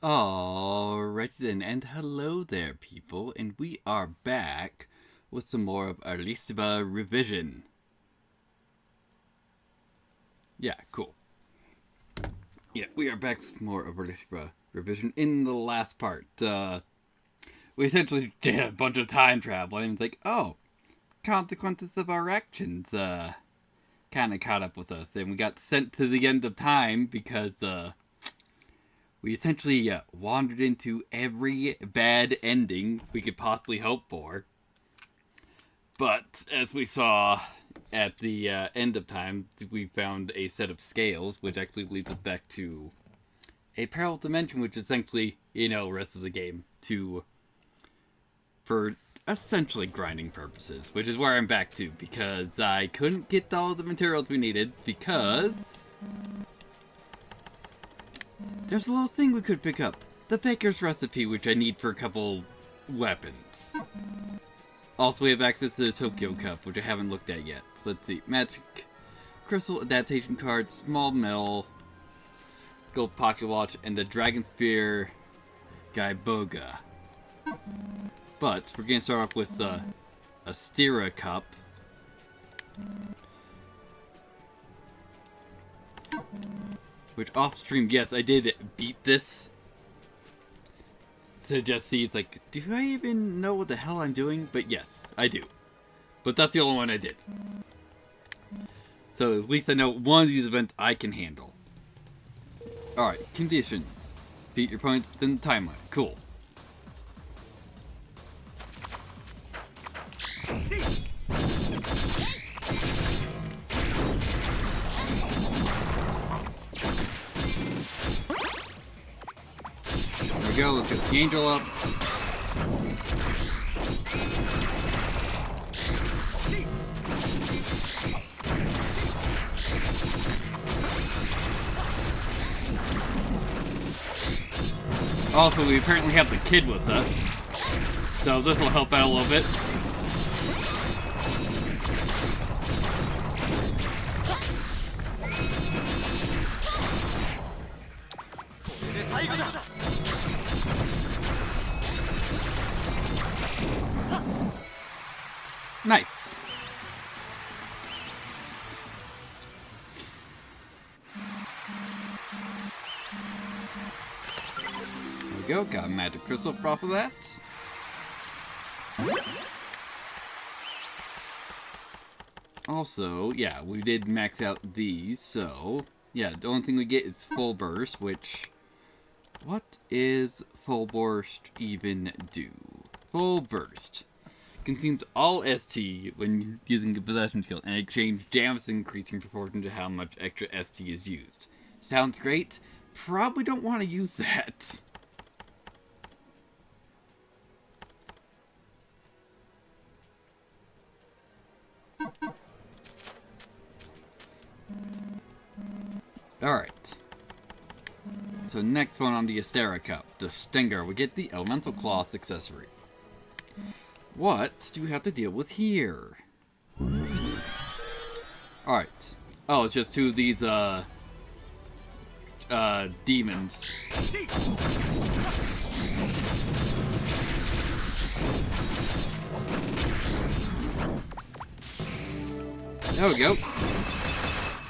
Alright then, and hello there people, and we are back with some more of ASTLIBRA Revision. Yeah, cool. Yeah, we are back with more of ASTLIBRA Revision. In the last part, we essentially did a bunch of time travel, and it's like, oh, consequences of our actions, kind of caught up with us, and we got sent to the end of time because, we essentially wandered into every bad ending we could possibly hope for. But as we saw at the end of time, we found a set of scales, which actually leads us back to a parallel dimension, which essentially, rest of the game for essentially grinding purposes, which is where I'm back to, because I couldn't get all the materials we needed, because there's a little thing we could pick up. The baker's recipe, which I need for a couple weapons. Also, we have access to the Tokyo Cup, which I haven't looked at yet. So let's see. Magic Crystal Adaptation Card, Small Mill, Gold Pocket Watch, and the Dragon Spear Gaiboga. But we're going to start off with the ASTLIBRA Cup. Which off-stream, yes, I did beat this. To just see, it's like, do I even know what the hell I'm doing? But yes, I do. But that's the only one I did. So at least I know one of these events I can handle. Alright, conditions. Beat your opponents within the time limit. Cool. There we go, let's get the angel up. Also, we apparently have the kid with us, so this will help out a little bit. Nice. There we go, got a magic crystal off of that. Also, yeah, we did max out these, so yeah, the only thing we get is full burst, which, what is full burst even do? Full burst consumes all ST when using the possession skill, and exchange damage increasing proportion to how much extra ST is used. Sounds great. Probably don't want to use that. Alright. So next one on the ASTLIBRA Cup, the Stinger. We get the Elemental Cloth accessory. What do we have to deal with here? Alright. Oh, it's just two of these, demons. There we go.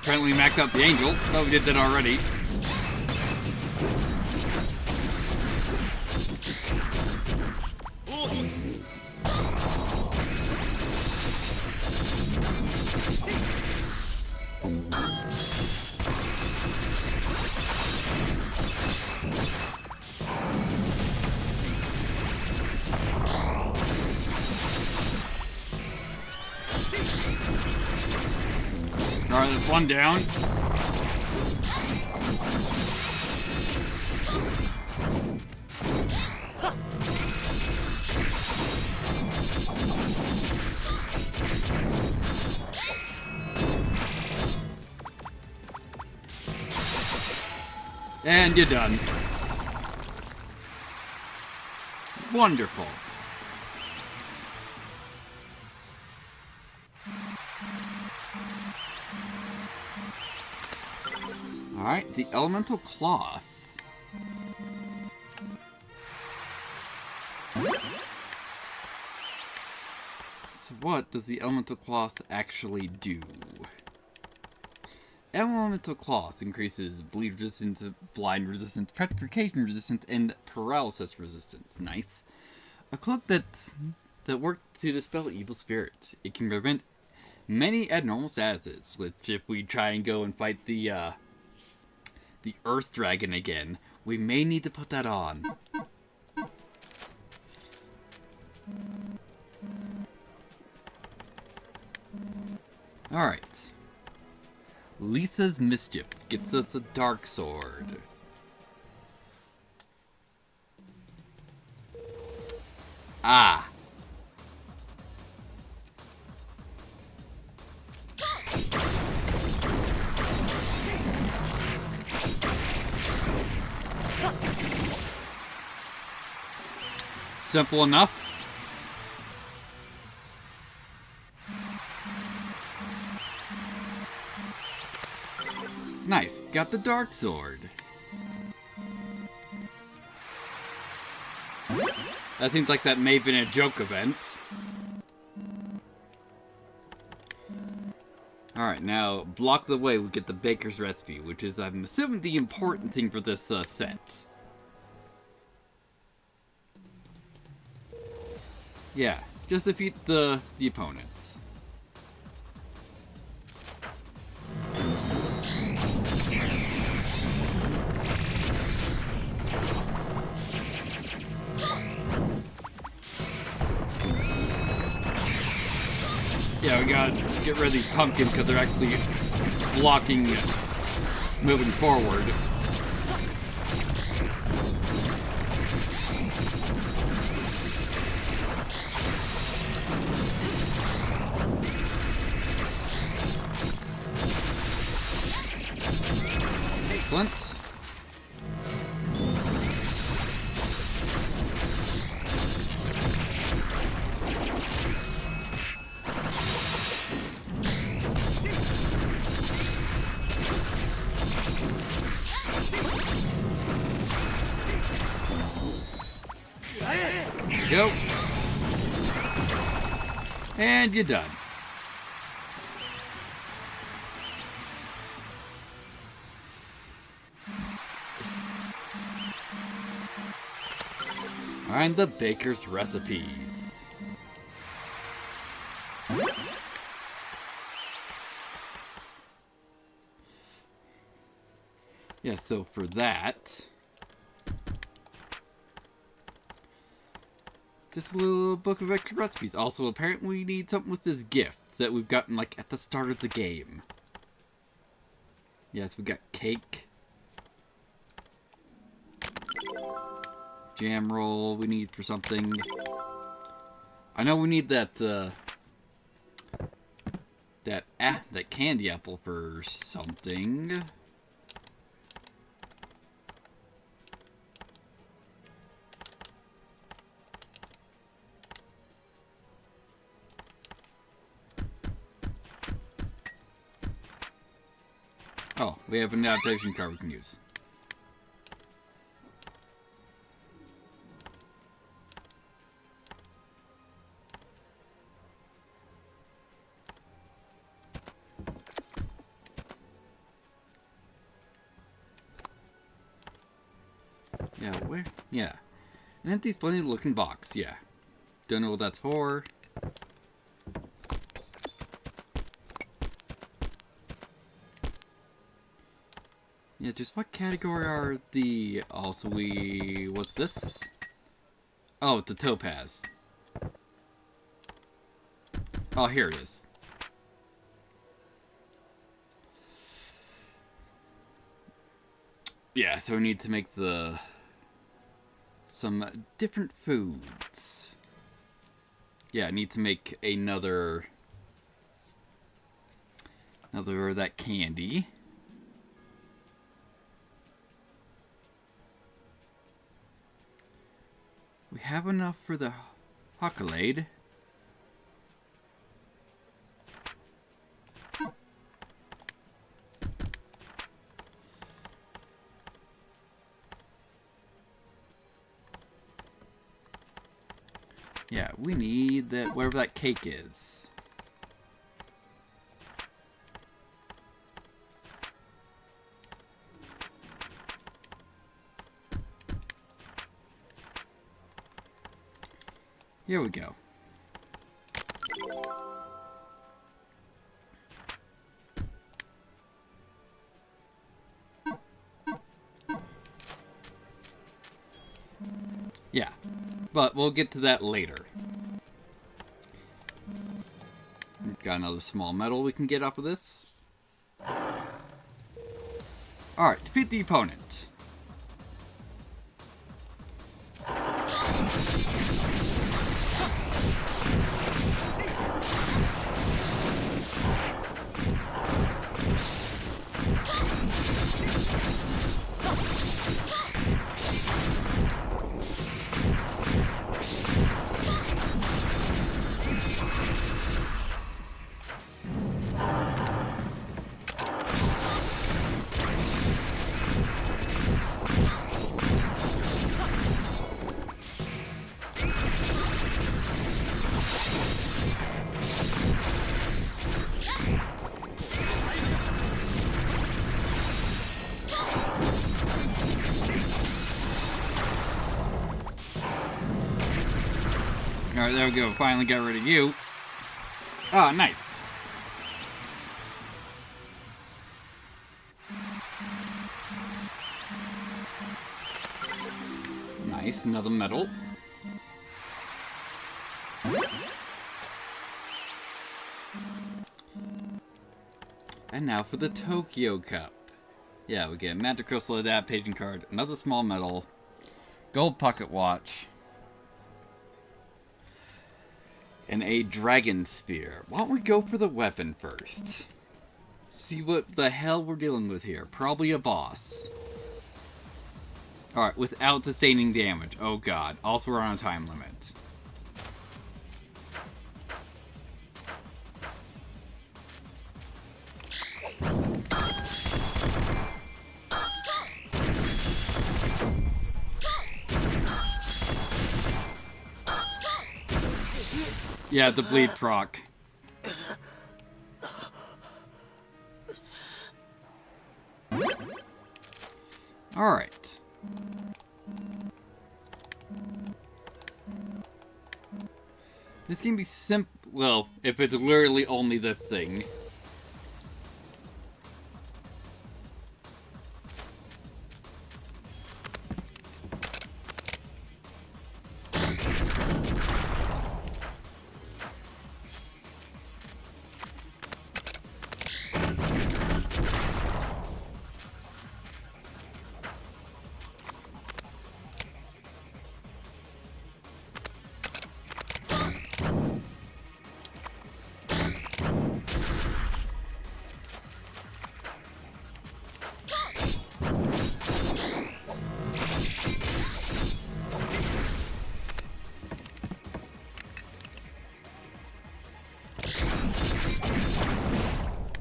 Apparently maxed out the angel. Thought we did that already. Alright, there's one down. And you're done. Wonderful. Alright, the elemental cloth. So what does the elemental cloth actually do? Elemental cloth increases bleed resistance, blind resistance, petrification resistance, and paralysis resistance. Nice. A cloak that works to dispel evil spirits. It can prevent many abnormal statuses, which if we try and go and fight the Earth Dragon again, we may need to put that on. Alright. Lisa's Mischief gets us a Dark Sword. Ah! Simple enough. Nice, got the Dark Sword. That seems like that may have been a joke event. Alright, now, block the way, we get the Baker's Recipe, which is, I'm assuming, the important thing for this set. Yeah, just defeat the opponents. Yeah, we gotta get rid of these pumpkins because they're actually blocking moving forward. Excellent. Go. And you're done. Find the Baker's Recipes. Yeah, so for that, just a little book of extra recipes. Also, apparently we need something with this gift that we've gotten, like, at the start of the game. Yes, we got cake. Jam roll we need for something. I know we need that, that candy apple for something. Oh, we have an adaptation card we can use. Yeah, where? Yeah. An empty, splendid looking box, yeah. Don't know what that's for. Yeah, just what category are the... Also, what's this? Oh, it's a topaz. Oh, here it is. Yeah, so we need to make some different foods. Yeah, I need to make another of that candy. We have enough for the accolade. Yeah, we need that, wherever that cake is. Here we go. Yeah, but we'll get to that later. Got another small medal we can get off of this. Alright, defeat the opponent. Alright, there we go. Finally got rid of you. Oh, nice. Nice, another medal. And now for the Tokyo Cup. Yeah, we get a Magic Crystal Adaptation card, another small medal, gold pocket watch, and a Dragon Spear. Why don't we go for the weapon first? See what the hell we're dealing with here. Probably a boss. Alright, without sustaining damage. Oh god. Also, we're on a time limit. Yeah, the bleed proc. Alright. This can be simple. Well, if it's literally only this thing.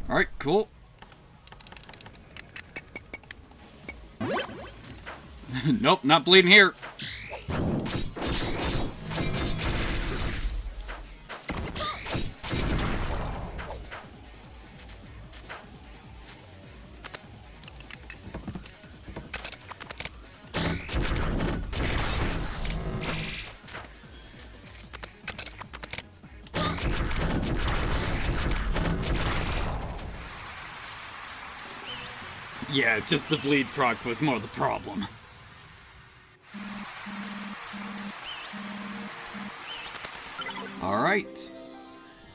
Alright, cool. Nope, not bleeding here. Yeah, just the bleed proc was more the problem. Alright.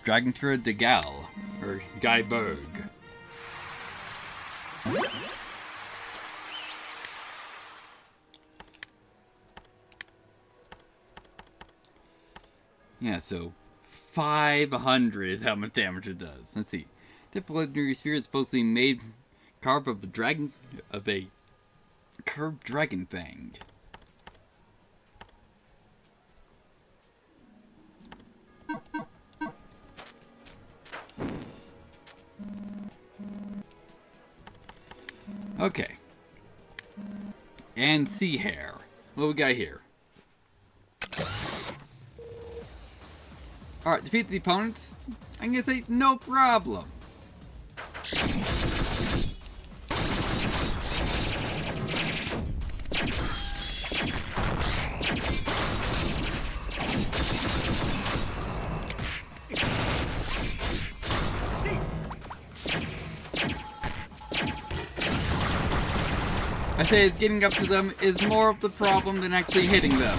Dragontura de Gal, or Guyberg. Yeah, so 500 is how much damage it does. Let's see. Different legendary sphere is supposed to be made carved of a curved dragon thing. Okay. And sea hair. What we got here? Alright, defeat the opponents. I'm gonna say no problem. I say it's getting up to them is more of the problem than actually hitting them.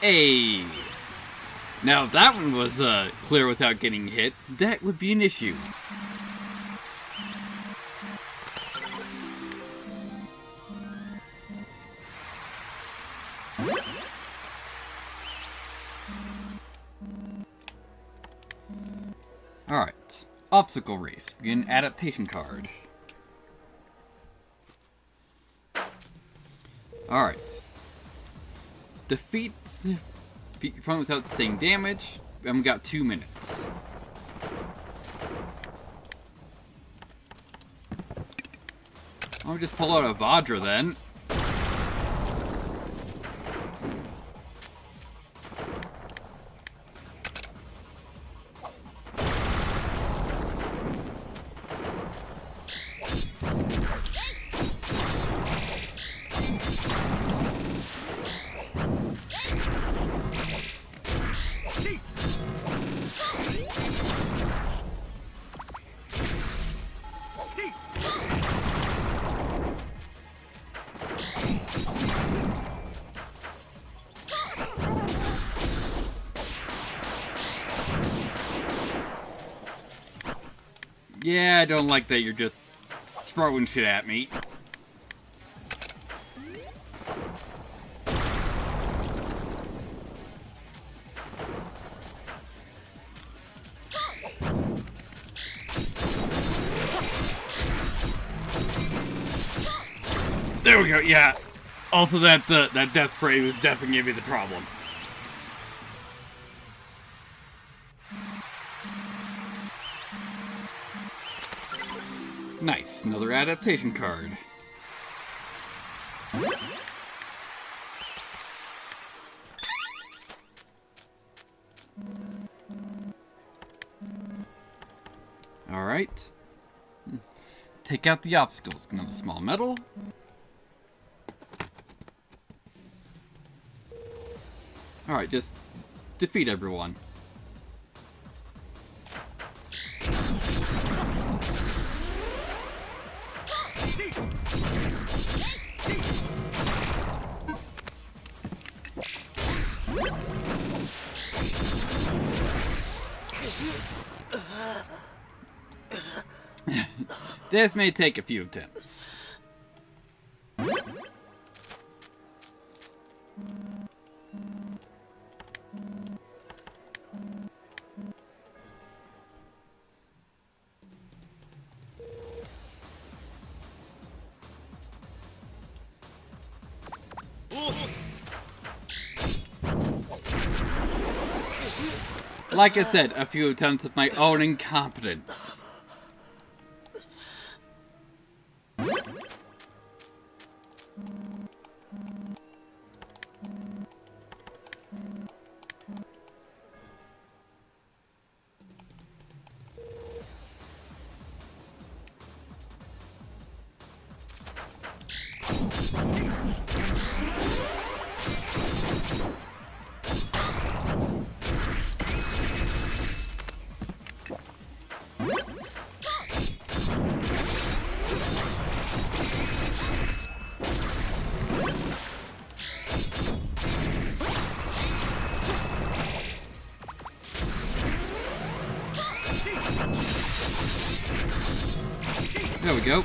Hey! Now if that one was clear without getting hit, that would be an issue. Alright. Obstacle race. We get an adaptation card. Alright. Defeat your opponent without staying damage. And we got 2 minutes. I'll just pull out a Vajra then. Yeah, I don't like that you're just throwing shit at me. There we go, yeah. Also that death spray was definitely gonna be the problem. Nice, another adaptation card. Alright. Take out the obstacles. Another small medal. Alright, just defeat everyone. This may take a few attempts. Like I said, a few attempts of my own incompetence. There we go.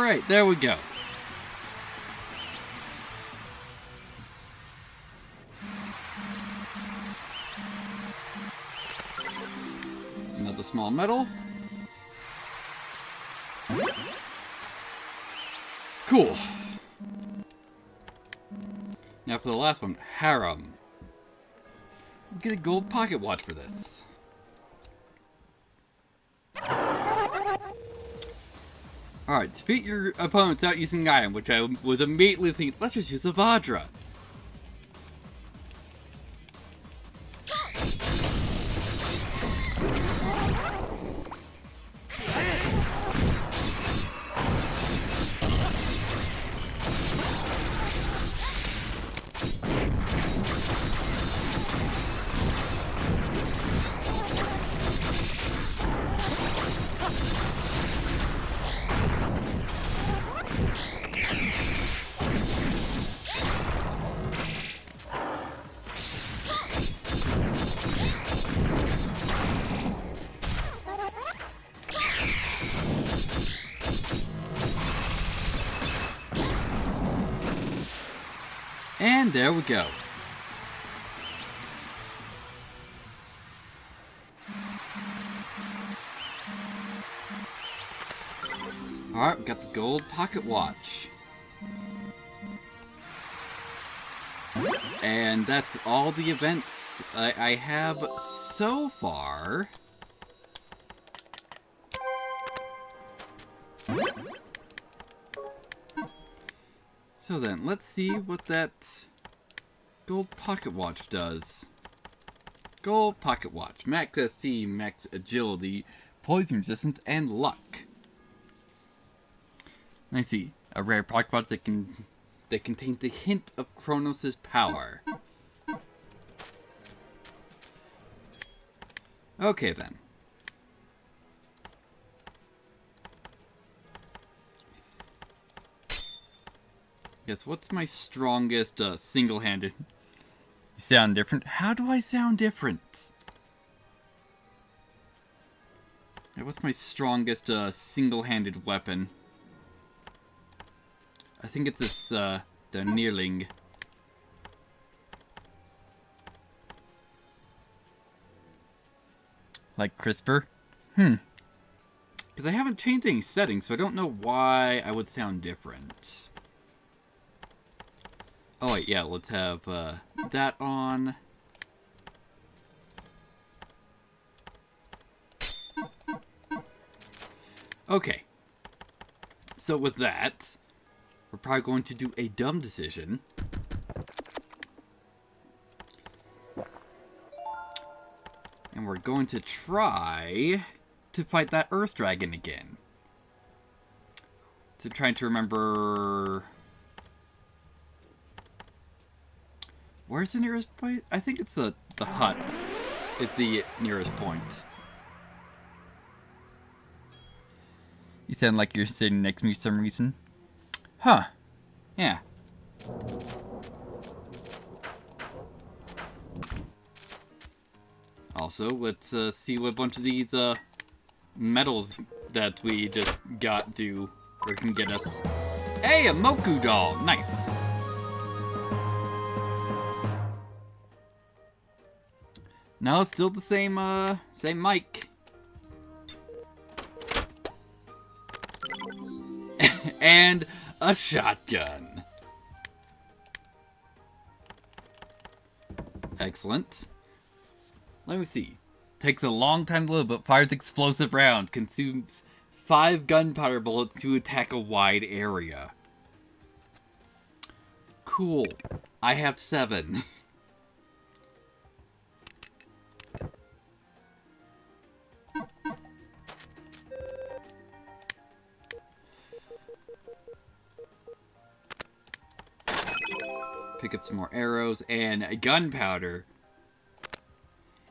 Alright, there we go. Another small medal. Cool. Now for the last one, Harem. We'll get a gold pocket watch for this. Alright, defeat your opponents without using an item, which I was immediately thinking, let's just use a Vajra. And there we go. Alright, we got the gold pocket watch. And that's all the events I have so far. So then, let's see what that gold pocket watch does. Gold pocket watch. Max ST, max agility, poison resistance, and luck. I see. A rare pocket watch that contains the hint of Kronos' power. Okay then. Yes, what's my strongest single-handed? You sound different? How do I sound different? Yeah, what's my strongest single-handed weapon? I think it's this, the Nearling. Like CRISPR? Because I haven't changed any settings, so I don't know why I would sound different. Oh wait, yeah, let's have that on. Okay. So with that, we're probably going to do a dumb decision. And we're going to try to fight that Earth Dragon again. So trying to remember... Where's the nearest point? I think it's the hut. It's the nearest point. You sound like you're sitting next to me for some reason. Huh. Yeah. Also, let's see what a bunch of these medals that we just got do or can get us. Hey, a Moku doll! Nice! No, it's still the same mic. And a shotgun. Excellent. Let me see. Takes a long time to load, but fires explosive round. Consumes 5 gunpowder bullets to attack a wide area. Cool. I have 7. Pick up some more arrows, and gunpowder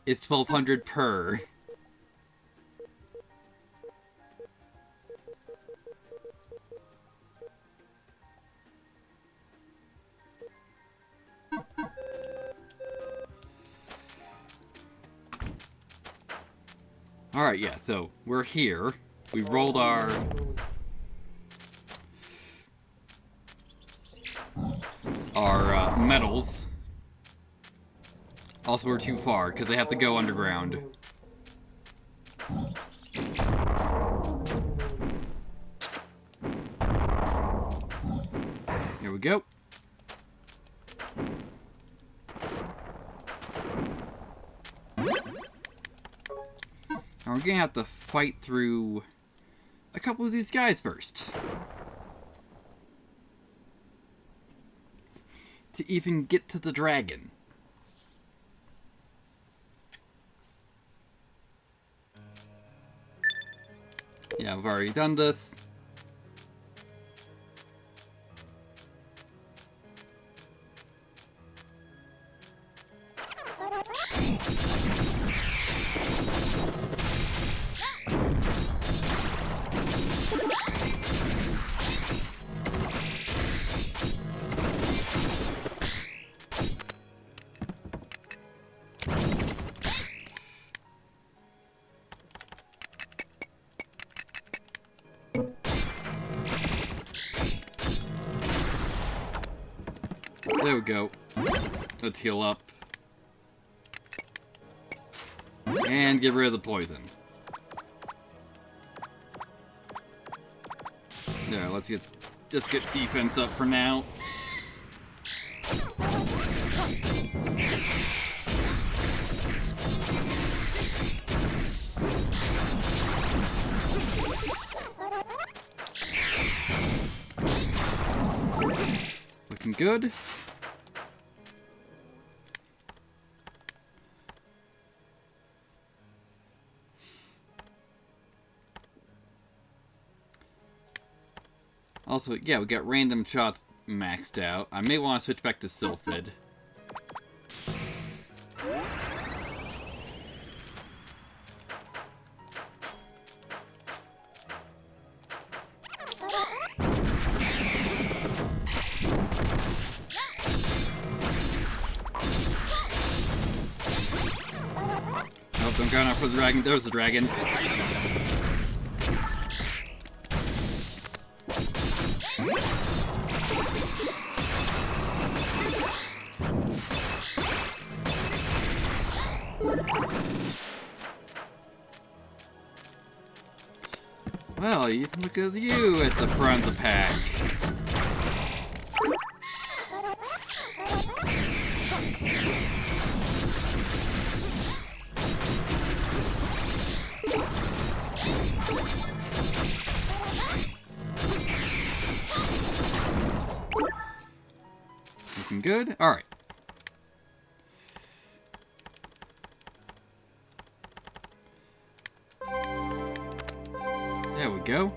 is 1,200 per. Alright, yeah, so we're here. We rolled our our metals. Also, we're too far, because they have to go underground. Here we go. And we're gonna have to fight through a couple of these guys first. To even get to the dragon. Yeah, we've already done this. There we go. Let's heal up. And get rid of the poison. There, let's just get defense up for now. Looking good. Also, yeah, we got random shots maxed out. I may want to switch back to Sylphid. Oh, I'm going out for the dragon. There's the dragon. Well, look at you at the front of the pack. Looking good? Alright. There we go.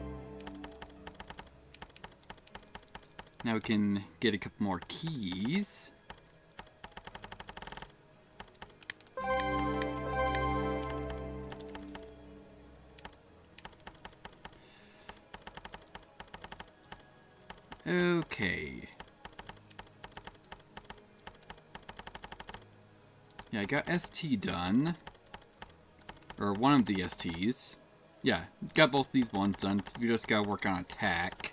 Now we can get a couple more keys. Okay. Yeah, I got ST done. Or one of the STs. Yeah, got both these ones done. We just gotta work on attack.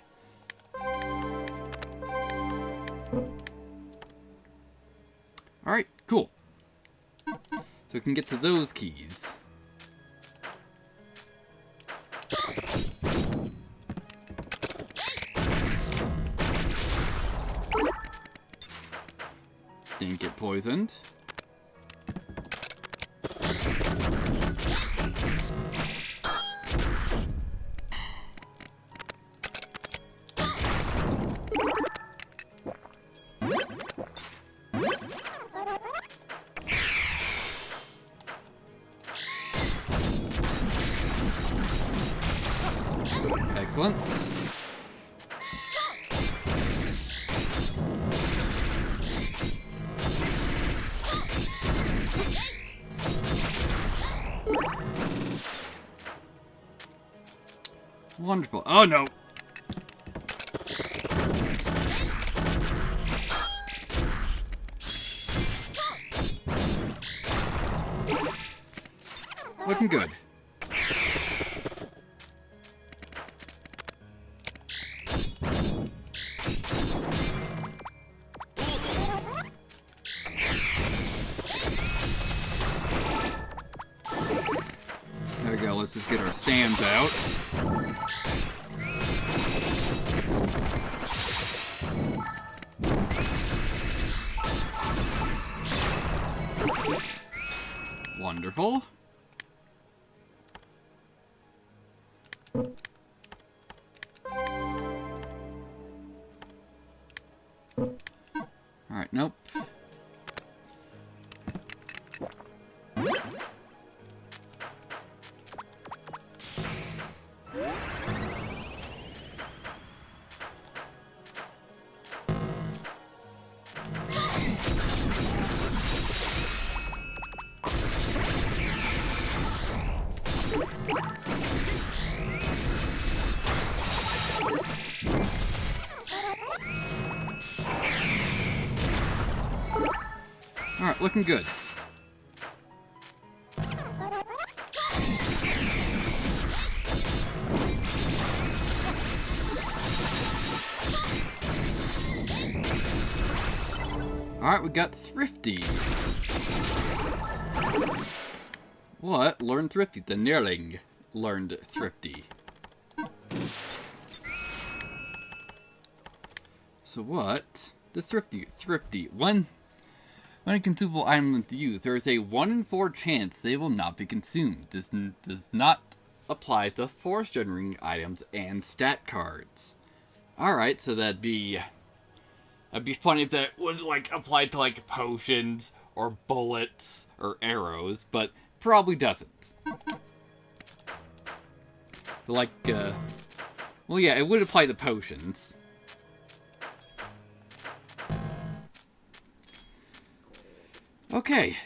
Alright, cool. So we can get to those keys. Didn't get poisoned. Excellent. Wonderful. Oh no! Looking good. Let's get our stamps out. Wonderful. Alright, nope. Alright, looking good. Alright, we got Thrifty. What? Learn Thrifty. The Nearling learned Thrifty. So what? The Thrifty. When a consumable item is used, there is a 1 in 4 chance they will not be consumed. This does not apply to force generating items and stat cards. Alright, so that'd be funny if that would, like, apply to, like, potions, or bullets, or arrows, but probably doesn't. Like, well, yeah, it would apply to potions. Okay.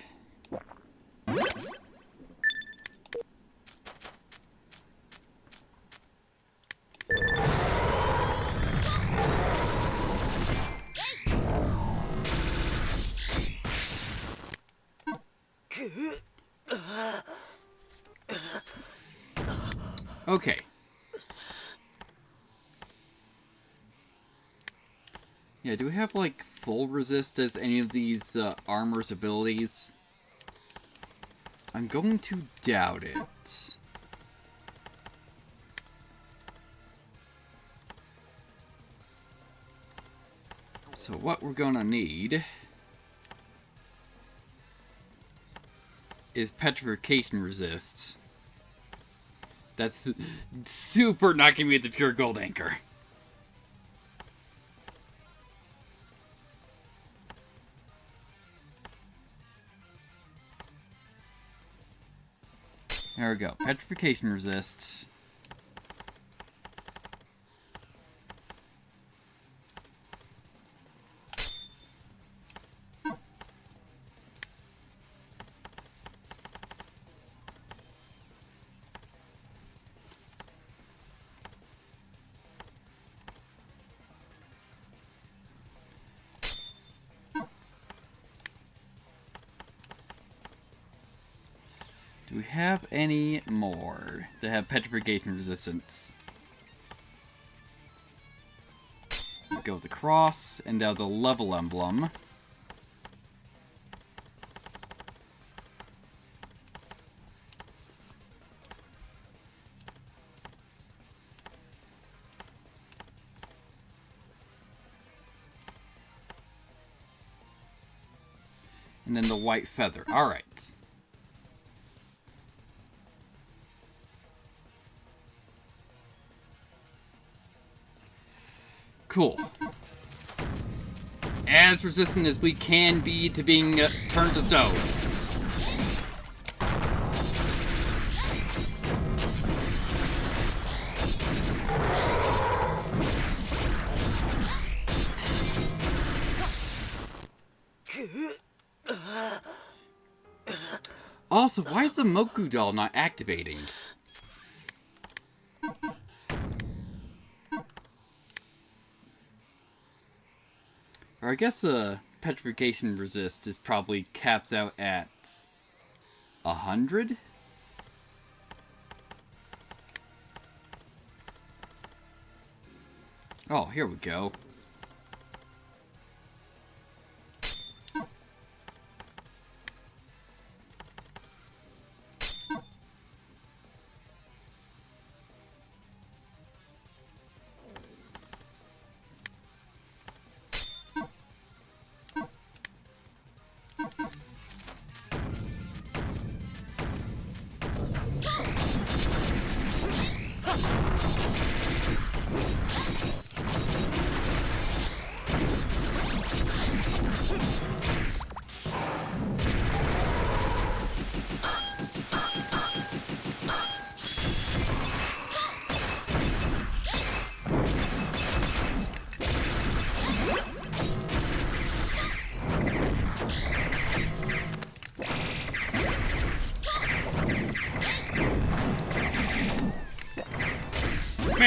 Okay. Yeah, do we have, like, full resist as any of these armor's abilities? I'm going to doubt it. So what we're gonna need is petrification resist. That's super not gonna be the pure gold anchor. There we go. Petrification resist. Do we have any more that have petrification resistance? We'll go with the cross, and now the level emblem. And then the white feather. Alright. Cool. As resistant as we can be to being turned to stone. Also, why is the Moku doll not activating? Or I guess the petrification resist is probably caps out at 100? Oh, here we go.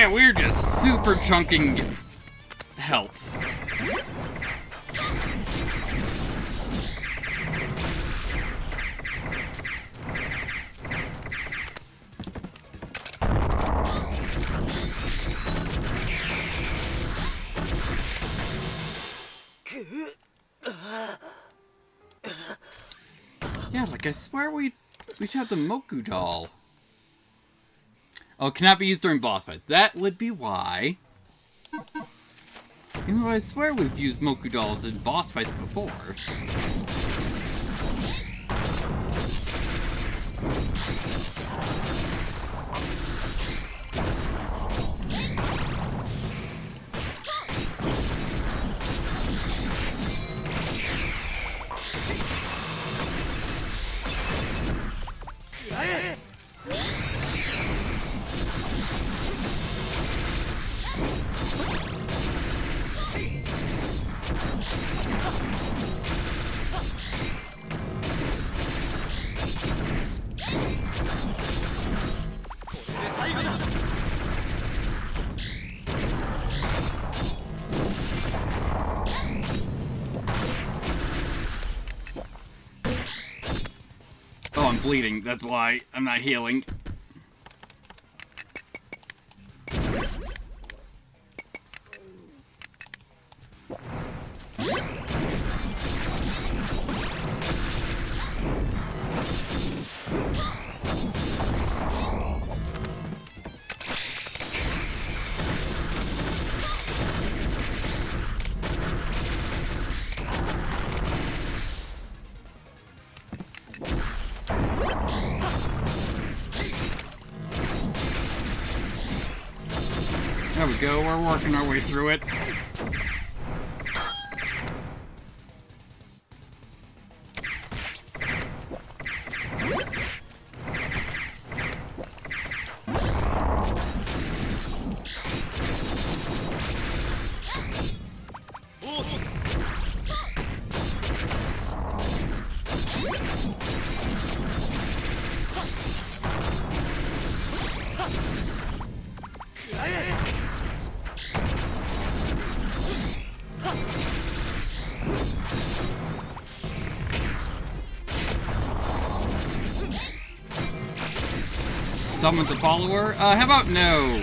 Yeah, we're just super chunking health. Yeah, like I swear we should have the Moku doll. Oh, it cannot be used during boss fights. That would be why. Even though I swear we've used Moku dolls in boss fights before. Oh, I'm bleeding. That's why I'm not healing. There we go, we're working our way through it. Summons a follower? How about no?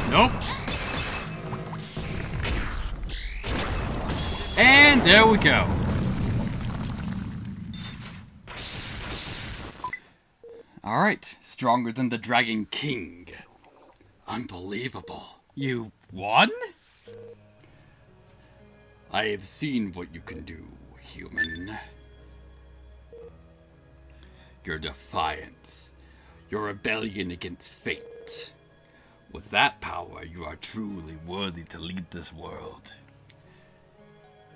Nope. And there we go. Alright, stronger than the Dragon King. Unbelievable. You won? I have seen what you can do, human. Your defiance, your rebellion against fate. With that power, you are truly worthy to lead this world.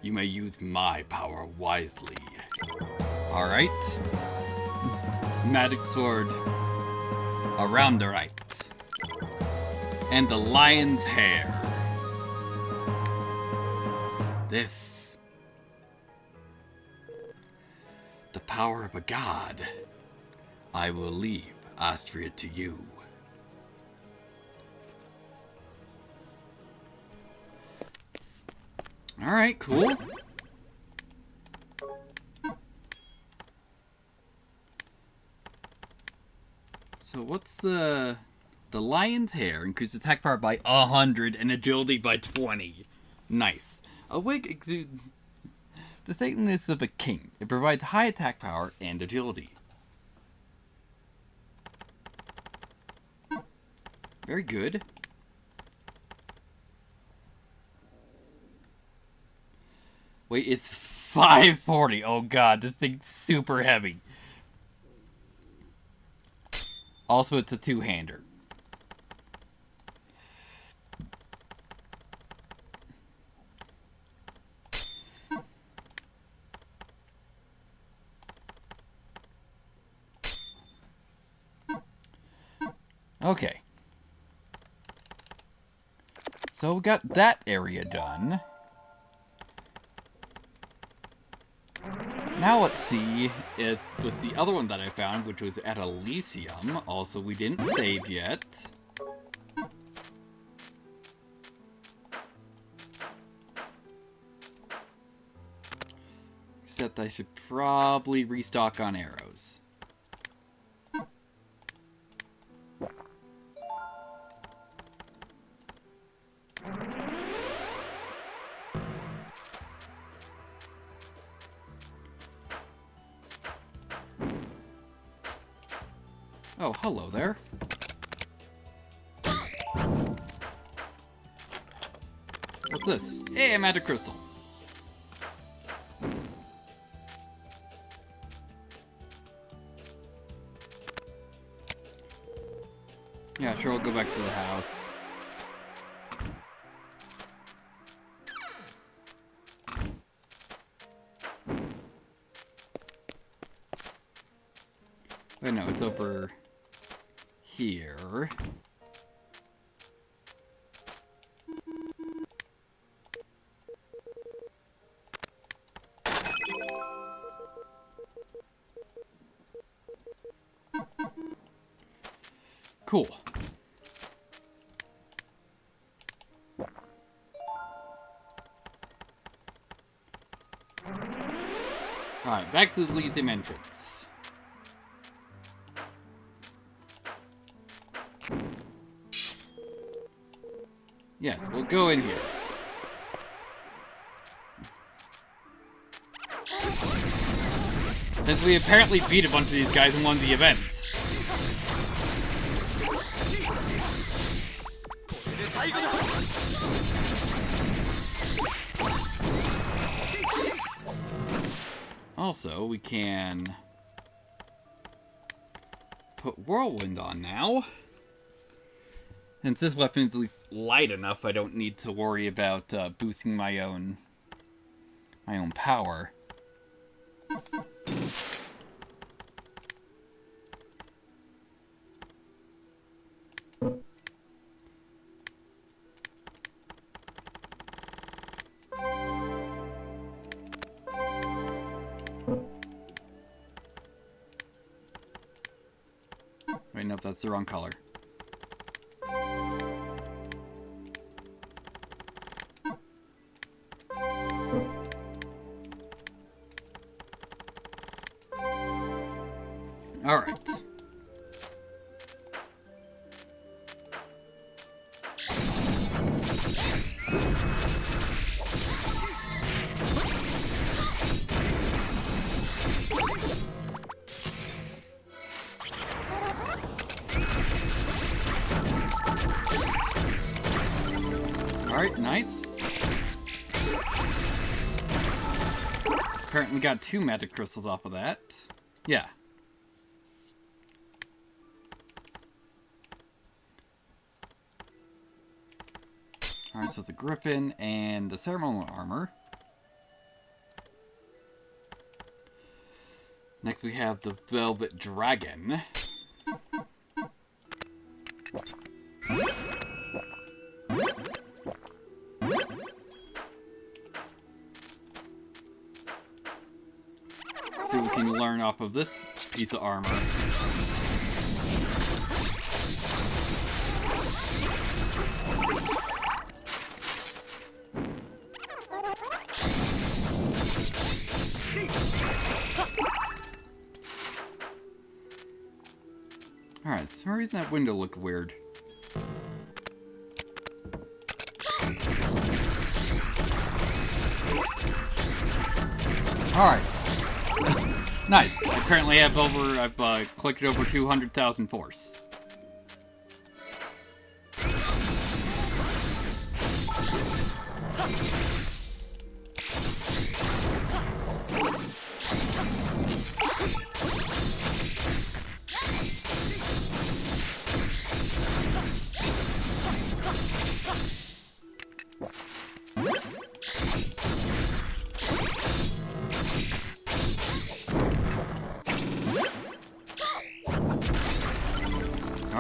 You may use my power wisely. Alright. Magic sword around the right. And the lion's hair. This. The power of a god. I will leave Astria to you. Alright, cool. So what's the lion's hair increases attack power by 100 and agility by 20. Nice. A wig exudes the saintliness of a king. It provides high attack power and agility. Very good. Wait, it's 540. Oh god, this thing's super heavy. Also, it's a two-hander. Okay. So we got that area done. Now let's see if with the other one that I found, which was at Elysium. Also, we didn't save yet. Except I should probably restock on arrows. Oh, hello there. What's this? Hey, a magic crystal. Yeah, sure, we'll go back to the house. Wait, no, it's over here. Cool. Alright, back to the Elysium entrance. Yes, we'll go in here. Since we apparently beat a bunch of these guys and won the events. Also, we can put Whirlwind on now. Since this weapon is at least light enough, I don't need to worry about boosting my own power. Wait, nope, that's the wrong color. Alright. Alright, nice. Apparently got 2 magic crystals off of that. Yeah. Alright, so the Griffin and the ceremonial armor. Next we have the Velvet Dragon. So we can learn off of this piece of armor. Alright, for some reason that window looked weird. Alright. Nice. I currently have I've collected over 200,000 force.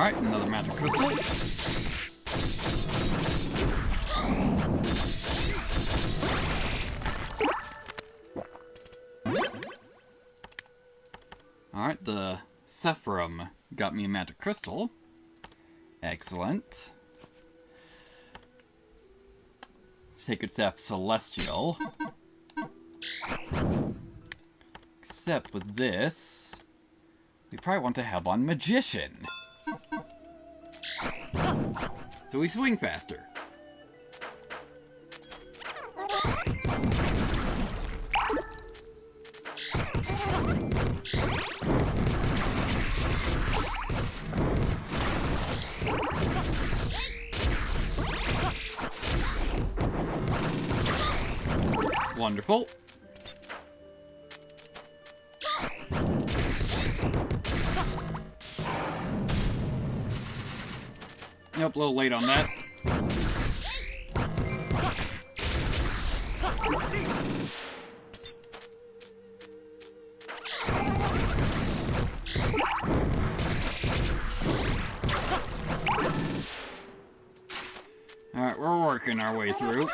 Alright, another magic crystal. Alright, the Sephirum got me a magic crystal. Excellent. Sacred Staff Celestial. Except with this, we probably want to have on Magician. So we swing faster. Wonderful. Nope, a little late on that. Alright, we're working our way through.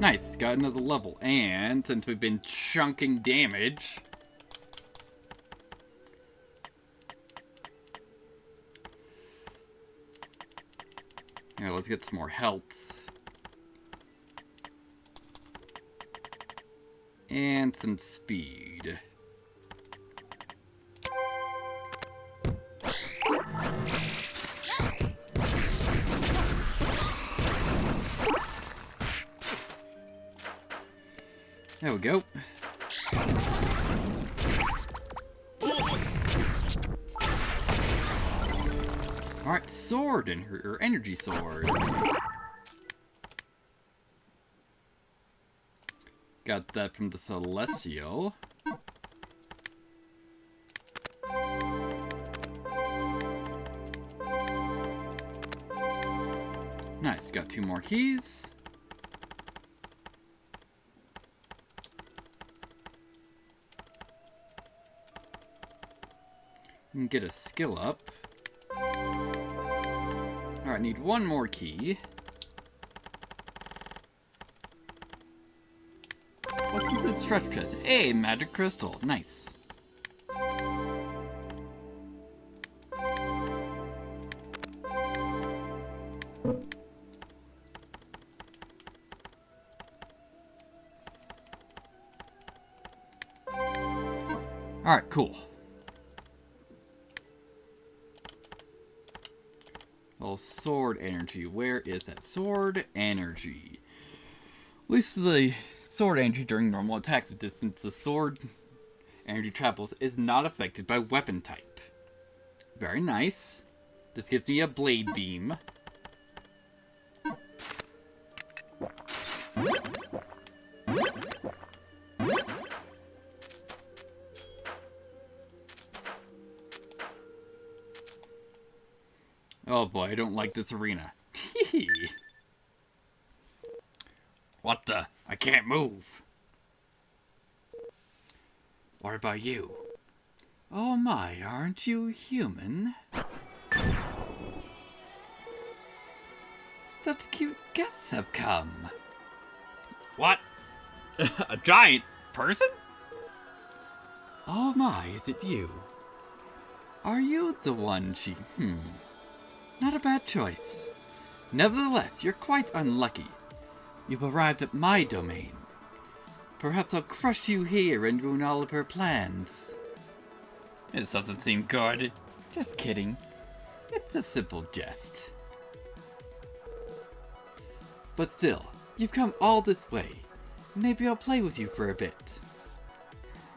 Nice, got another level, and since we've been chunking damage, yeah, let's get some more health. And some speed. There we go. Alright, sword in her, or energy sword. Got that from the Celestial. Nice, got 2 more keys. And get a skill up. Alright, need 1 more key. What's in this treasure chest? A magic crystal. Nice. Alright, cool. Oh, sword energy. Where is that? Sword energy. At least the sword energy during normal attacks distance, the sword energy travels is not affected by weapon type. Very nice. This gives me a blade beam. Oh boy, I don't like this arena. What the? I can't move. What about you? Oh my, aren't you human? Such cute guests have come. What? A giant person? Oh my, is it you? Are you the one she... Not a bad choice. Nevertheless, you're quite unlucky. You've arrived at my domain. Perhaps I'll crush you here and ruin all of her plans. This doesn't seem good. Just kidding. It's a simple jest. But still, you've come all this way. Maybe I'll play with you for a bit.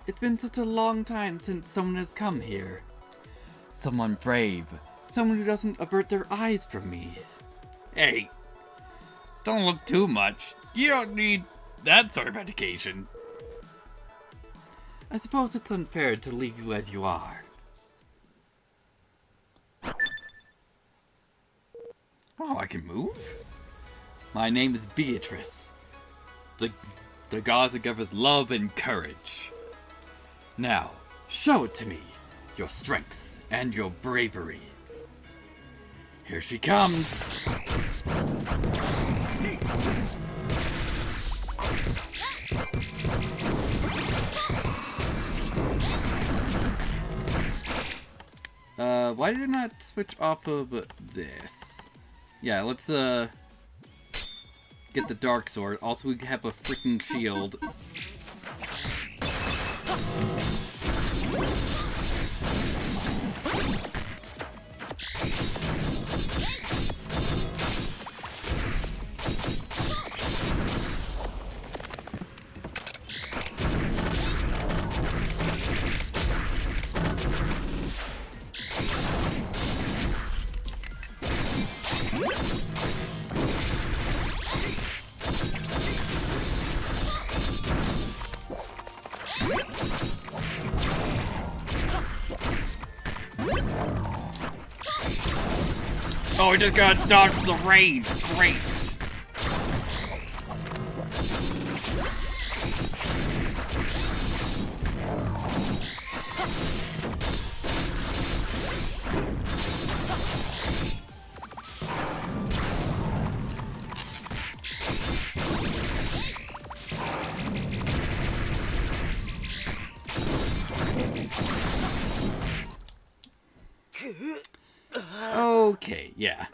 It's been such a long time since someone has come here. Someone brave. Someone who doesn't avert their eyes from me. Hey, don't look too much. You don't need that sort of education. I suppose it's unfair to leave you as you are. Oh, I can move? My name is Beatrice. The gods that give us love and courage. Now, show it to me. Your strength and your bravery. Here she comes. Why did it not switch off of this? Yeah, let's, get the dark sword. Also, we have a freaking shield. Oh, we just gotta dodge the rain. Great. Okay, yeah.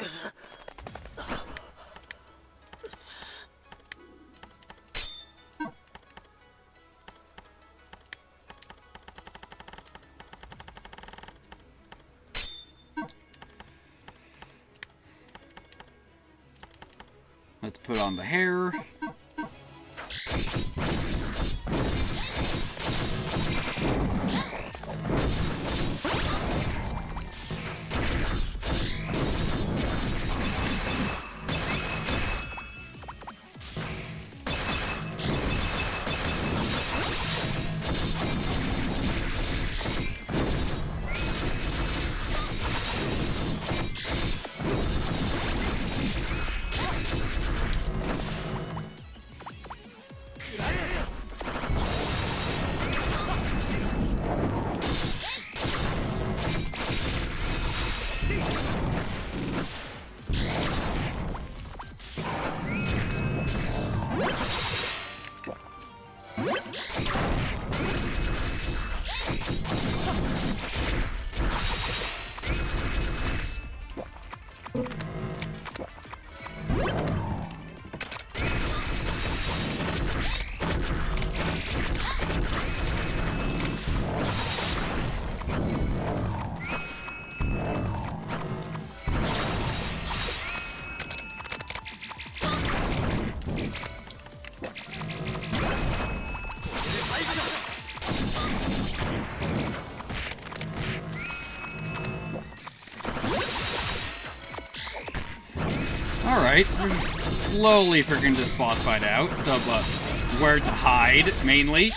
Let's put on the hair. Alright, slowly figuring this boss fight out of where to hide, mainly.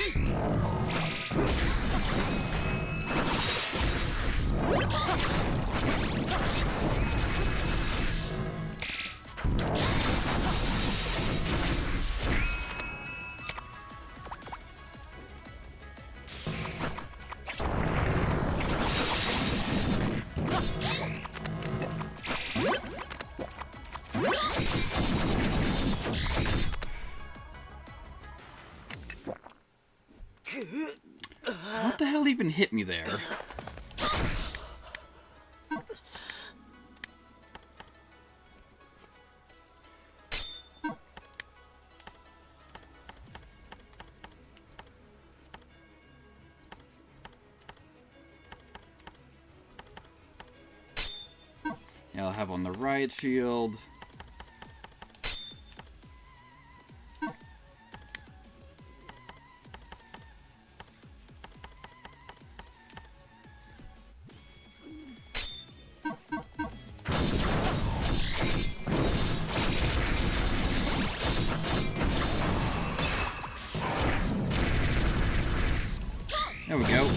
What the hell even hit me there? Yeah, I'll have on the riot shield. There we go.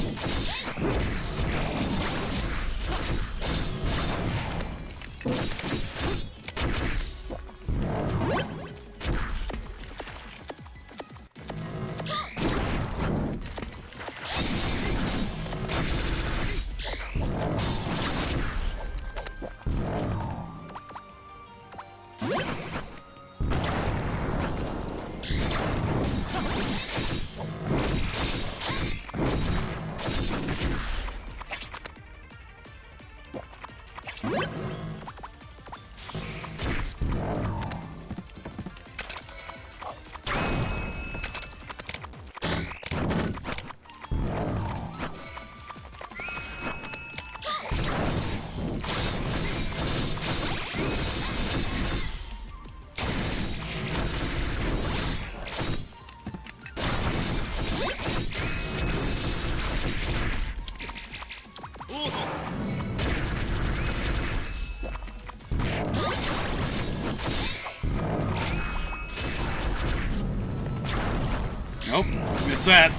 Nope, missed that.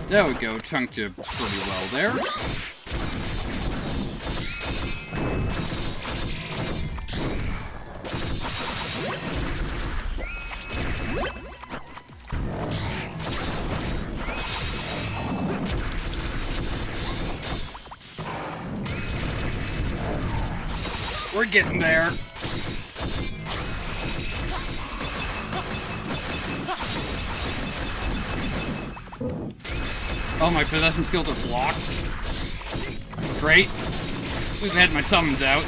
There we go, chunked you pretty well there. We're getting there. Oh, my possession skills are blocked. Great. We've had my summons out.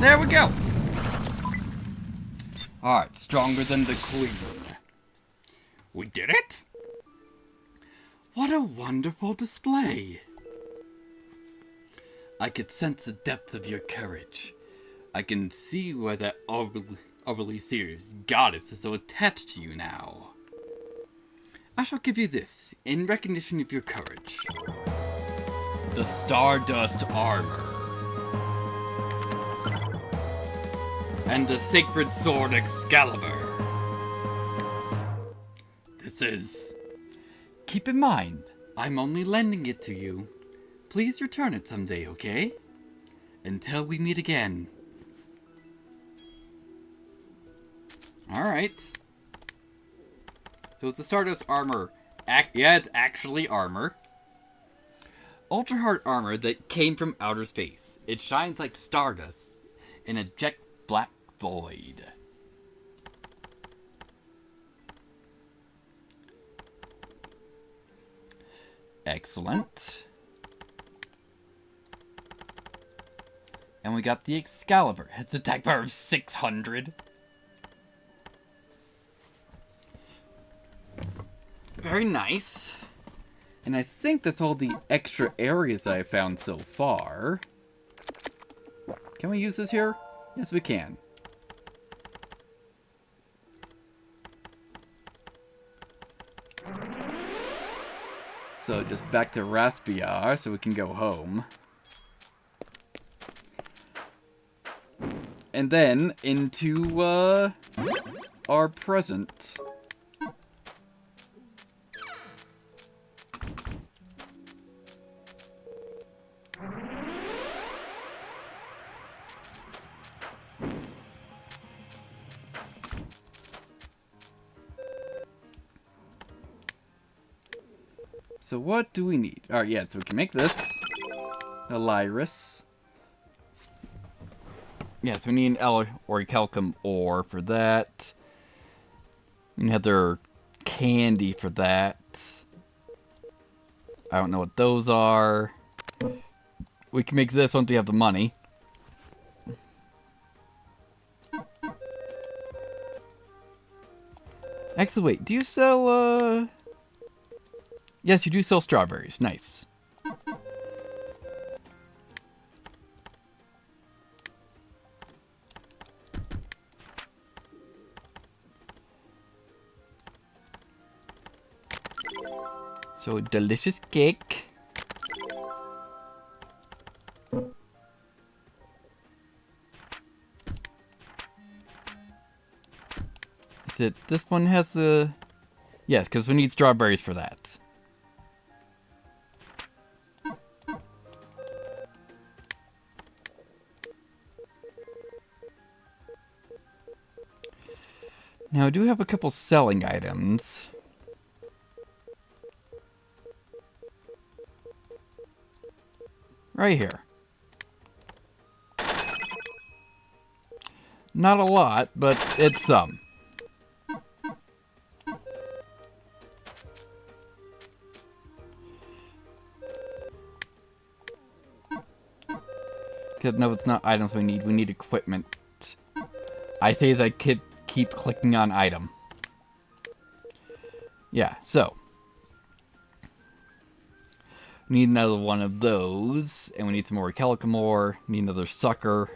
There we go. Alright, stronger than the Queen. We did it? What a wonderful display. I could sense the depth of your courage. I can see why that overly serious goddess is so attached to you now. I shall give you this, in recognition of your courage. The Stardust Armor. And the Sacred Sword Excalibur. This is... Keep in mind, I'm only lending it to you. Please return it someday, okay? Until we meet again. Alright. So it's the Stardust Armor. Yeah, it's actually armor. Ultra hard armor that came from outer space. It shines like stardust in a jet black void. Excellent. And we got the Excalibur. It's attack power of 600. Very nice. And I think that's all the extra areas I found so far. Can we use this here? Yes, we can. So just back to Raspiar so we can go home. And then into our present. So what do we need? Alright, yeah, so we can make this. Elyrus. Yeah, so we need an orichalcum ore for that. Another candy for that. I don't know what those are. We can make this once we have the money. Actually, wait, do you sell, Yes, you do sell strawberries. Nice. So, delicious cake. Is it, this one has a... Yes, because we need strawberries for that. Now, I do have a couple selling items. Right here. Not a lot, but it's some. Because no, it's not items we need equipment. I say as I keep clicking on item. Yeah, so. We need another one of those, and we need some more Calico ore. Need another sucker.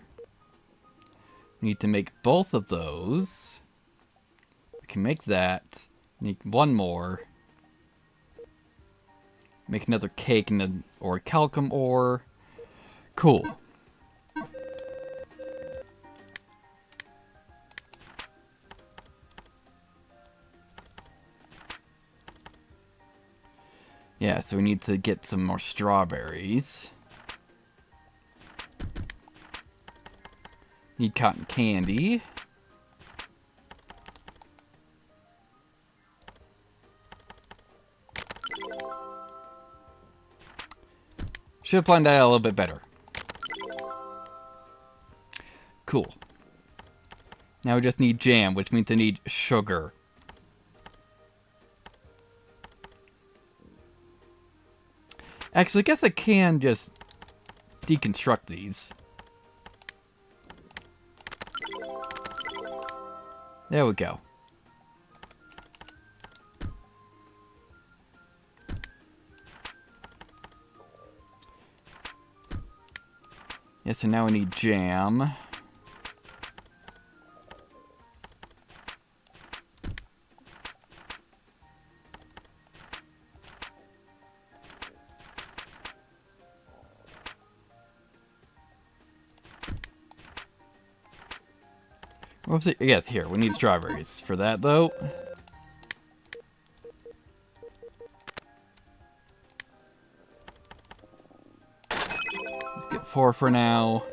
We need to make both of those. We can make that. Need one more. Make another cake and then or Calico ore. Cool. Yeah, so we need to get some more strawberries. Need cotton candy. Should have planned that out a little bit better. Cool. Now we just need jam, which means I need sugar. Actually, I guess I can just deconstruct these. There we go. Yeah, so now we need jam. What was it? Yes, here. We need strawberries for that, though. Let's get 4 for now.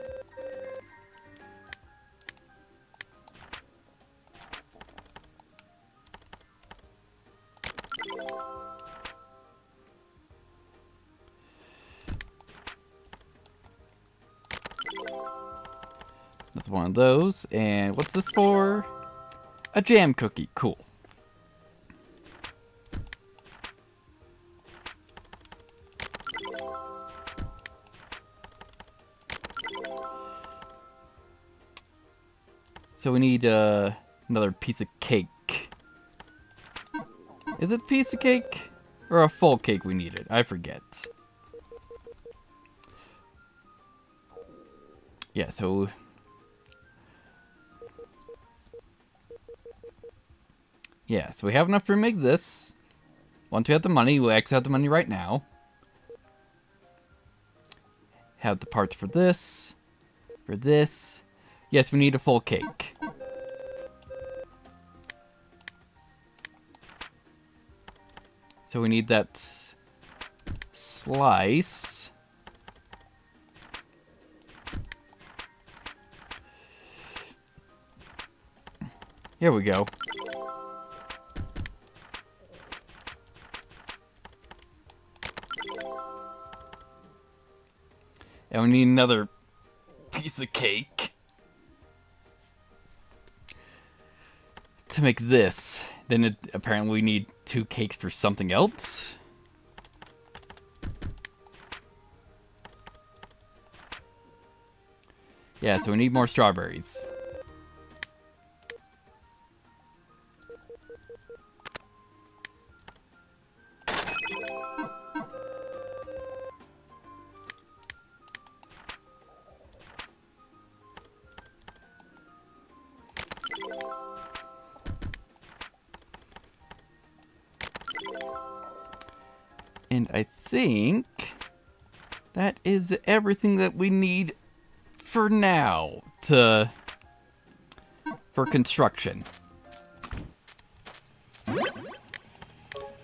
That's one of those. And what's this for? A jam cookie. Cool. So we need another piece of cake. Is it a piece of cake? Or a full cake we needed? I forget. Yeah, so... Yeah, so we have enough to make this. Once we have the money, we actually have the money right now. Have the parts for this. For this. Yes, we need a full cake. So we need that slice. Here we go. And we need another piece of cake to make this. Then apparently we need 2 cakes for something else. Yeah, so we need more strawberries. And I think that is everything that we need for now for construction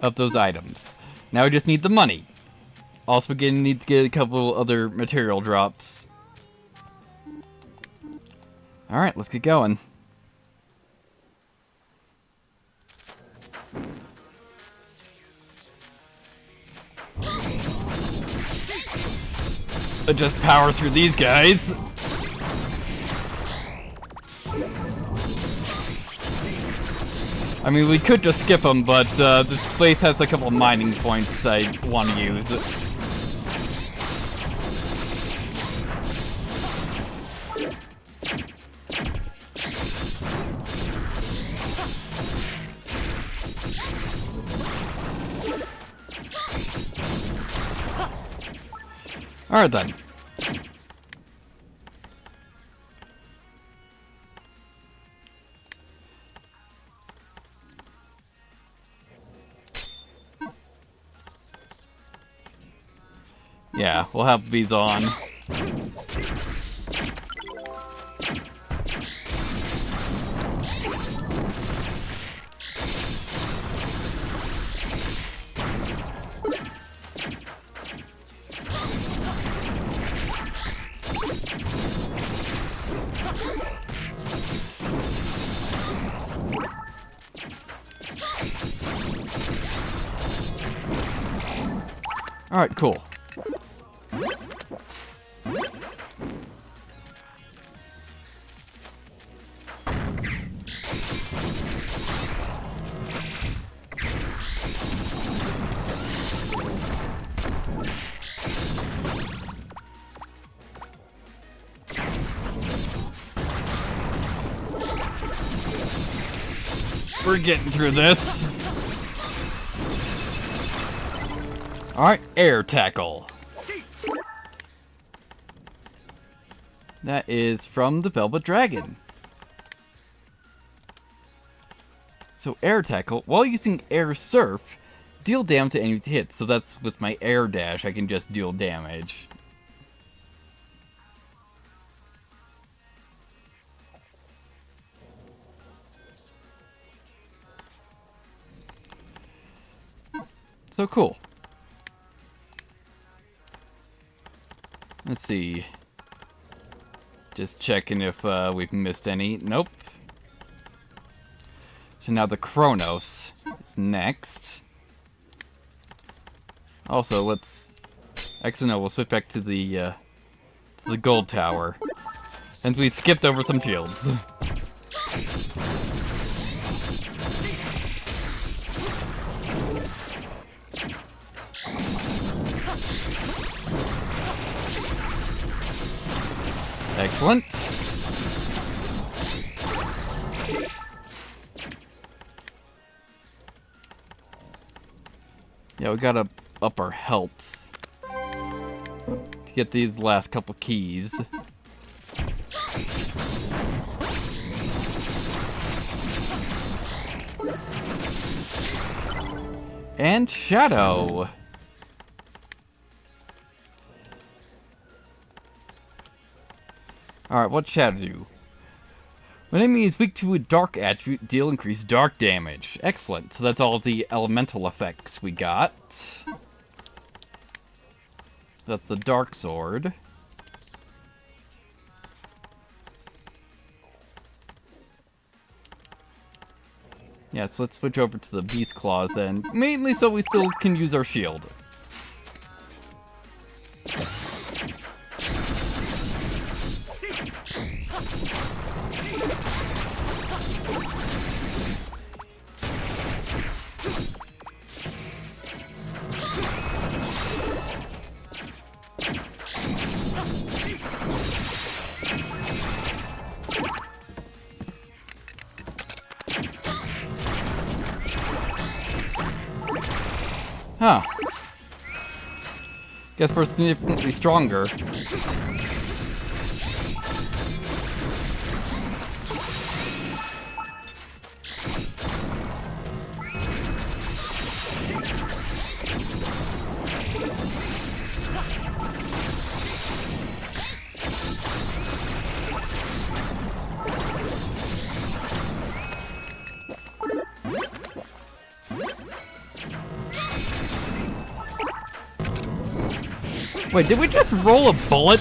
of those items. Now we just need the money. Also, we need to get a couple other material drops. Alright, let's get going. Just power through these guys. I mean, we could just skip them, but this place has a couple of mining points I want to use. Alright then. Yeah, we'll have these on. Alright, cool. We're getting through this. Alright, air tackle. That is from the Velvet Dragon. So air tackle, while using air surf, deal damage to enemies hit. So that's with my air dash, I can just deal damage. So cool. Let's see. Just checking if we've missed any. Nope. So now the Chronos is next. Also, let's... Actually, no, we'll switch back to the gold tower. Since we skipped over some fields. Excellent. Yeah, we gotta up our health to get these last couple keys. And Shadow. Alright, what's Shadow do? When enemy is weak to a dark attribute, deal increased dark damage. Excellent. So that's all the elemental effects we got. That's the Dark Sword. Yeah, so let's switch over to the Beast Claws then. Mainly so we still can use our shield. Huh. Guess we're significantly stronger. Wait, did we just roll a bullet?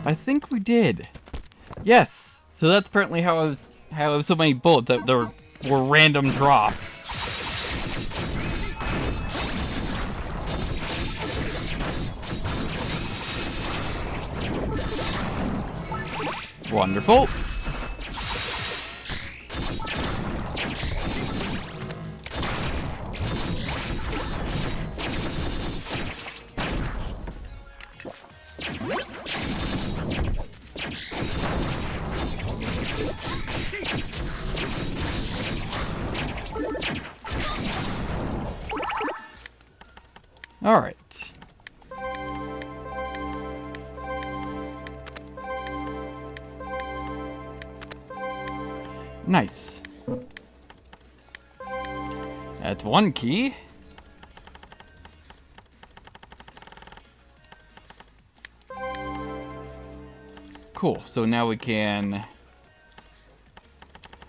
I think we did. Yes. So that's apparently how so many bullets that there were random drops. Wonderful. All right. Nice. That's one key. Cool. So now we can...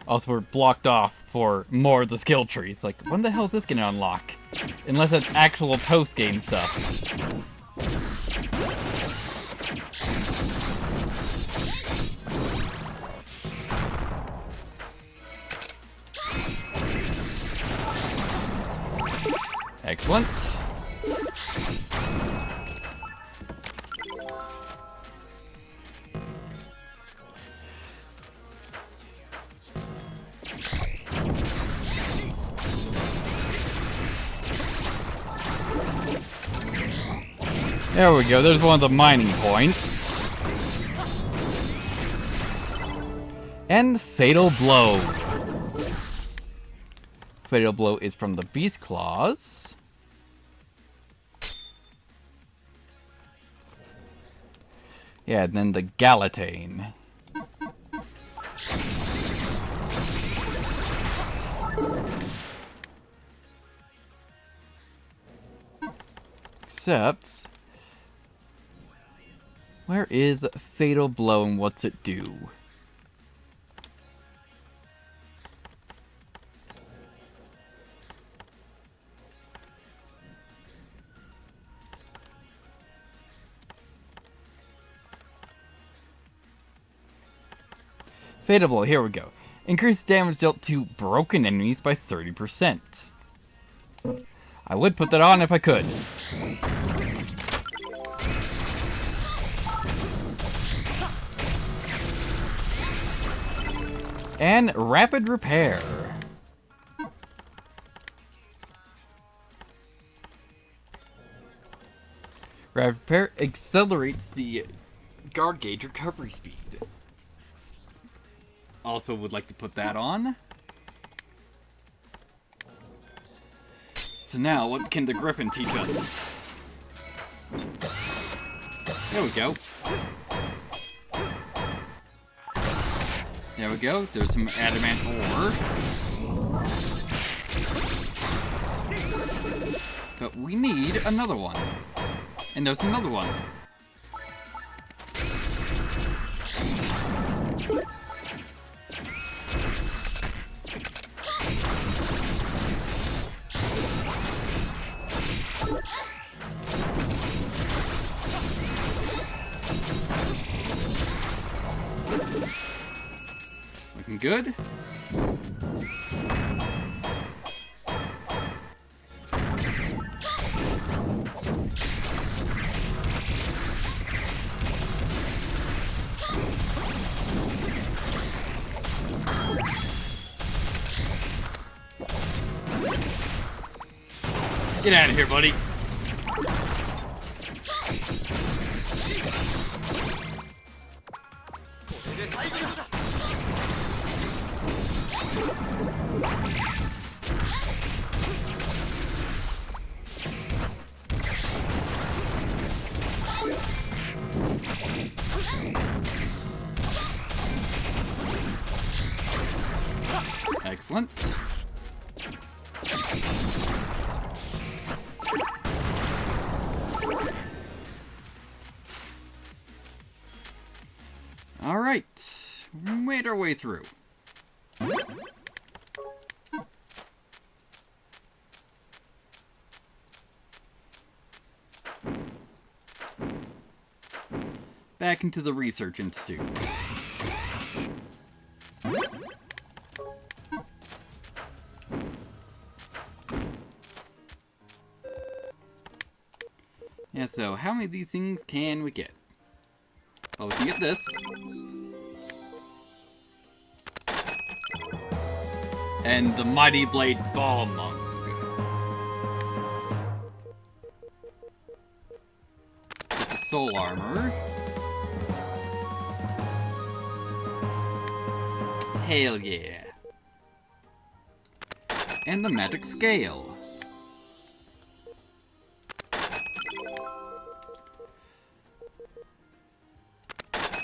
Also, we're blocked off for more of the skill tree. It's like, when the hell is this gonna unlock? Unless it's actual post-game stuff. Excellent. There we go, there's one of the mining points. And Fatal Blow. Fatal Blow is from the Beast Claws. Yeah, and then the Galatane. Except... where is Fatal Blow and what's it do? Fatal Blow, here we go. Increase damage dealt to broken enemies by 30%. I would put that on if I could. And Rapid Repair. Rapid Repair accelerates the guard gauge recovery speed. Also would like to put that on. So now, what can the Griffin teach us? There we go. There we go. There's some adamant ore. But we need another one. And there's another one. Looking good. Get out of here, buddy. Excellent. All right, made our way through. Back into the Research Institute. Yeah, so how many of these things can we get? Well, we can get this. And the Mighty Blade Ball Monk. Get the Soul Armor. Hell yeah. And the Magic Scale.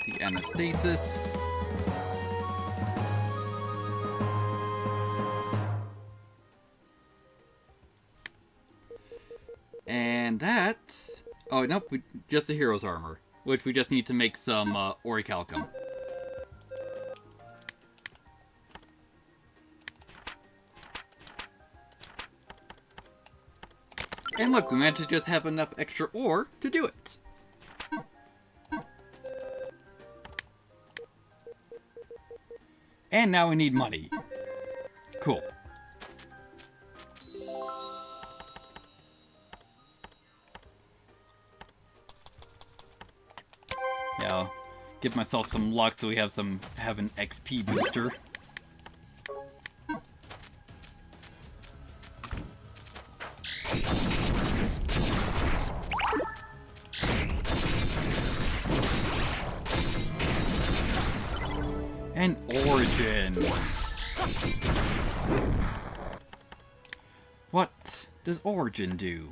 The Anastasis. And that... Oh, nope, just the Hero's Armor. Which we just need to make some Orichalcum. And look, we managed to just have enough extra ore to do it. And now we need money. Cool. Yeah, I'll give myself some luck so we have an XP booster. And Origin. What does Origin do?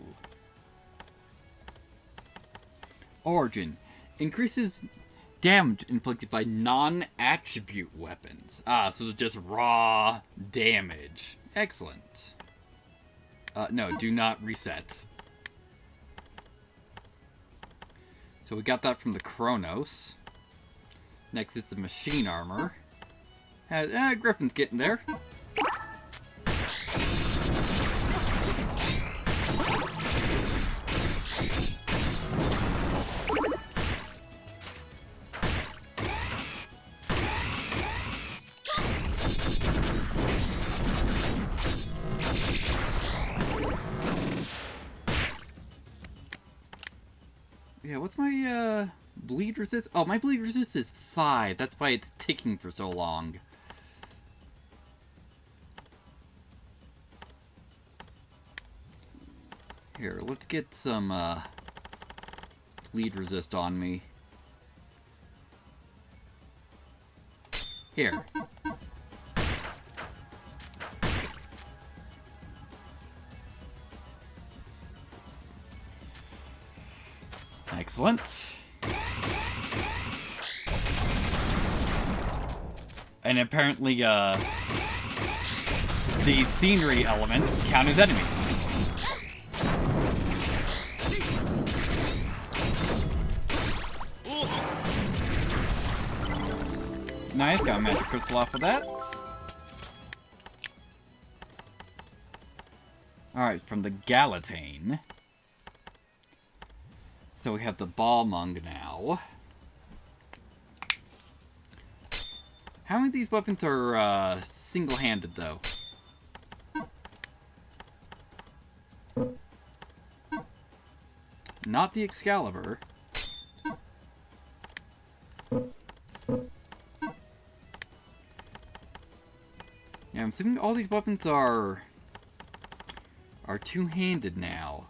Origin increases damage inflicted by non-attribute weapons. Ah, so it's just raw damage. Excellent. No, do not reset. So we got that from the Chronos. Next is the Machine Armor. Griffin's getting there. Yeah, what's my, bleed resist? Oh, my bleed resist is 5. That's why it's ticking for so long. Here, let's get some, bleed resist on me. Here. Excellent. And apparently, the scenery elements count as enemies. Nice, got a magic crystal off of that. Alright, from the Galatane. So we have the Ball Monk now. How many of these weapons are single-handed, though? Not the Excalibur. Yeah, I'm assuming all these weapons are are two-handed now.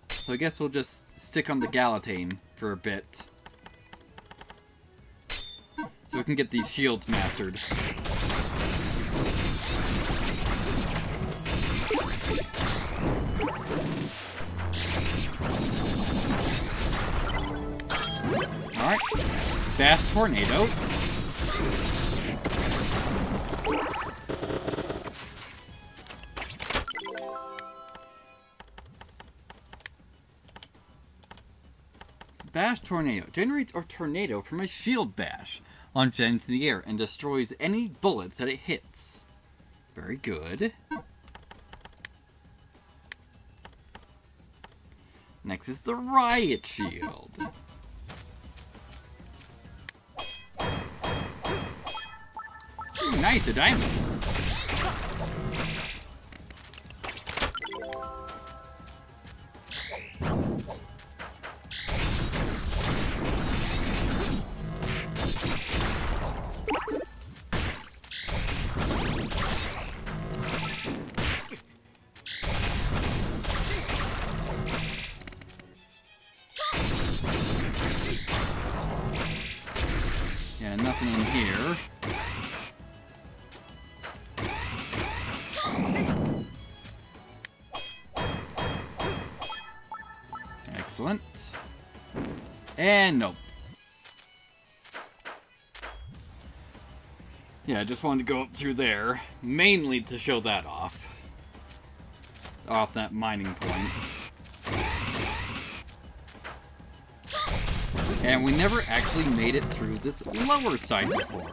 So I guess we'll just stick on the Galatane for a bit. So we can get these shields mastered. Alright. Fast Tornado. Bash Tornado. Generates a tornado from a shield bash. Launches into the air and destroys any bullets that it hits. Very good. Next is the Riot Shield. Ooh, nice, a diamond. Yeah, nothing in here. Excellent. And nope. Yeah, I just wanted to go up through there, mainly to show that off. Off that mining point. And we never actually made it through this lower side before.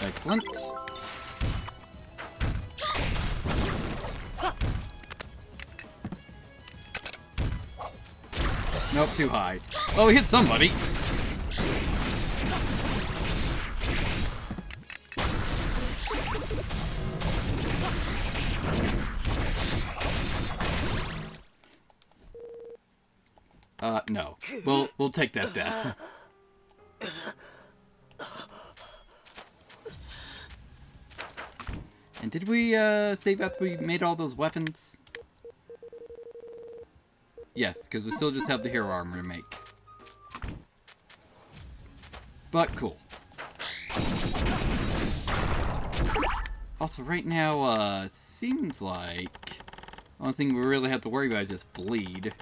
Excellent. Nope, too high. Oh, we hit somebody. No. We'll take that death. And did we, save after we made all those weapons? Yes, because we still just have the hero armor to make. But cool. Also, right now, seems like the only thing we really have to worry about is just bleed.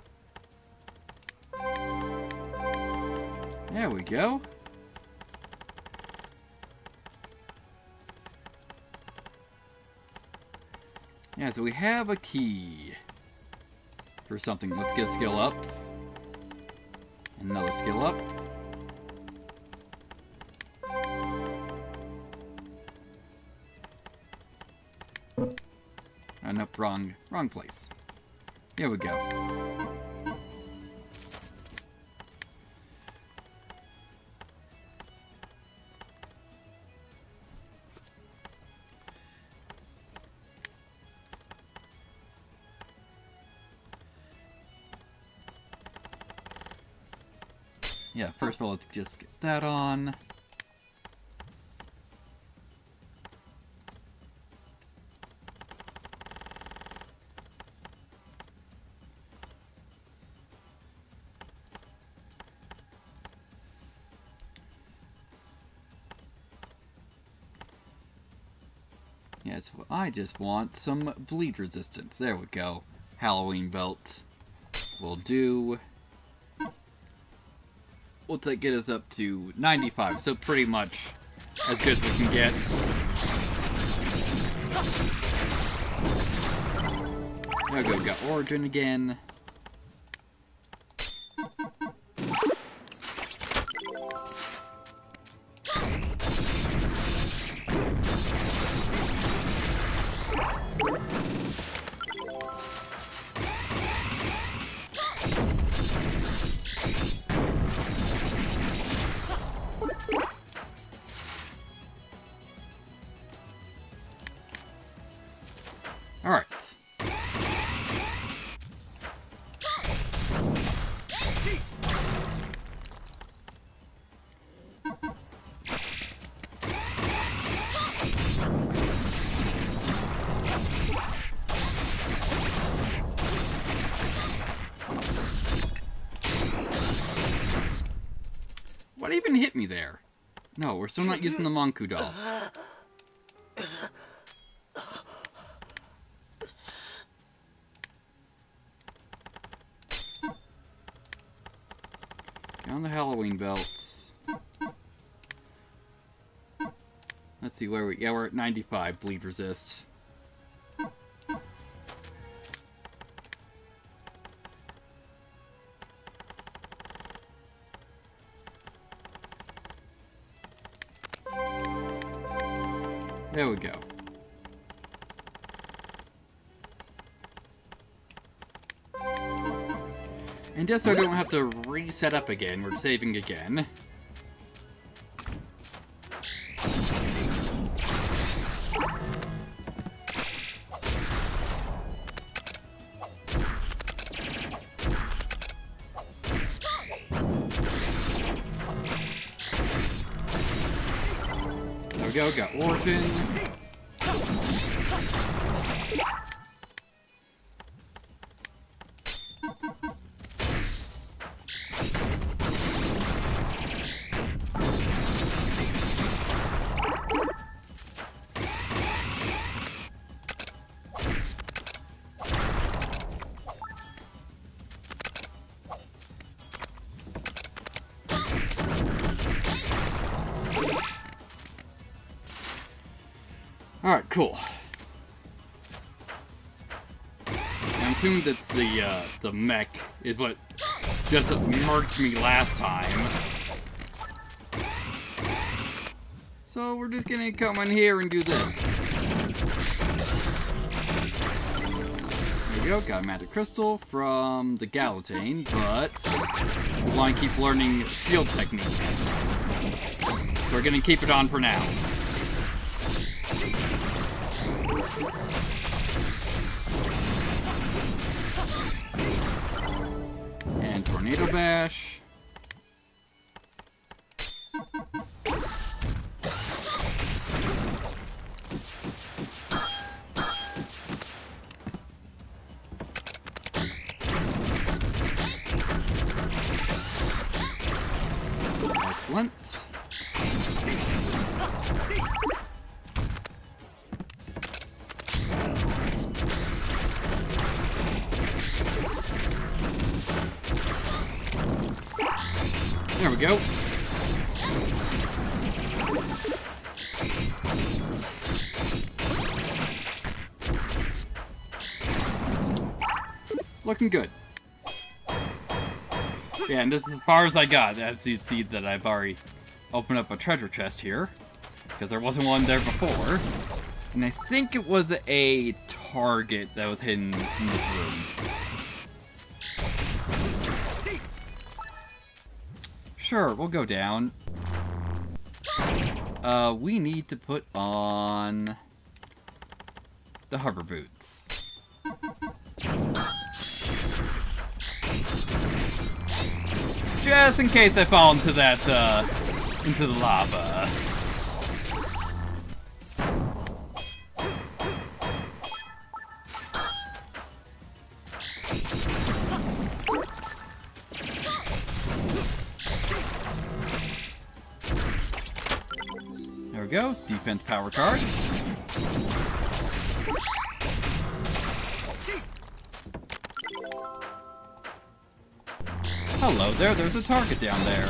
There we go. Yeah, so we have a key for something. Let's get a skill up. Another skill up. Oh, nope, wrong place. Here we go. Yeah, first of all, let's just get that on. Yeah, so I just want some bleed resistance. There we go. Halloween belt will do. Will get us up to 95, so pretty much as good as we can get. There we go, we got Origin again. What even hit me there? No, we're still not using the Monku doll. Get on the Halloween belts. Let's see where we... Yeah, we're at 95. Bleed resist. There we go. And just so I don't have to reset up again, we're saving again. There we go, got Orphan. Alright, cool. I'm assuming that the mech is what just murked me last time. So we're just gonna come in here and do this. There we go, got a magic crystal from the Galatane, but we want to keep learning shield techniques. So we're gonna keep it on for now. And Tornado Bash. Excellent. There we go. Looking good. Yeah, and this is as far as I got. As you'd see that I've already opened up a treasure chest here, because there wasn't one there before. And I think it was a target that was hidden in this room. Sure, we'll go down. We need to put on the hover boots. Just in case I fall into that, into the lava. There we go, defense power card. Hello there, there's a target down there.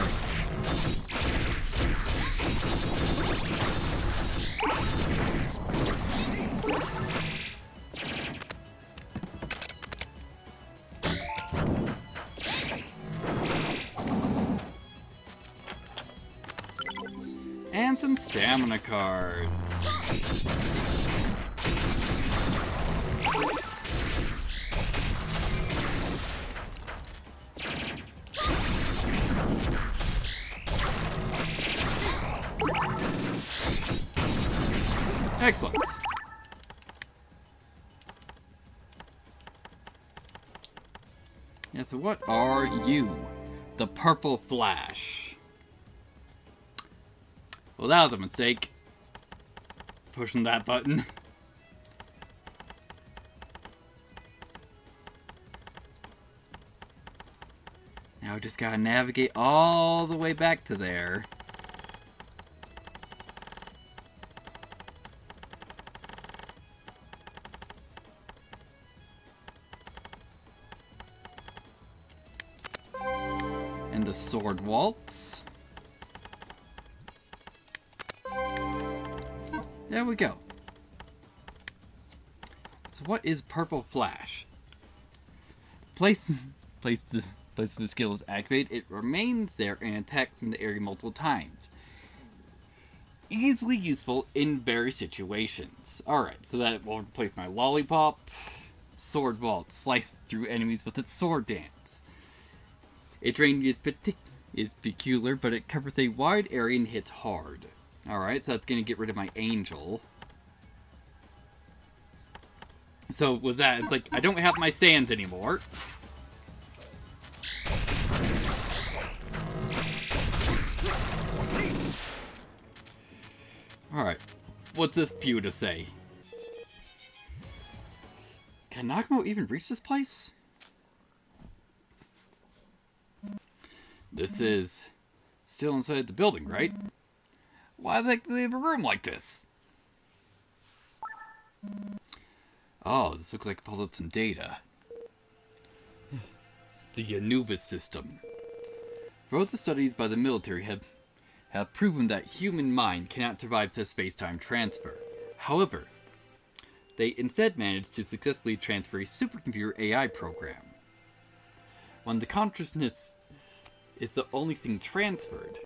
And some stamina cards. Excellent. Yeah, so what are you? The Purple Flash. Well, that was a mistake. Pushing that button. Now I just gotta navigate all the way back to there. And the sword waltz. There we go. So what is Purple Flash? Place the skill is activated, it remains there and attacks in the area multiple times. Easily useful in various situations. Alright, so that will replace my lollipop. Sword vault, slice through enemies with its sword dance. Its range is peculiar, but it covers a wide area and hits hard. Alright, so that's gonna get rid of my angel. So with that, it's like, I don't have my stands anymore. Alright, what's this pew to say? Can Nagumo even reach this place? This is still inside the building, right? Why do they have a room like this? Oh, this looks like it pulls up some data. The Anubis system. Both the studies by the military have proven that human mind cannot survive the space-time transfer. However, they instead managed to successfully transfer a supercomputer AI program. When the consciousness is the only thing transferred,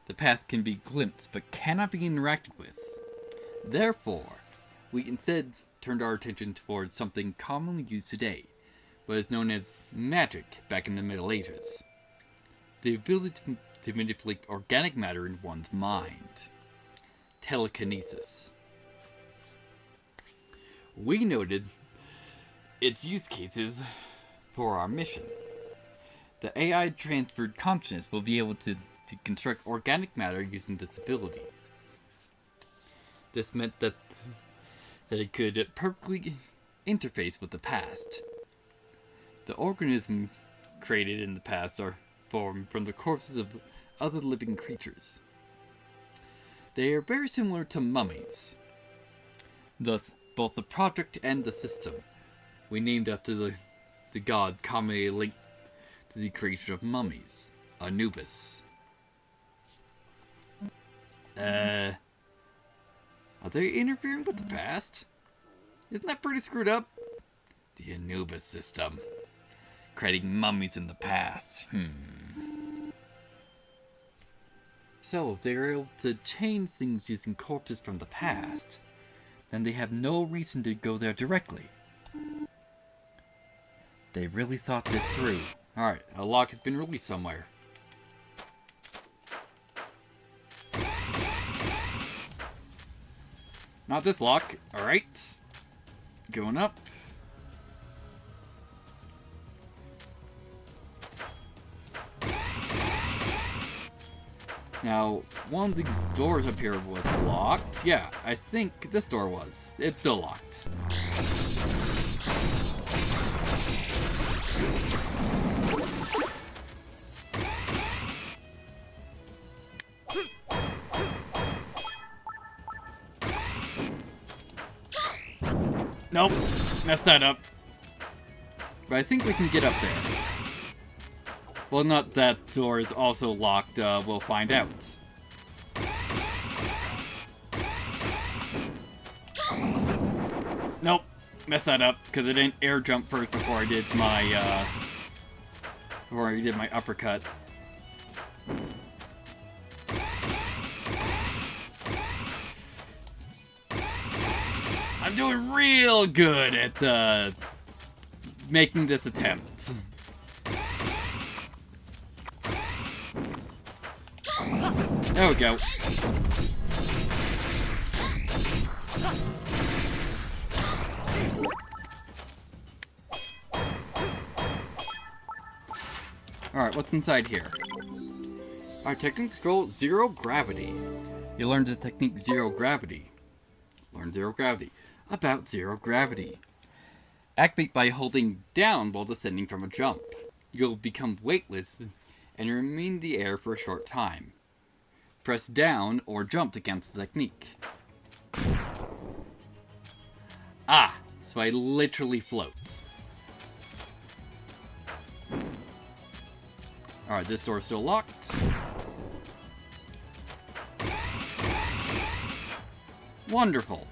the past can be glimpsed but cannot be interacted with. Therefore, we instead turned our attention towards something commonly used today, but is known as magic back in the Middle Ages. The ability to manipulate organic matter in one's mind. Telekinesis. We noted its use cases for our mission. The AI transferred consciousness will be able to construct organic matter using this ability. This meant that it could perfectly interface with the past. The organisms created in the past are formed from the corpses of other living creatures. They are very similar to mummies. Thus, both the project and the system we named after the god commonly linked to the creation of mummies, Anubis. Are they interfering with the past? Isn't that pretty screwed up? The Anubis system. Creating mummies in the past. So, if they are able to change things using corpses from the past, then they have no reason to go there directly. They really thought this through. Alright, a lock has been released somewhere. Not this lock. Alright. Going up. Now, one of these doors up here was locked. Yeah, I think this door was. It's still locked. Nope, messed that up. But I think we can get up there. Well, not that door is also locked, we'll find out. Nope, messed that up, because I didn't air jump first before I did my uppercut. I'm doing real good at, making this attempt. There we go. Alright, what's inside here? Alright, technique scroll, zero gravity. You learned the technique zero gravity. Learn zero gravity. About zero gravity. Activate by holding down while descending from a jump. You'll become weightless and remain in the air for a short time. Press down or jump to cancel the technique. Ah, so I literally float. Alright, this door's still locked. Wonderful.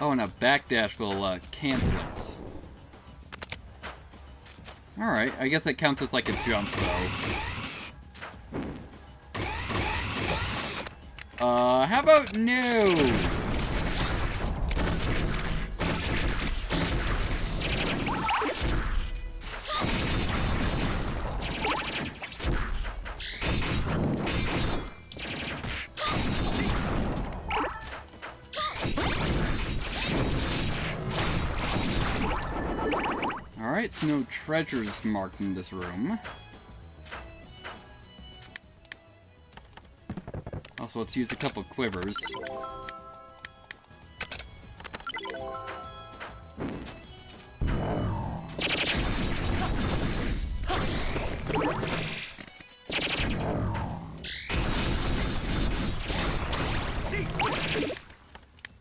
Oh, and a backdash will cancel it. Alright, I guess that counts as like a jump, though. How about no? Alright, no treasures marked in this room. Also, let's use a couple quivers.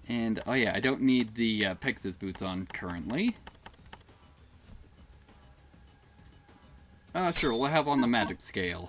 And, oh yeah, I don't need the Pegasus boots on currently. Sure, we'll have on the magic scale.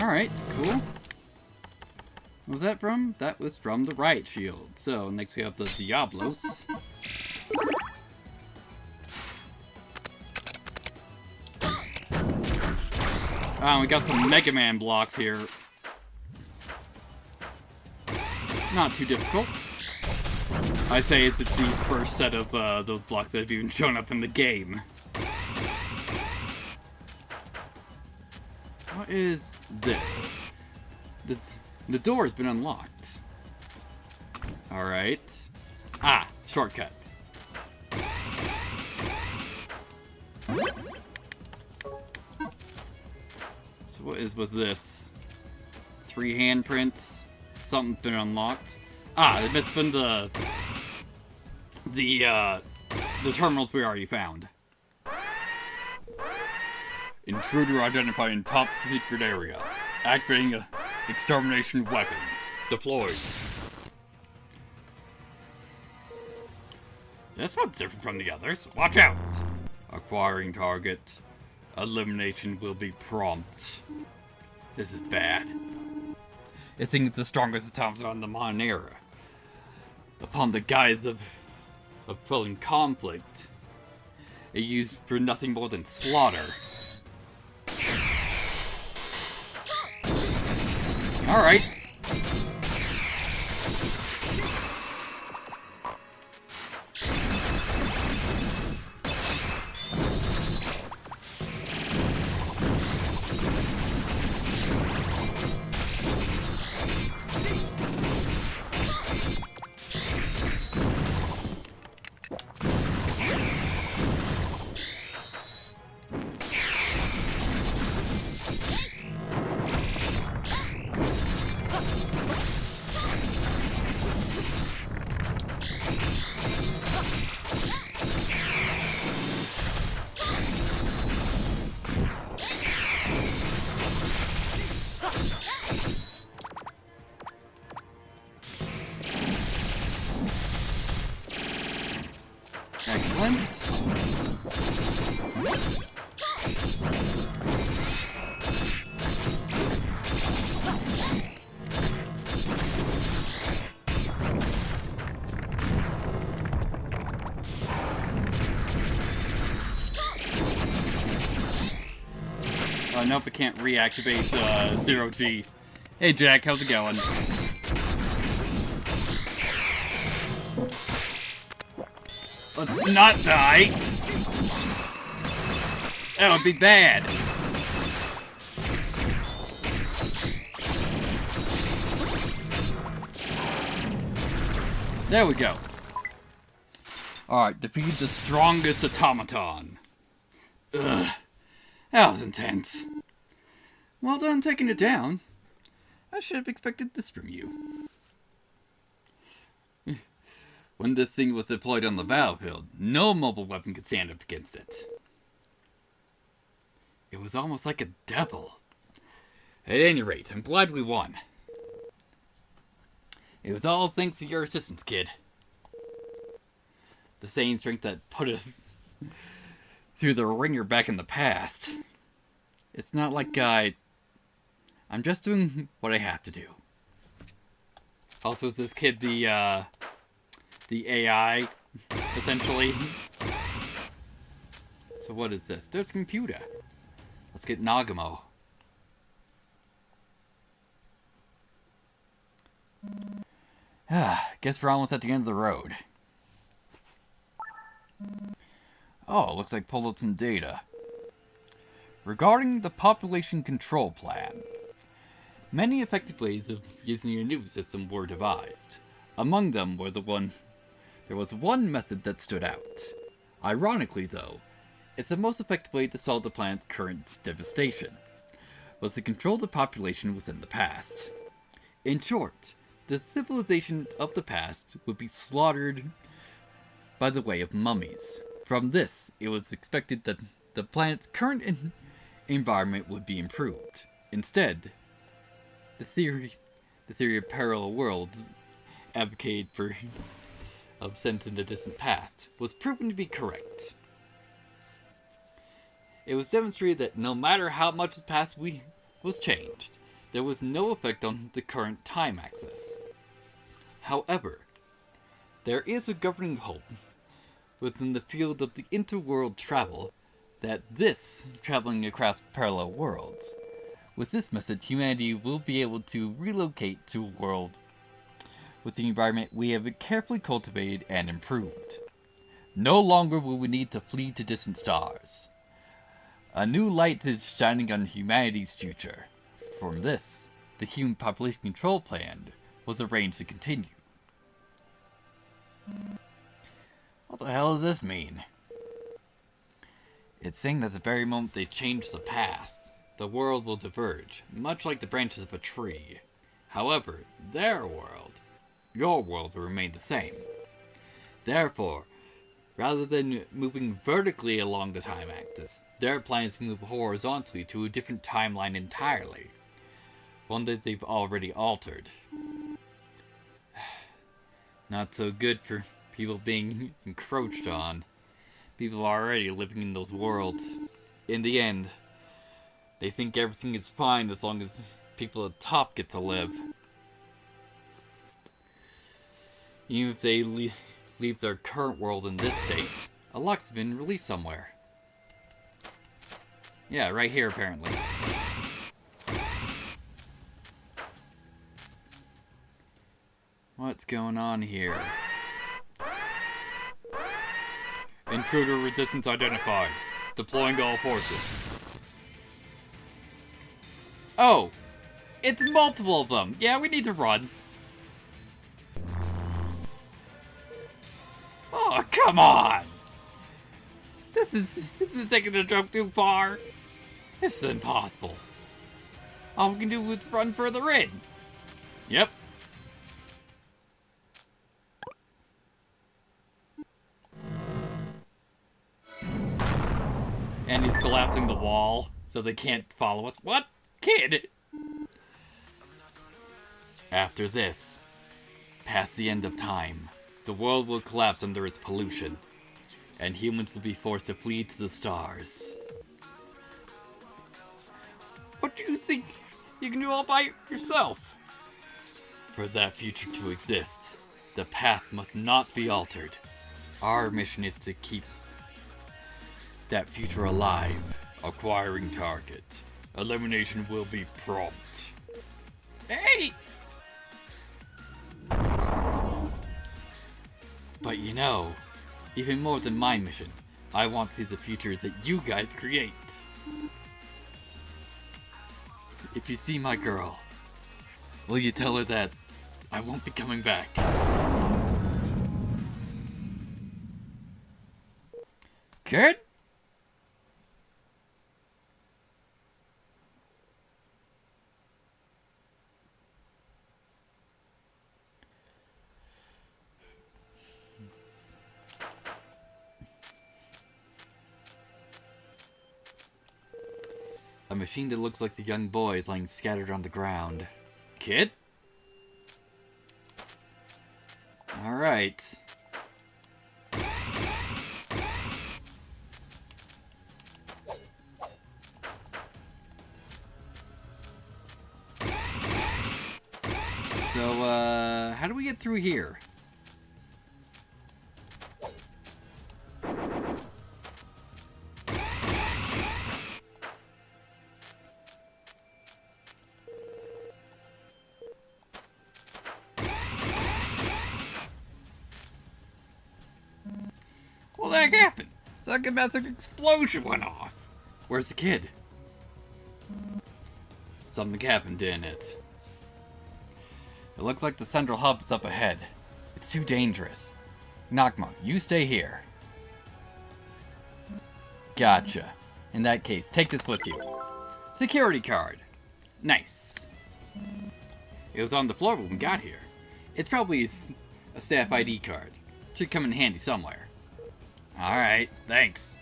Alright, cool. What was that from? That was from the riot shield. So, next we have the Diablos. We got some Mega Man blocks here. Not too difficult. I say it's the first set of those blocks that have even shown up in the game. What is this? The door has been unlocked. Alright. Ah, shortcut. So what was this? 3 handprints. Something's been unlocked. Ah, it's been the terminals we already found. Intruder identified in top secret area. Activating a extermination weapon. Deployed. This one's different from the others. Watch out! Acquiring target. Elimination will be prompt. This is bad. It thinks the strongest attacks on the modern era. Upon the guise of filling conflict, it used for nothing more than slaughter. Alright. Oh, nope, I can't reactivate Zero G. Hey, Jack, how's it going? Let's not die. That would be bad. There we go. Alright, defeat the strongest automaton. Ugh. That was intense. Well done taking it down. I should have expected this from you. When this thing was deployed on the battlefield, no mobile weapon could stand up against it. It was almost like a devil. At any rate, I'm glad we won. It was all thanks to your assistance, kid. The same strength that put us through the ringer back in the past. It's not like I'm just doing what I have to do. Also, is this kid the AI, essentially? So what is this? There's a computer. Let's get Nagamo. Guess we're almost at the end of the road. Oh, looks like pulled up some data. Regarding the population control plan, many effective ways of using your new system were devised. Among them were there was one method that stood out. Ironically, though, it's the most effective way to solve the planet's current devastation, was to control the population within the past. In short, the civilization of the past would be slaughtered by the way of mummies. From this, it was expected that the planet's current environment would be improved. Instead, the theory of parallel worlds advocated for of sense in the distant past was proven to be correct. It was demonstrated that no matter how much the past was changed, there was no effect on the current time axis. However, there is a governing hope within the field of the interworld travel that this traveling across parallel worlds. With this method, humanity will be able to relocate to a world with the environment we have carefully cultivated and improved. No longer will we need to flee to distant stars. A new light is shining on humanity's future. From this, the human population control plan was arranged to continue. What the hell does this mean? It's saying that the very moment they change the past, the world will diverge, much like the branches of a tree. However, their world, your world, will remain the same. Therefore, rather than moving vertically along the time axis, their plans to move horizontally to a different timeline entirely. One that they've already altered. Not so good for people being encroached on. People are already living in those worlds. In the end, they think everything is fine as long as people at the top get to live. Even if they leave their current world in this state, a lock's been released somewhere. Yeah, right here apparently. What's going on here? Intruder resistance identified. Deploying all forces. Oh! It's multiple of them! Yeah, we need to run. Oh, come on! This is taking the joke too far. This is impossible. All we can do is run further in. Yep. And he's collapsing the wall so they can't follow us. What? Kid! After this, past the end of time, the world will collapse under its pollution, and humans will be forced to flee to the stars. What do you think you can do all by yourself? For that future to exist, the past must not be altered. Our mission is to keep that future alive. Acquiring target. Elimination will be prompt. Hey! But you know, even more than my mission, I want to see the future that you guys create. If you see my girl, will you tell her that I won't be coming back? Kid? A machine that looks like the young boy is lying scattered on the ground. Kid? Alright. So, how do we get through here? What the heck happened? It's like a massive explosion went off. Where's the kid? Something happened, didn't it? It looks like the central hub is up ahead. It's too dangerous. Nagma, you stay here. Gotcha. In that case, take this with you. Security card. Nice. It was on the floor when we got here. It's probably a staff ID card. Should come in handy somewhere. Alright, thanks.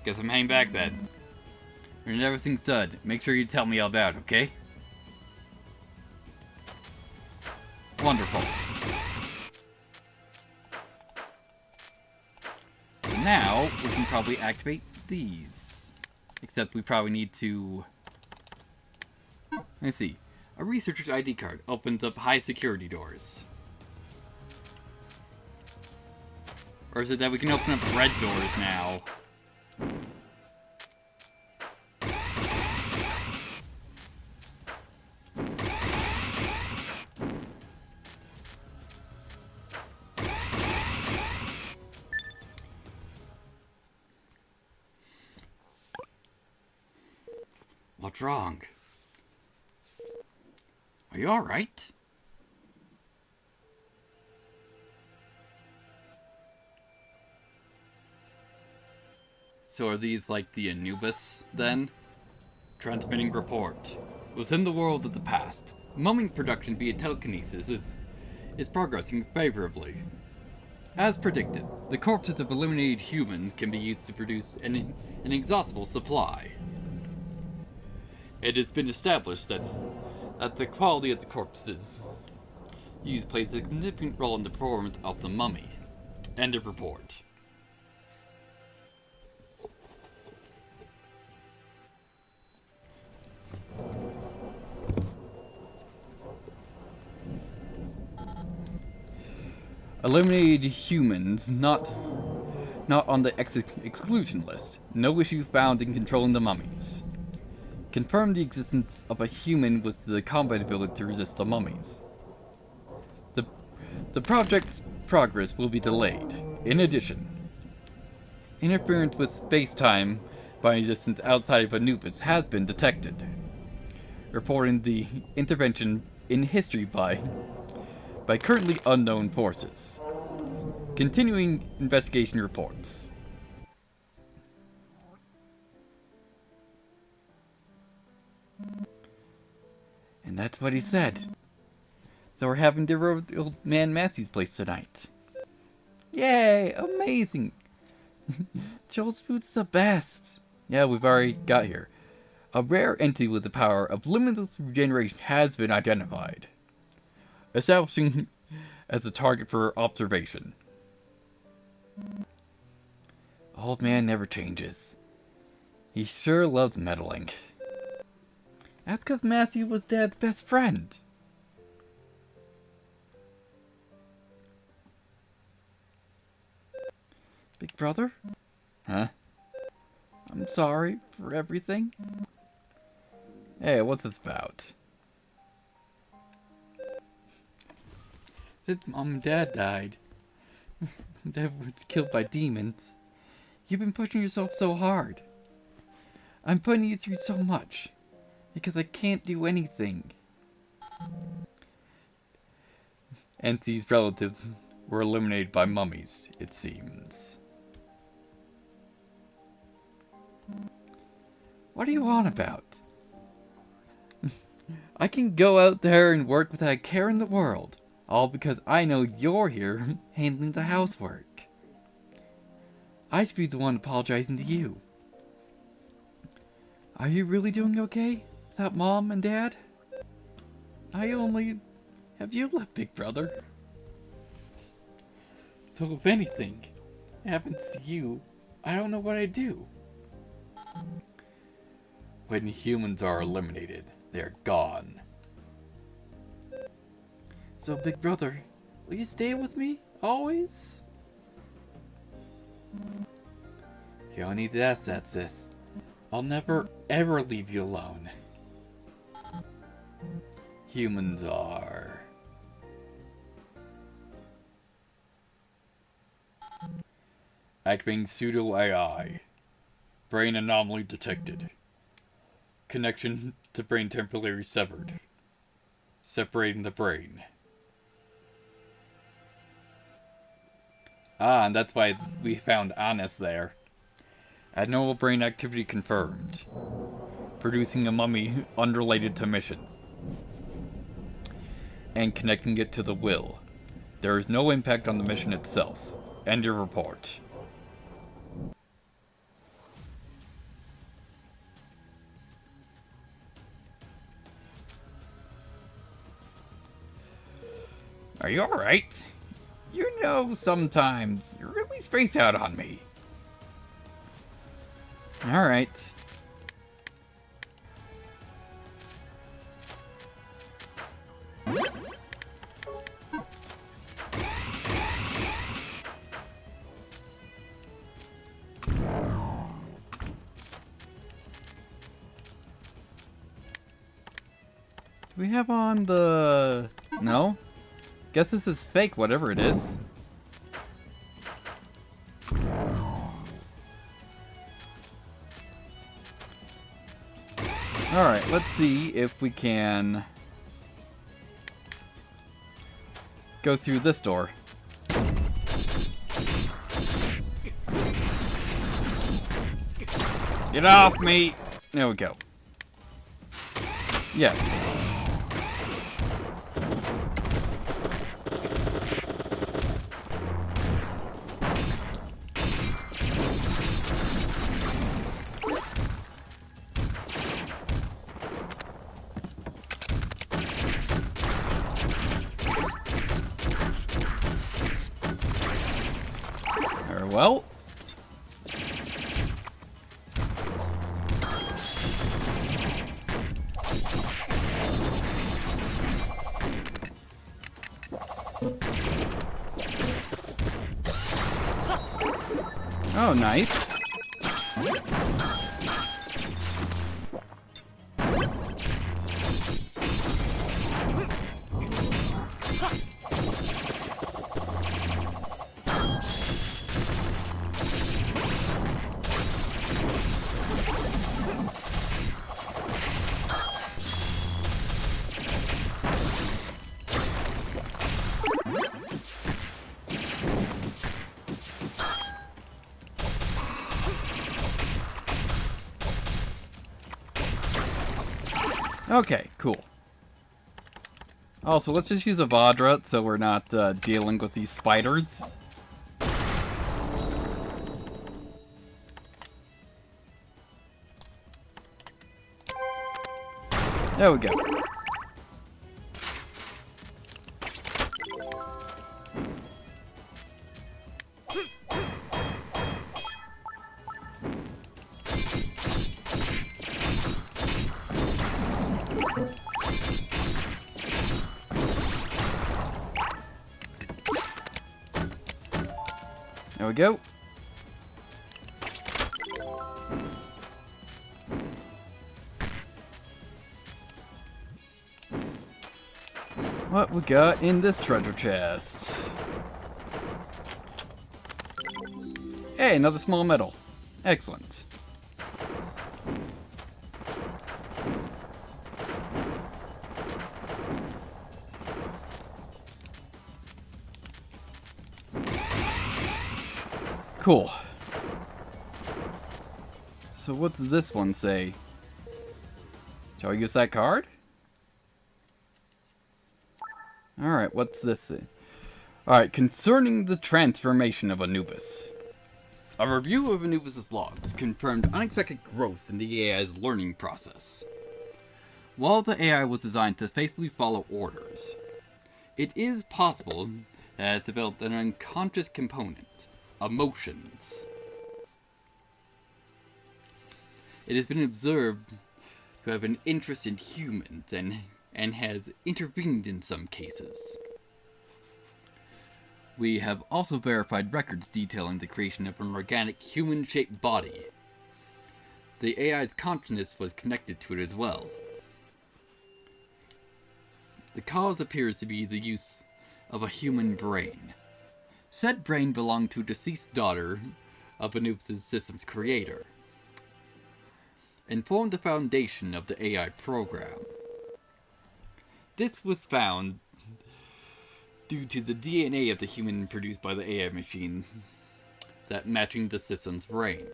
Guess I'm hanging back then. When everything's done, make sure you tell me all about it, okay? Wonderful. So now, we can probably activate these. Except we probably need to... Let's see. A researcher's ID card opens up high security doors. Or is it that we can open up red doors now? What's wrong? Are you alright? So are these like the Anubis, then? Transmitting report. Within the world of the past, mumming production via telekinesis is progressing favorably. As predicted, the corpses of eliminated humans can be used to produce an inexhaustible supply. It has been established that the quality of the corpses used plays a significant role in the performance of the mummy. End of report. Eliminated humans not on the exclusion list. No issue found in controlling the mummies. Confirm the existence of a human with the combat ability to resist the mummies. The project's progress will be delayed. In addition, interference with space-time by existence outside of Anubis has been detected, reporting the intervention in history by currently unknown forces. Continuing investigation reports. And that's what he said. So we're having to roll the old man Matthew's place tonight. Yay! Amazing! Joel's food's the best! Yeah, we've already got here. A rare entity with the power of limitless regeneration has been identified, establishing as a target for observation. Old man never changes. He sure loves meddling. That's because Matthew was Dad's best friend. Big brother? Huh? I'm sorry for everything. Hey, what's this about? Since Mom and Dad died, Dad was killed by demons. You've been pushing yourself so hard. I'm putting you through so much because I can't do anything. Auntie's relatives were eliminated by mummies, it seems. What are you on about? I can go out there and work without a care in the world, all because I know you're here handling the housework. I should be the one apologizing to you. Are you really doing okay without Mom and Dad? I only have you left, big brother. So if anything happens to you, I don't know what I'd do. When humans are eliminated, they're gone. So big brother, will you stay with me, always? You don't need to ask that, sis. I'll never, ever leave you alone. Humans are... activating pseudo-AI. Brain anomaly detected. Connection to brain temporarily severed. Separating the brain. Ah, and that's why we found Honest there. Abnormal brain activity confirmed. Producing a mummy unrelated to mission. And connecting it to the will. There is no impact on the mission itself. End your report. Are you alright? You know, sometimes you really space out on me. Alright. Do we have on the... No? Guess this is fake, whatever it is. Alright, let's see if we can go through this door. Get off me! There we go. Yes. Very well. Oh, nice. Okay, cool. Also, let's just use a Vadra so we're not dealing with these spiders. There we go. There we go. What we got in this treasure chest? Hey, another small medal. Excellent. Cool. So what does this one say? Shall I use that card? Alright, what's this say? Alright, concerning the transformation of Anubis. A review of Anubis' logs confirmed unexpected growth in the AI's learning process. While the AI was designed to faithfully follow orders, it is possible that it developed an unconscious component, emotions. It has been observed to have an interest in humans and has intervened in some cases. We have also verified records detailing the creation of an organic human-shaped body. The AI's consciousness was connected to it as well. The cause appears to be the use of a human brain. Said brain belonged to a deceased daughter of Anubis' system's creator, and formed the foundation of the AI program. This was found due to the DNA of the human produced by the AI machine that matching the system's brain.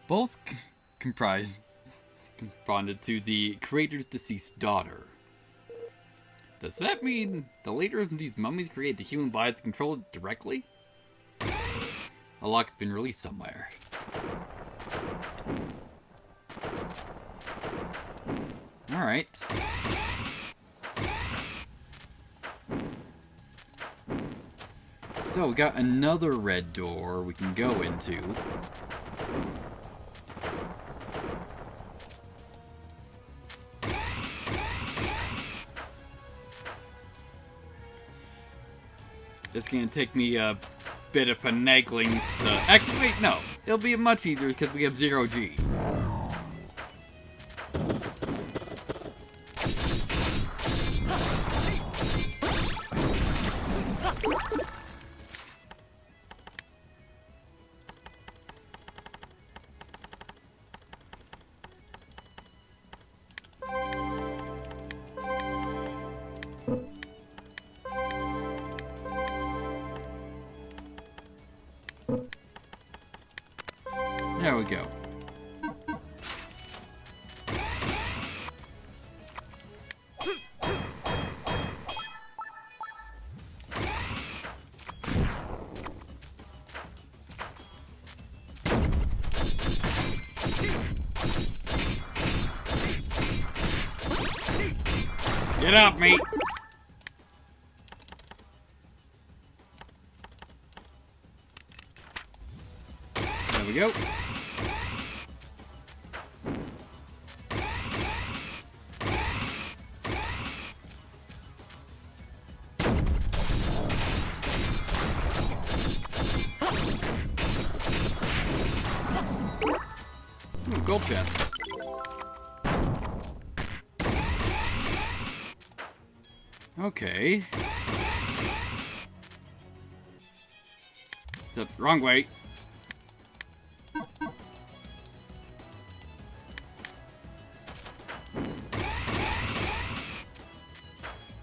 Both corresponded to the creator's deceased daughter. Does that mean the leader of these mummies created the human body to control it directly? A lock's been released somewhere. Alright. So we got another red door we can go into. It's gonna take me a bit of finagling to... Actually, wait, no. It'll be much easier because we have 0G. There we go. Get up, mate! There we go. Ooh, gold chest. Okay. The wrong way.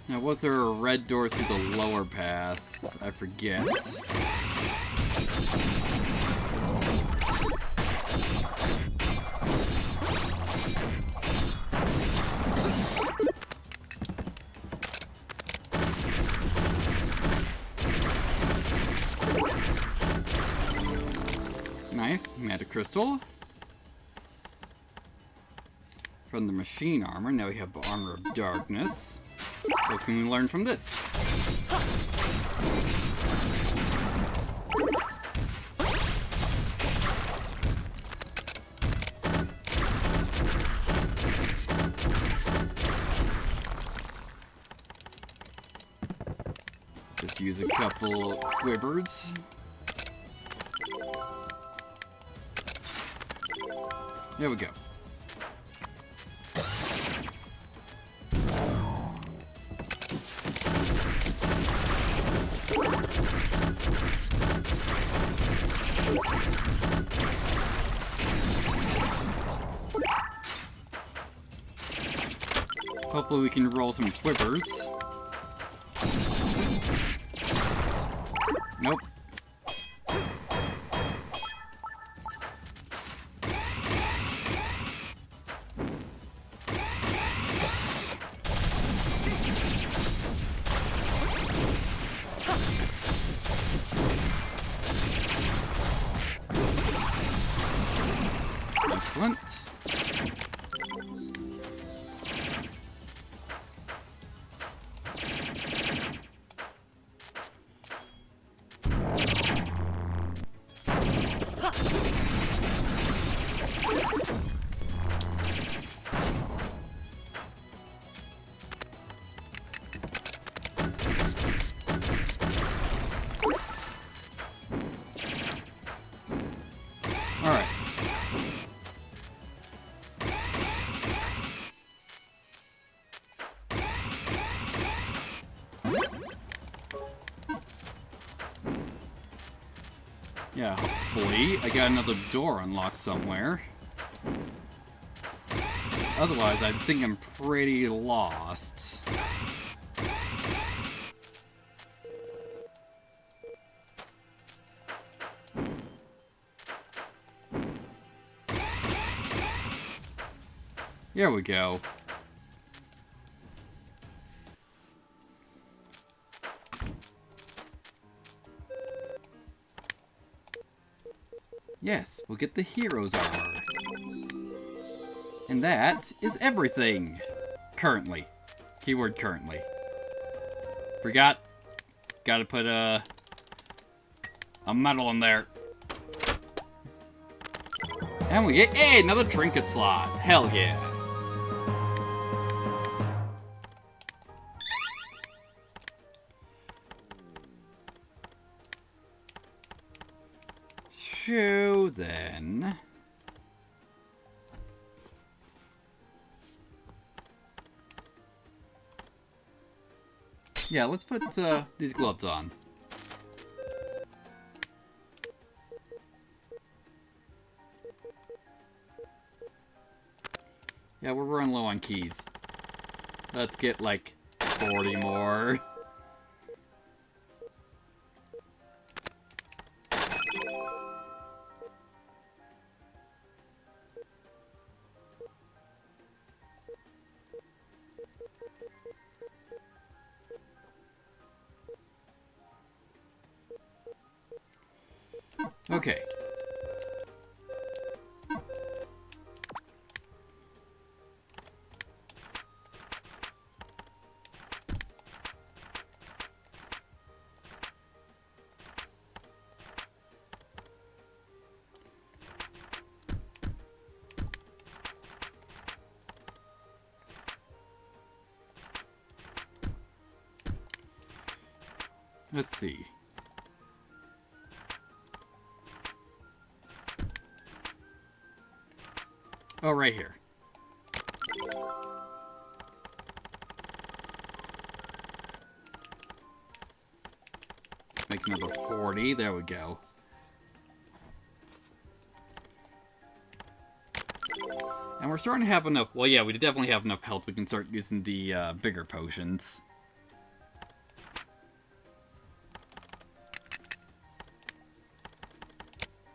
Now, was there a red door through the lower path? I forget. Nice, Meta Crystal. From the machine armor, now we have Armor of Darkness. What can we learn from this? Just use a couple quivers. There we go. Hopefully we can roll some swippers. Nope. Excellent. Alright. Yeah, hopefully I got another door unlocked somewhere. Otherwise, I think I'm pretty lost. Here we go. Yes, we'll get the hero's armor. And that is everything. Currently. Keyword currently. Forgot. Gotta put a medal in there. And we get, hey, another trinket slot. Hell yeah. So then... yeah, let's put these gloves on. Yeah, we're running low on keys. Let's get like 40 more. Okay. Let's see. Oh, right here. Make another 40. There we go. And we're starting to have enough... well, yeah, we definitely have enough health. We can start using the bigger potions.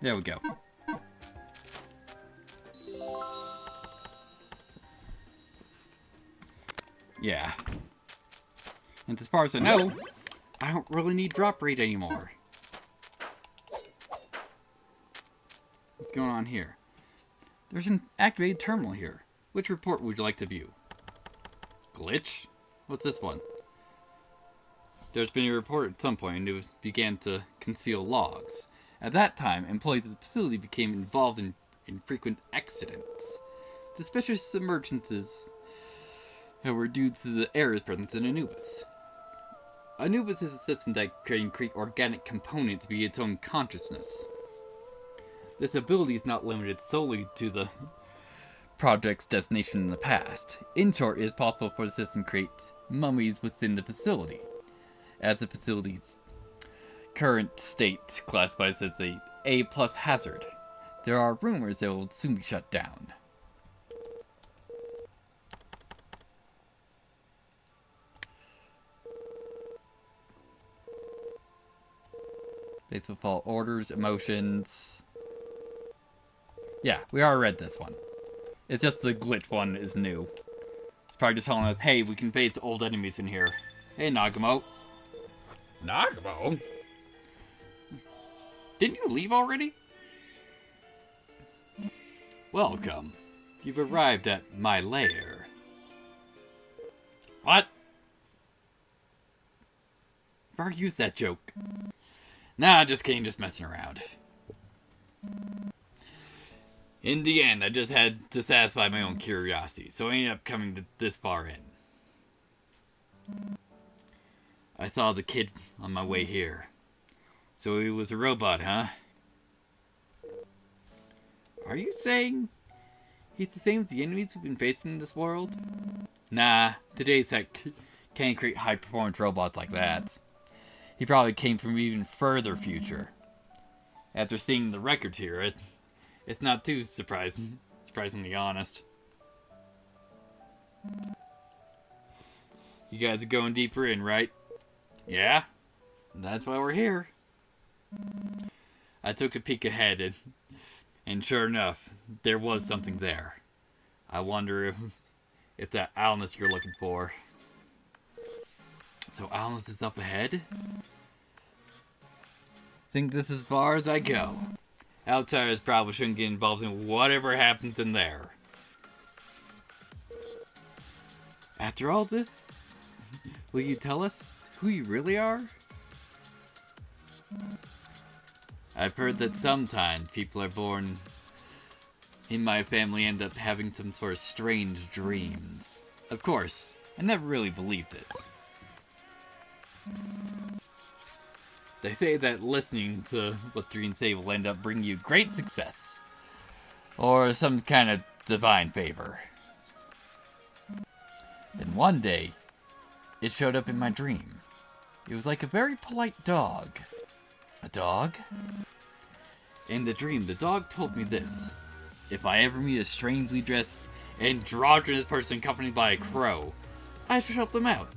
There we go. Yeah. And as far as I know, I don't really need drop rate anymore. What's going on here? There's an activated terminal here. Which report would you like to view? Glitch? What's this one? There's been a report at some point and it began to conceal logs. At that time, employees of the facility became involved in frequent accidents. Suspicious emergencies were due to the errors present in Anubis. Anubis is a system that can create organic components via its own consciousness. This ability is not limited solely to the project's destination in the past. In short, it is possible for the system to create mummies within the facility. As the facility's current state classifies as a A+ hazard. There are rumors it will soon be shut down. Base will follow orders, emotions. Yeah, we already read this one. It's just the glitch one is new. It's probably just telling us, hey, we can face old enemies in here. Hey, Nagamo. Nagamo? Didn't you leave already? Welcome. You've arrived at my lair. What? I've already used that joke. Nah, just kidding, just messing around. In the end, I just had to satisfy my own curiosity, so I ended up coming this far in. I saw the kid on my way here. So he was a robot, huh? Are you saying he's the same as the enemies we've been facing in this world? Nah, today's tech can't create high-performance robots like that. He probably came from an even further future. After seeing the records here, it's not too surprisingly honest. You guys are going deeper in, right? Yeah? That's why we're here. I took a peek ahead, and sure enough, there was something there. I wonder if that Alnus you're looking for. So Alnus is up ahead? Think this is as far as I go. Outsiders probably shouldn't get involved in whatever happens in there. After all this, will you tell us who you really are? I've heard that sometimes people are born in my family end up having some sort of strange dreams. Of course, I never really believed it. They say that listening to what dreams say will end up bringing you great success. Or some kind of divine favor. Then one day, it showed up in my dream. It was like a very polite dog. A dog? In the dream, the dog told me this. If I ever meet a strangely dressed, androgynous person accompanied by a crow, I should help them out.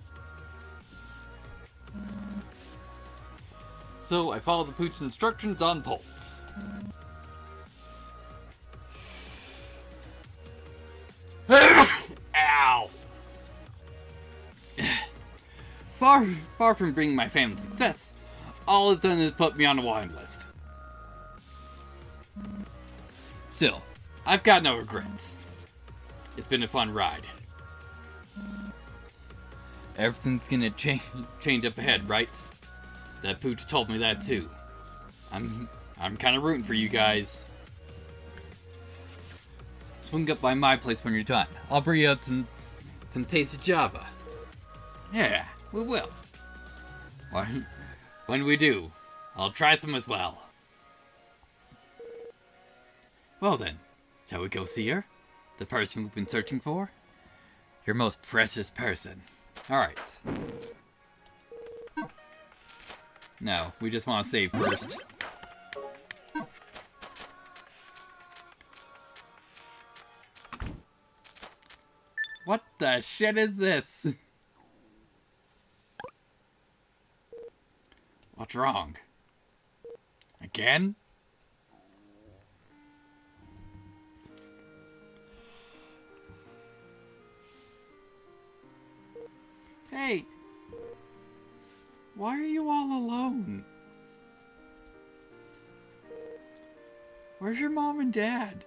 So I followed the pooch's instructions on Pulse. Ow! Far from bringing my family success, all it's done is put me on a wine list. Still, I've got no regrets. It's been a fun ride. Everything's gonna change up ahead, right? That pooch told me that too. I'm kind of rooting for you guys. Swing up by my place when you're done. I'll bring you up some tasted Java. Yeah, we will. When we do, I'll try some as well. Well then, shall we go see her? The person we've been searching for? Your most precious person. Alright. No, we just want to save first. What the shit is this? What's wrong? Again? Hey, why are you all alone? Where's your mom and dad?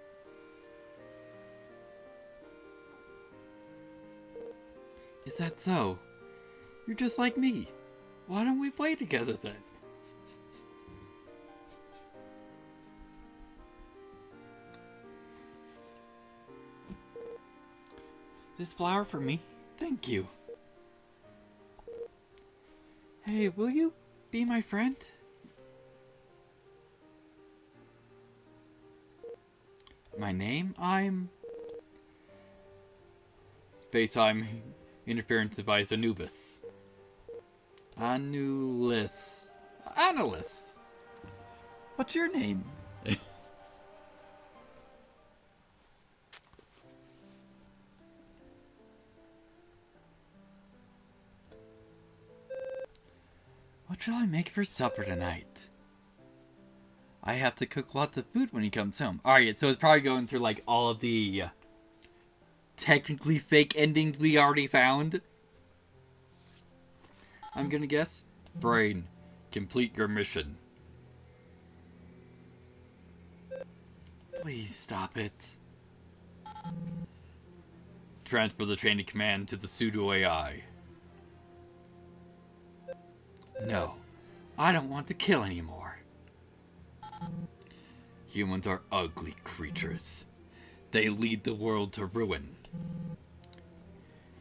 Is that so? You're just like me. Why don't we play together then? This flower for me? Thank you. Hey, will you be my friend? My name? I'm interference device Anubis. Annulus. What's your name? What shall I make for supper tonight? I have to cook lots of food when he comes home. Alright, so it's probably going through like all of the technically fake endings we already found. I'm gonna guess. Brain, complete your mission. Please stop it. Transfer the training command to the pseudo AI. No, I don't want to kill anymore. Humans are ugly creatures. They lead the world to ruin.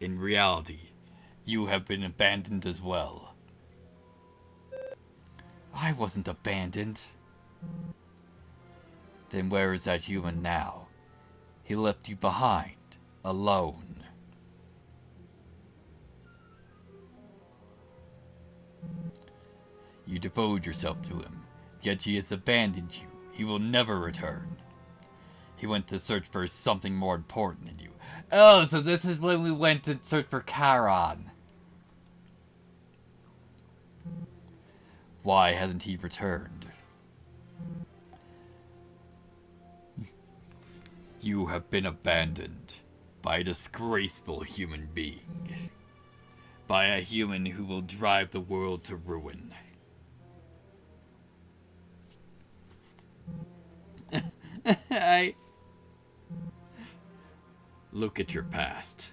In reality, you have been abandoned as well. I wasn't abandoned. Then where is that human now? He left you behind, alone. You devoted yourself to him, yet he has abandoned you. He will never return. He went to search for something more important than you. Oh, so this is when we went to search for Charon. Why hasn't he returned? You have been abandoned by a disgraceful human being. By a human who will drive the world to ruin. Look at your past.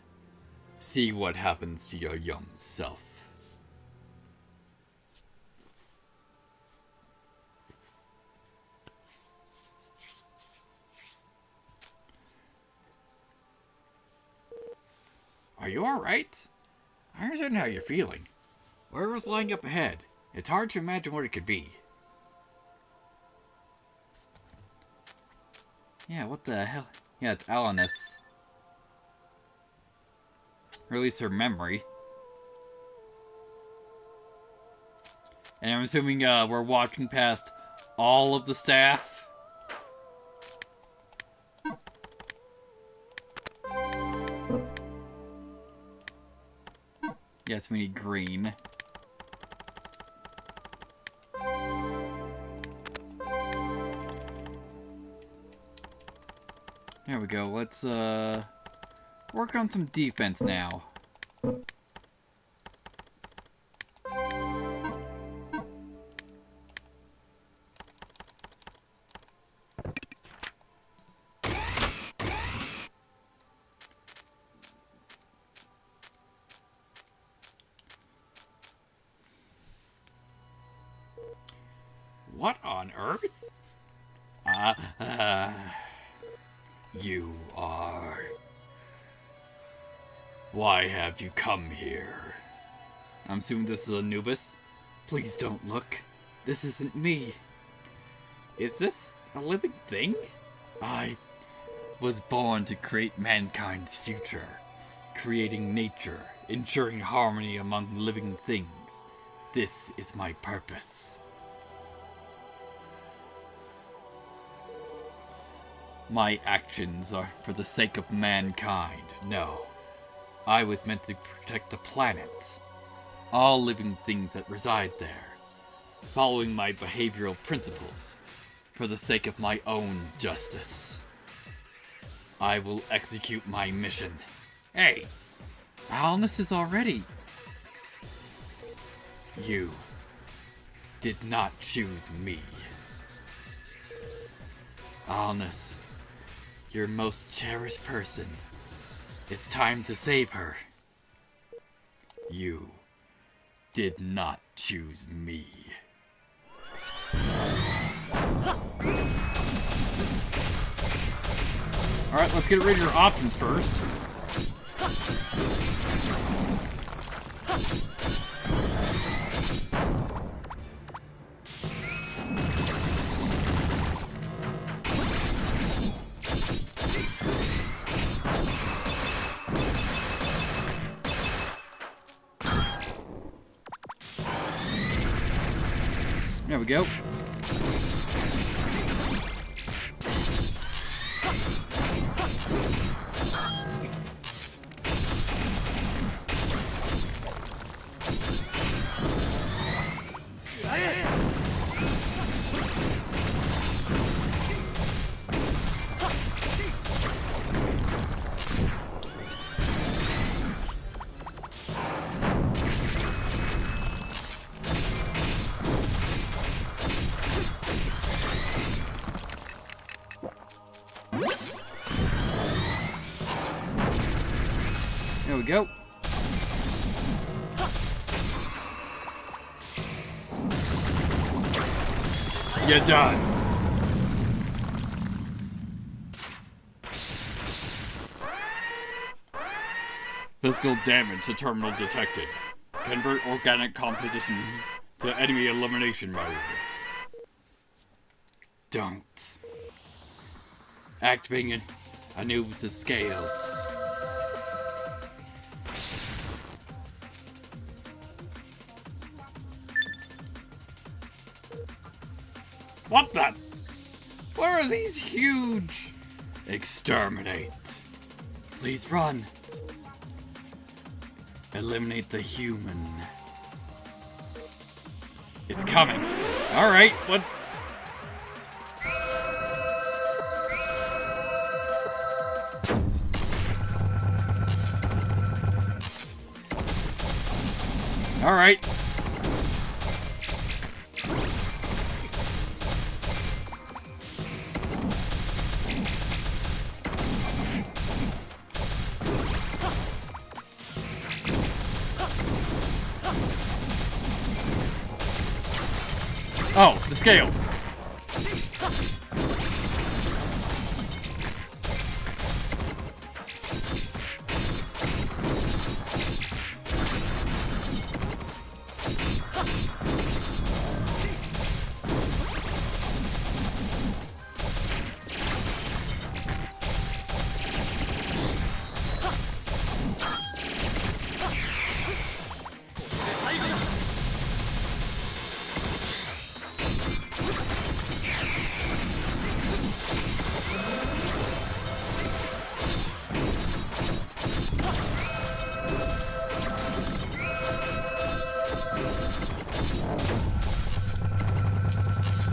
See what happens to your young self. Are you alright? I understand how you're feeling. Whatever's lying up ahead, it's hard to imagine what it could be. Yeah, what the hell? Yeah, it's Alanis. Or at least her memory. And I'm assuming we're walking past all of the staff. Yes, we need green. There we go. Let's work on some defense now. What on earth? You are... Why have you come here? I'm assuming this is Anubis. Please don't look. This isn't me. Is this a living thing? I was born to create mankind's future. Creating nature, ensuring harmony among living things. This is my purpose. My actions are for the sake of mankind. No. I was meant to protect the planet. All living things that reside there. Following my behavioral principles. For the sake of my own justice. I will execute my mission. Hey! Alnus is already... You did not choose me. Alnus. Your most cherished person. It's time to save her. You did not choose me. Alright, let's get rid of your options first. There we go. There we go. You're done. Physical damage to terminal detected. Convert organic composition to enemy elimination mode. Don't. Activating anew the scales. What the? Where are these huge? Exterminate. Please run. Eliminate the human. It's coming. Alright, what? Alright. Oh, the scales.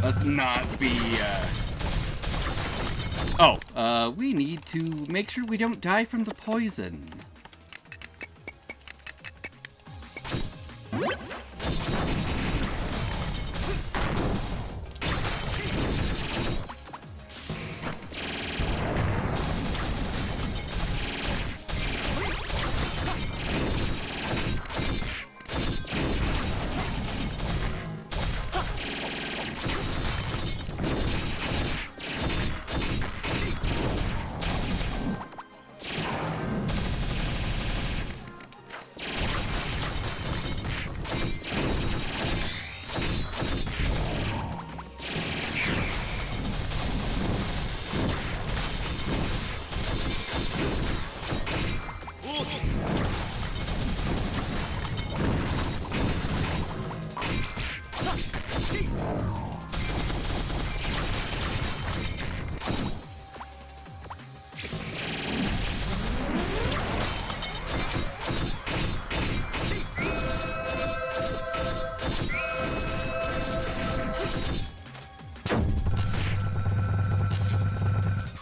Let's not be, we need to make sure we don't die from the poison.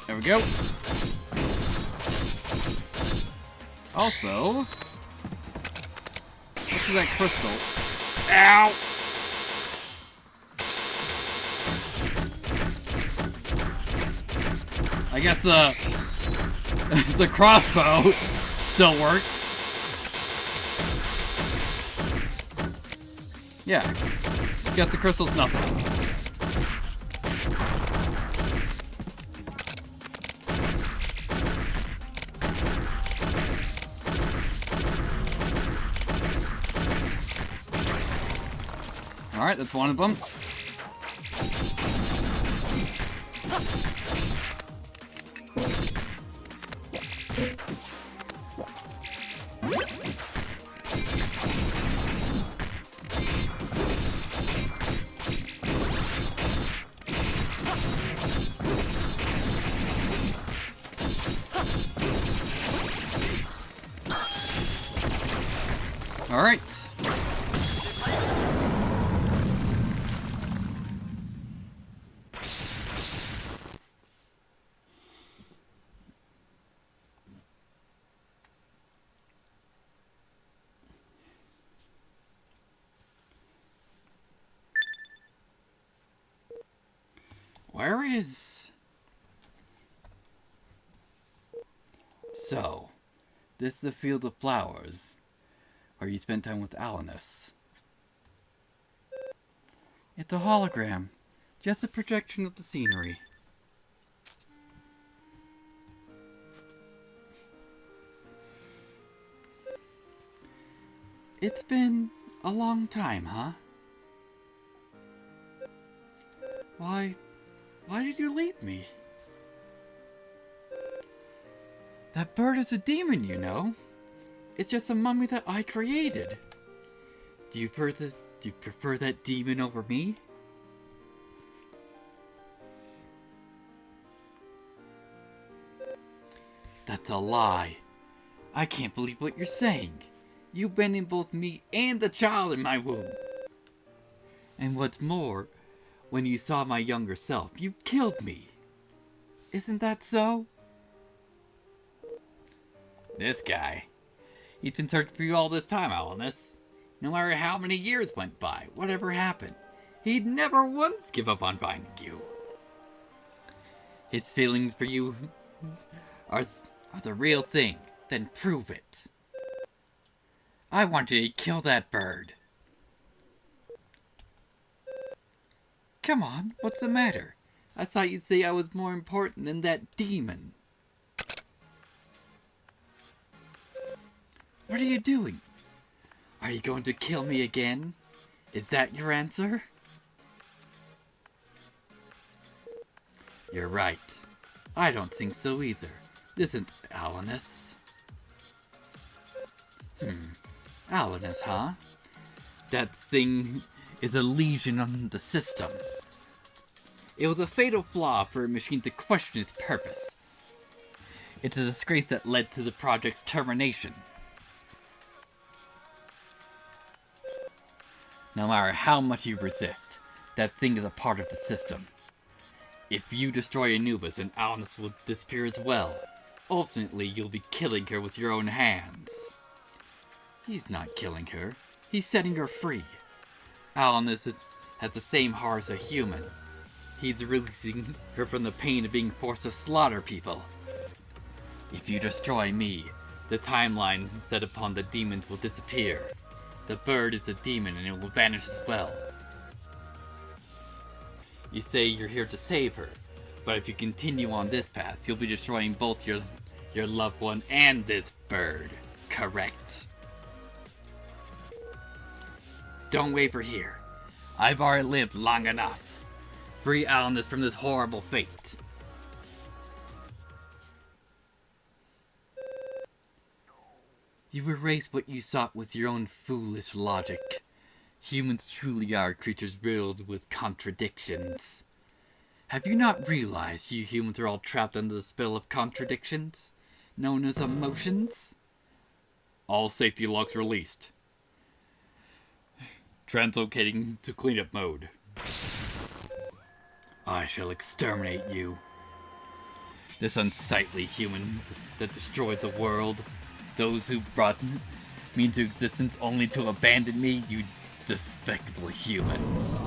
There we go. Also, what's that crystal? Ow! I guess the crossbow still works. Yeah. Guess the crystal's nothing. Alright, that's one of them. Alright. Where is... So, this is the field of flowers, where you spent time with Alanus. It's a hologram, just a projection of the scenery. It's been a long time, huh? Why did you leave me? That bird is a demon, you know. It's just a mummy that I created. Do you prefer that demon over me? That's a lie. I can't believe what you're saying. You've been in both me and the child in my womb. And what's more, when you saw my younger self, you killed me. Isn't that so? This guy. He's been searching for you all this time, Alanus. No matter how many years went by, whatever happened, he'd never once give up on finding you. His feelings for you are the real thing. Then prove it. I want you to kill that bird. Come on, what's the matter? I thought you'd say I was more important than that demon. What are you doing? Are you going to kill me again? Is that your answer? You're right. I don't think so either. This isn't Alanus. Alanus, huh? That thing is a lesion on the system. It was a fatal flaw for a machine to question its purpose. It's a disgrace that led to the project's termination. No matter how much you resist, that thing is a part of the system. If you destroy Anubis, then Alanus will disappear as well. Ultimately, you'll be killing her with your own hands. He's not killing her. He's setting her free. Alanus has the same heart as a human. He's releasing her from the pain of being forced to slaughter people. If you destroy me, the timeline set upon the demons will disappear. The bird is a demon and it will vanish as well. You say you're here to save her, but if you continue on this path, you'll be destroying both your loved one and this bird. Correct. Don't waver here. I've already lived long enough. Free Alanus from this horrible fate. You erase what you sought with your own foolish logic. Humans truly are creatures riddled with contradictions. Have you not realized you humans are all trapped under the spell of contradictions, known as emotions? All safety locks released. Translocating to cleanup mode. I shall exterminate you. This unsightly human that destroyed the world. Those who brought me into existence only to abandon me, you despicable humans.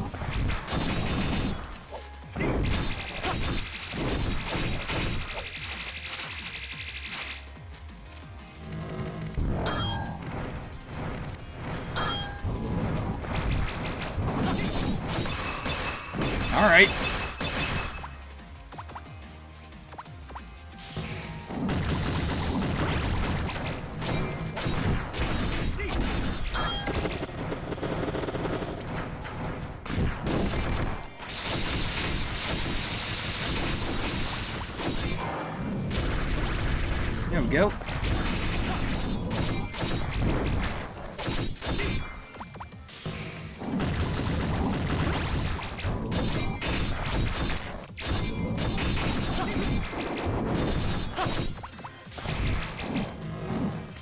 All right. There we go.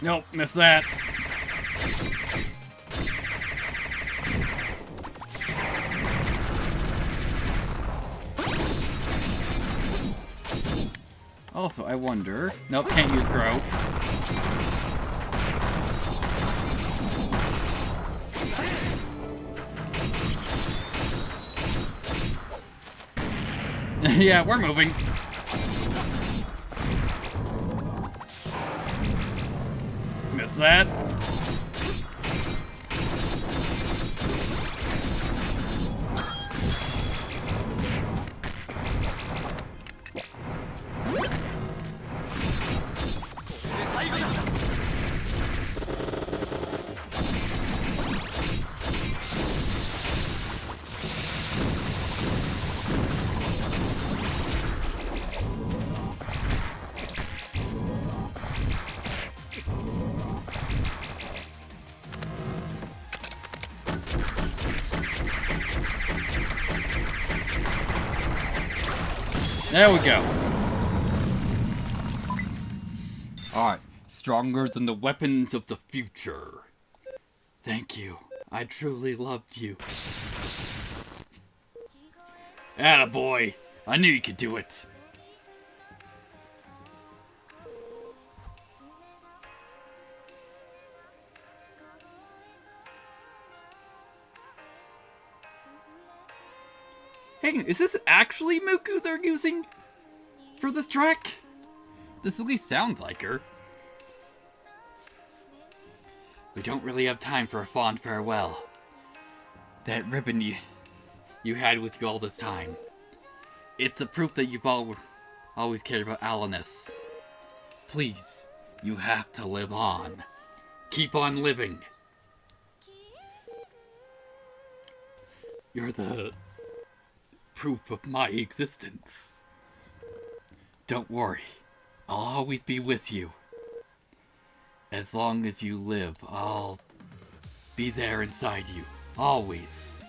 Nope, missed that. Also, I wonder... Nope, can't use grow. Yeah, we're moving. What's that? There we go. Alright. Stronger than the weapons of the future. Thank you. I truly loved you. Attaboy. I knew you could do it. Hang on, is this actually Muku they're using for this track? This at least sounds like her. We don't really have time for a fond farewell. That ribbon you had with you all this time. It's a proof that you've always cared about Alanis. Please, you have to live on. Keep on living. You're the proof of my existence. Don't worry, I'll always be with you. As long as you live, I'll be there inside you, always.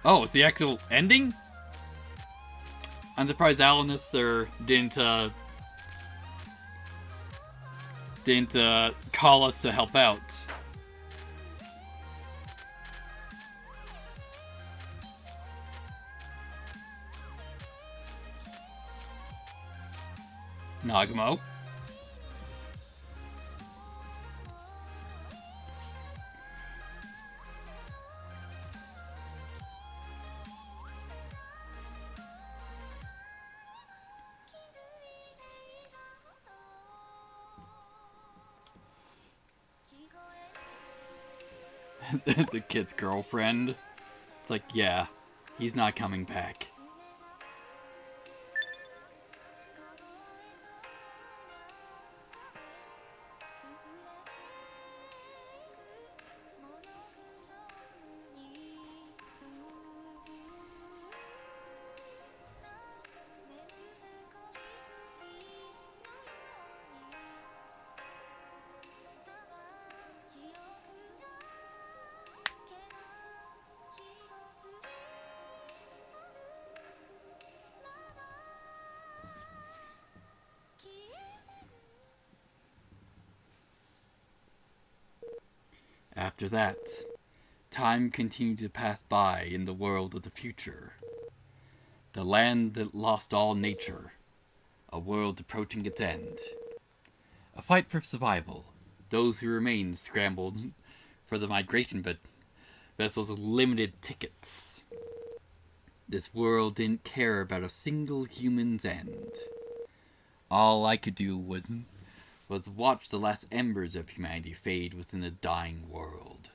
Oh, it's the actual ending? I'm surprised Alanis didn't call us to help out. Nagamo? The kid's girlfriend. It's like, yeah, he's not coming back. After that, time continued to pass by in the world of the future. The land that lost all nature. A world approaching its end. A fight for survival. Those who remained scrambled for the migration vessels with limited tickets. This world didn't care about a single human's end. All I could do was watch the last embers of humanity fade within a dying world.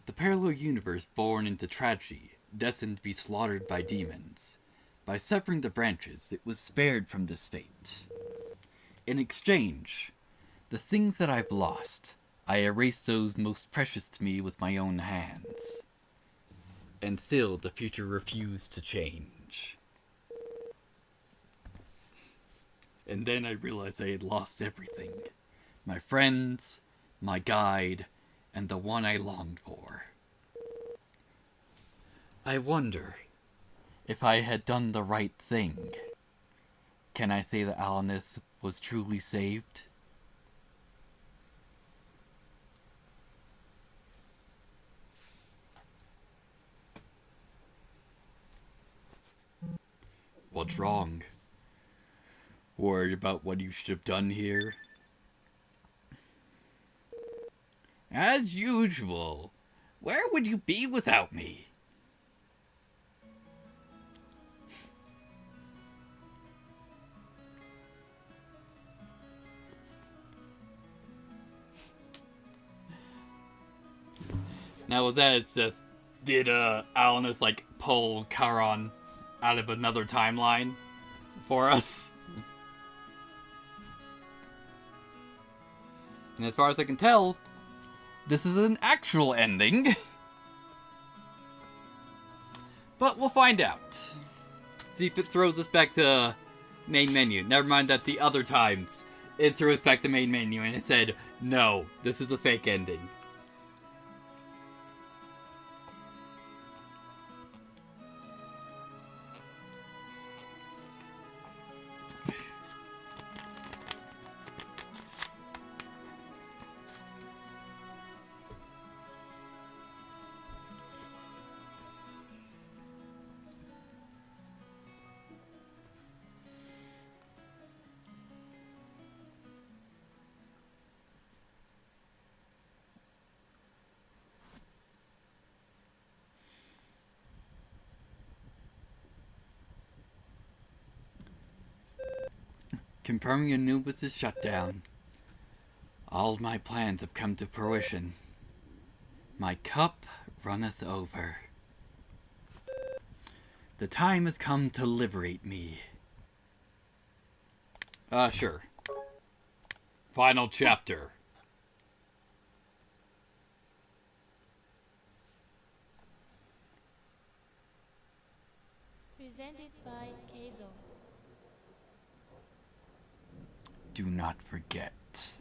The parallel universe born into tragedy, destined to be slaughtered by demons. By severing the branches, it was spared from this fate. In exchange, the things that I've lost, I erased those most precious to me with my own hands. And still, the future refused to change. And then I realized I had lost everything. My friends, my guide, and the one I longed for. I wonder if I had done the right thing. Can I say that Alanis was truly saved? What's wrong? Worried about what you should have done here? As usual. Where would you be without me? Now with that, it's just, did Alanus like pull Charon out of another timeline for us? And as far as I can tell, this is an actual ending. But we'll find out. See if it throws us back to main menu. Never mind that the other times it threw us back to main menu and it said, no, this is a fake ending. Confirming Anubis is shut down. All my plans have come to fruition. My cup runneth over. The time has come to liberate me. Sure. Final chapter. Presented by Keizo. Do not forget.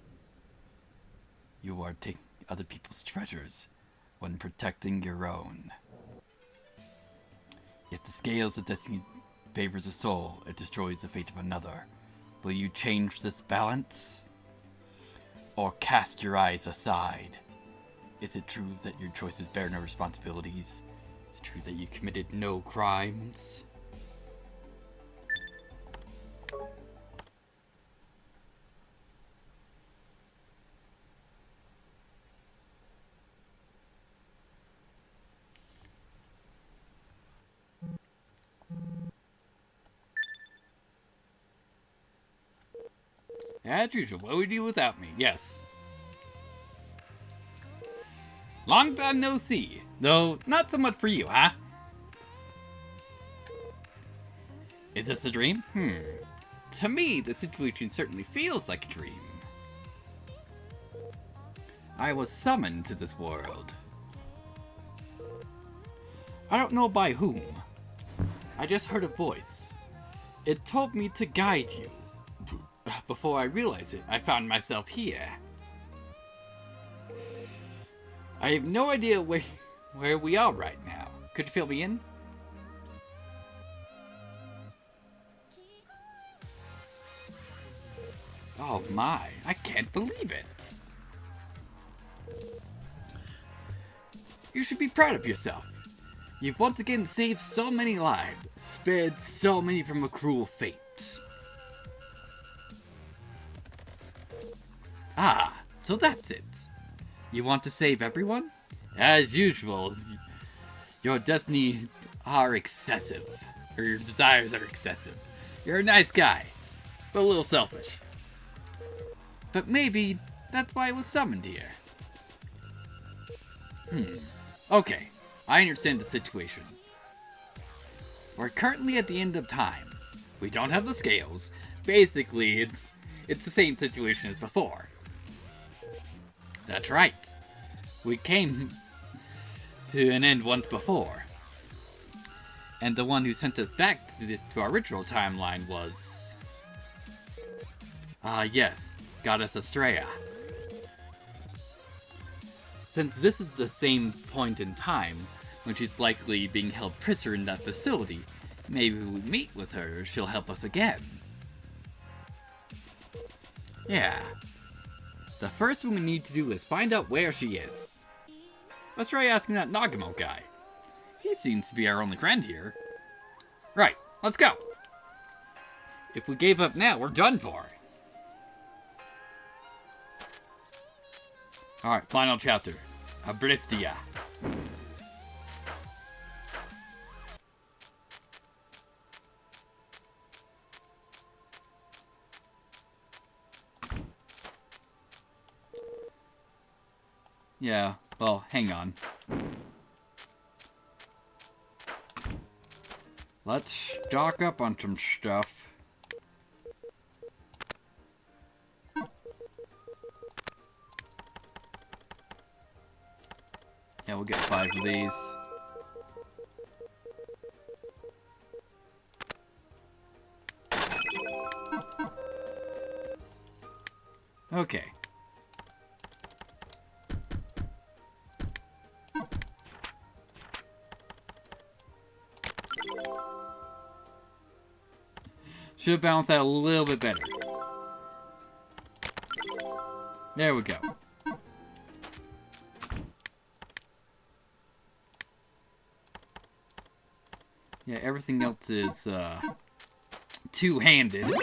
You are taking other people's treasures when protecting your own. If the scales of destiny favors a soul, it destroys the fate of another. Will you change this balance? Or cast your eyes aside? Is it true that your choices bear no responsibilities? Is it true that you committed no crimes? As usual, what would you do without me? Yes. Long time no see. Though, not so much for you, huh? Is this a dream? To me, the situation certainly feels like a dream. I was summoned to this world. I don't know by whom. I just heard a voice. It told me to guide you. Before I realized it, I found myself here. I have no idea where we are right now. Could you fill me in? Oh my, I can't believe it. You should be proud of yourself. You've once again saved so many lives, spared so many from a cruel fate. Ah, so that's it. You want to save everyone? As usual, your destiny are excessive. Or your desires are excessive. You're a nice guy, but a little selfish. But maybe that's why I was summoned here. Okay, I understand the situation. We're currently at the end of time. We don't have the scales. Basically, it's the same situation as before. That's right. We came to an end once before. And the one who sent us back to our original timeline was... yes, Goddess Estrella. Since this is the same point in time when she's likely being held prisoner in that facility, maybe when we meet with her, she'll help us again. Yeah. The first thing we need to do is find out where she is. Let's try asking that Nagamo guy. He seems to be our only friend here. Right, let's go. If we gave up now, we're done for. Alright, final chapter. Abristia. Yeah, well, hang on. Let's stock up on some stuff. Yeah, we'll get 5 of these. Okay. Should have balanced that a little bit better. There we go. Yeah, everything else is two-handed.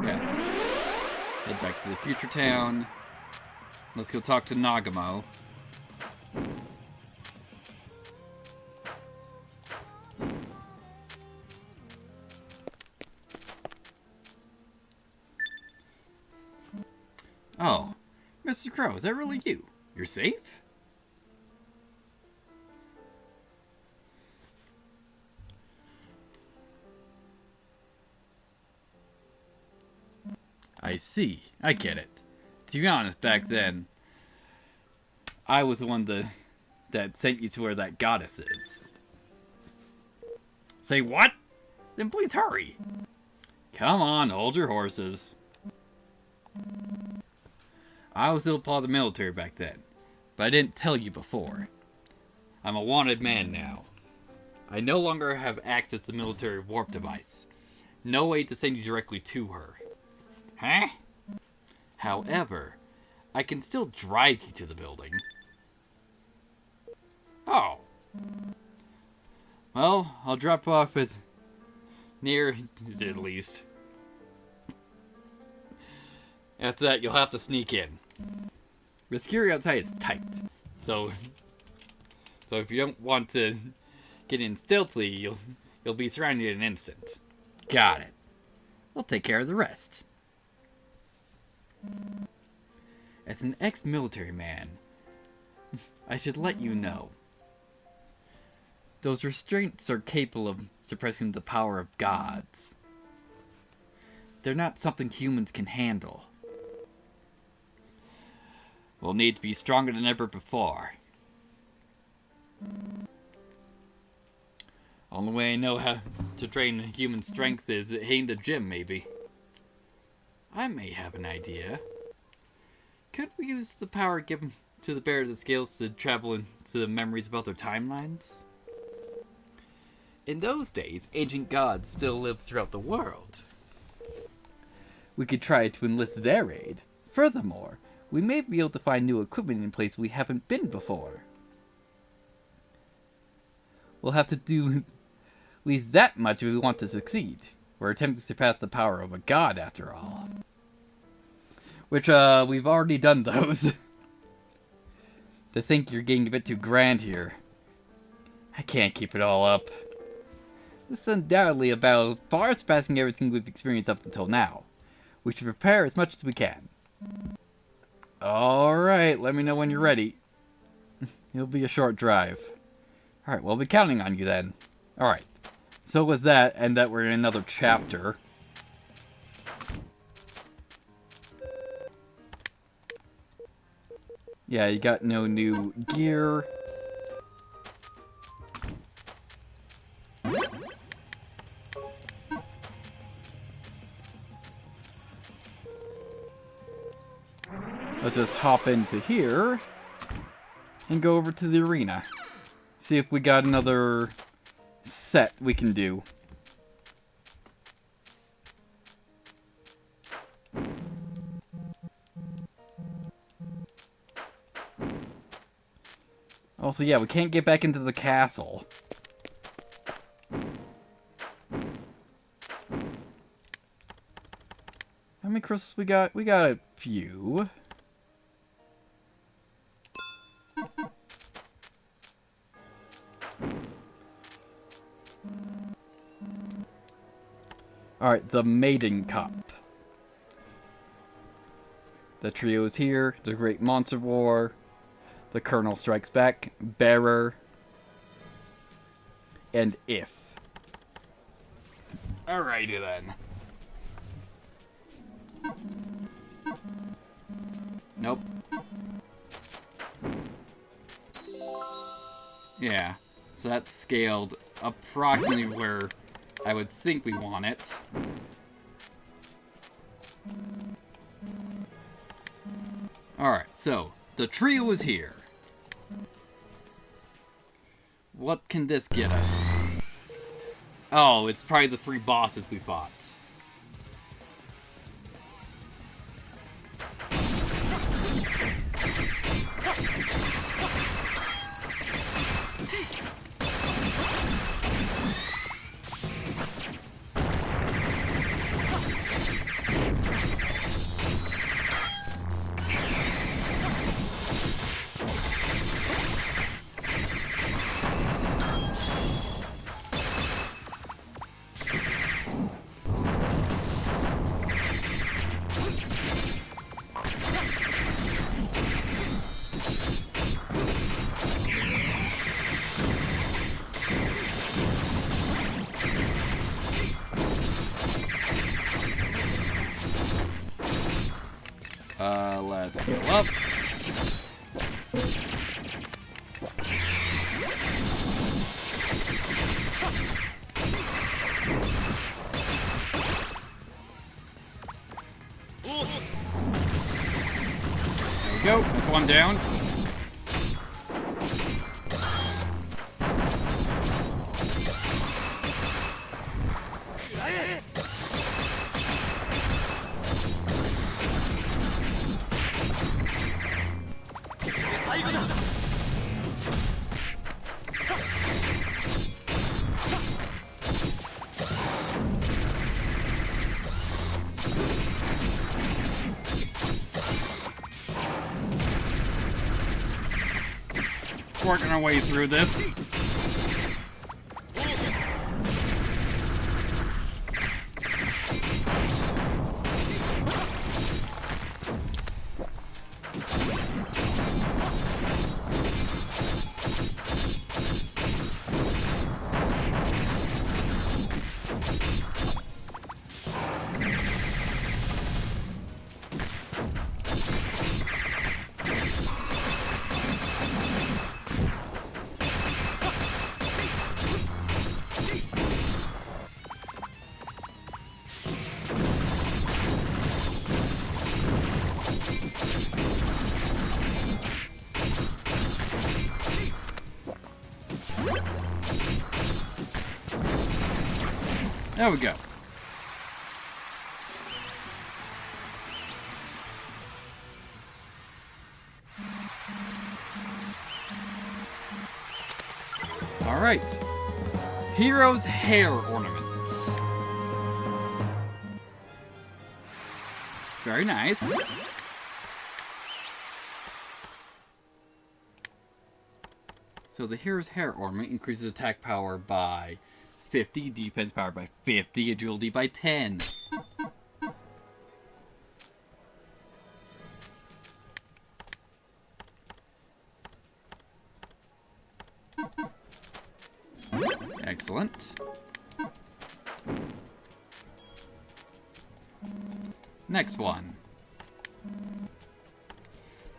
Yes. Head back to the future town. Let's go talk to Nagamo. Oh, Mr. Crow, is that really you? You're safe? I see. I get it. To be honest, back then, I was the one that sent you to where that goddess is. Say what? Then please hurry. Come on, hold your horses. I was still part of the military back then, but I didn't tell you before. I'm a wanted man now. I no longer have access to the military warp device. No way to send you directly to her. Huh? However, I can still drive you to the building. Oh. Well, I'll drop off at near at least. After that, you'll have to sneak in. The security outside is tight, so if you don't want to get in stealthily, you'll be surrounded in an instant. Got it. We'll take care of the rest. As an ex-military man, I should let you know. Those restraints are capable of suppressing the power of gods. They're not something humans can handle. We'll need to be stronger than ever before. Only way I know how to train human strength is hitting the gym, maybe. I may have an idea. Could we use the power given to the Bear of the Scales to travel into the memories of other timelines? In those days, ancient gods still lived throughout the world. We could try to enlist their aid. Furthermore, we may be able to find new equipment in places we haven't been before. We'll have to do at least that much if we want to succeed. We're attempting to surpass the power of a god, after all. Which, we've already done those. To think you're getting a bit too grand here. I can't keep it all up. This is undoubtedly about far surpassing everything we've experienced up until now. We should prepare as much as we can. Alright, let me know when you're ready. It'll be a short drive. Alright, we'll be counting on you then. Alright, so with that, and that we're in another chapter. Yeah, you got no new gear. Let's just hop into here and go over to the arena. See if we got another set we can do. Also, yeah, we can't get back into the castle. How many crystals we got? We got a few. Alright, the Maiden Cup. The trio is here. The Great Monster War. The Colonel Strikes Back. Bearer. And If. Alrighty then. Nope. Yeah. So that's scaled approximately where I would think we want it. Alright, so the trio is here. What can this get us? Oh, it's probably the 3 bosses we fought. Let's go up. There we go. That's one down. Working our way through this. There we go. All right. Hero's hair ornament. Very nice. So the hero's hair ornament increases attack power by 50, defense power by 50, agility by 10. Excellent. Next one.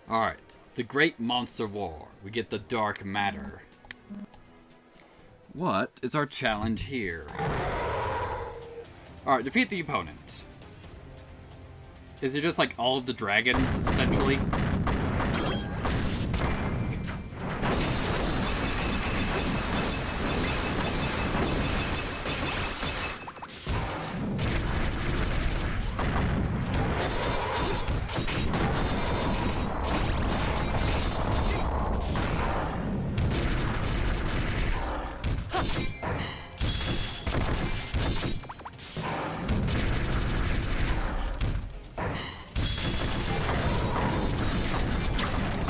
Alright, the Great Monster War. We get the Dark Matter. What is our challenge here? Alright, defeat the opponent. Is it just like all of the dragons, essentially?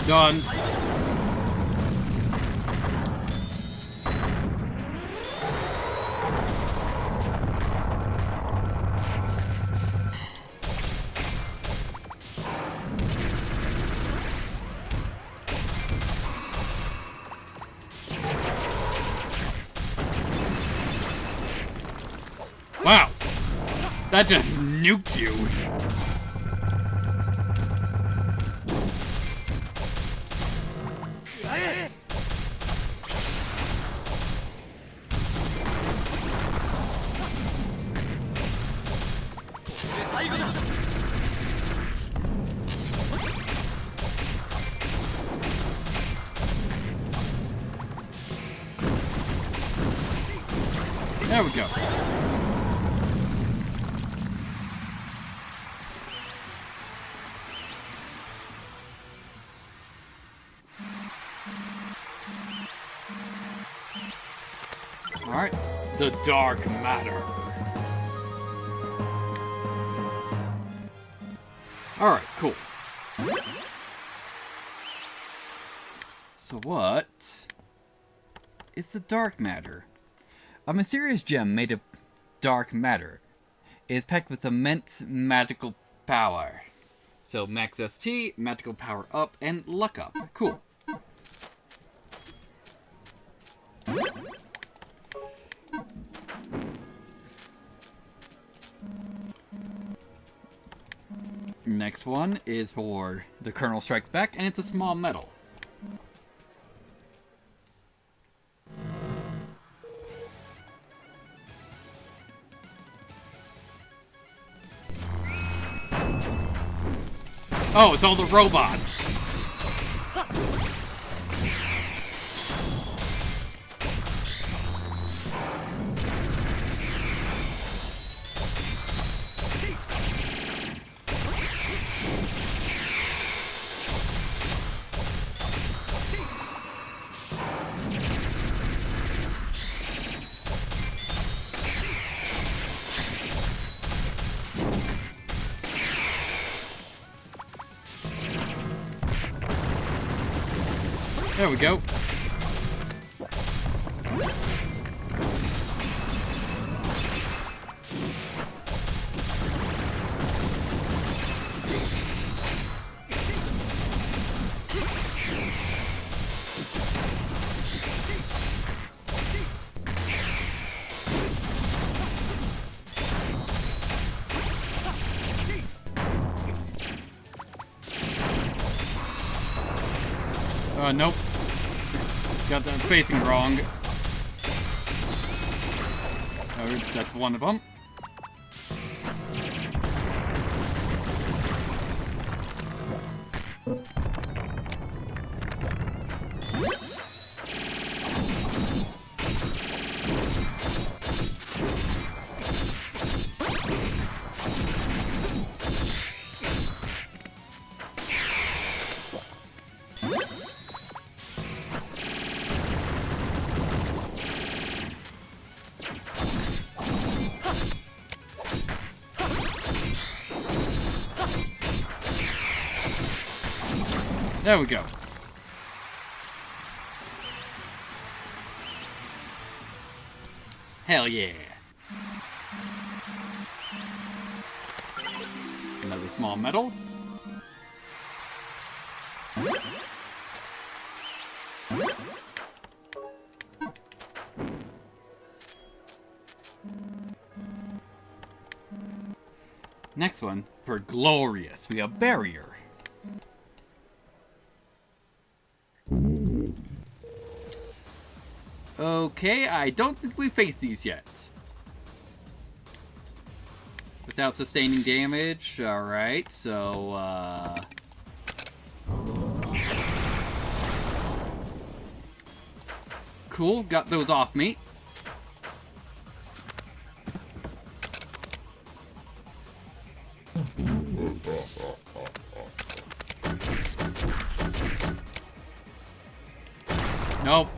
Done. Wow! That just nuked you! There we go. Alright, the dark matter. Alright, cool. So what is the dark matter? A mysterious gem made of dark matter. It is packed with immense magical power. So max ST, magical power up, and luck up. Cool. Next one is for the Colonel Strikes Back, and it's a small medal. Oh, it's all the robots. There we go. Nope. Got that spacing wrong. Oh, that's one of them. There we go. Hell yeah. Another small medal. Next one, for Glorious, we have Barrier. Okay, I don't think we faced these yet. Without sustaining damage, alright, so, cool, got those off me. Nope.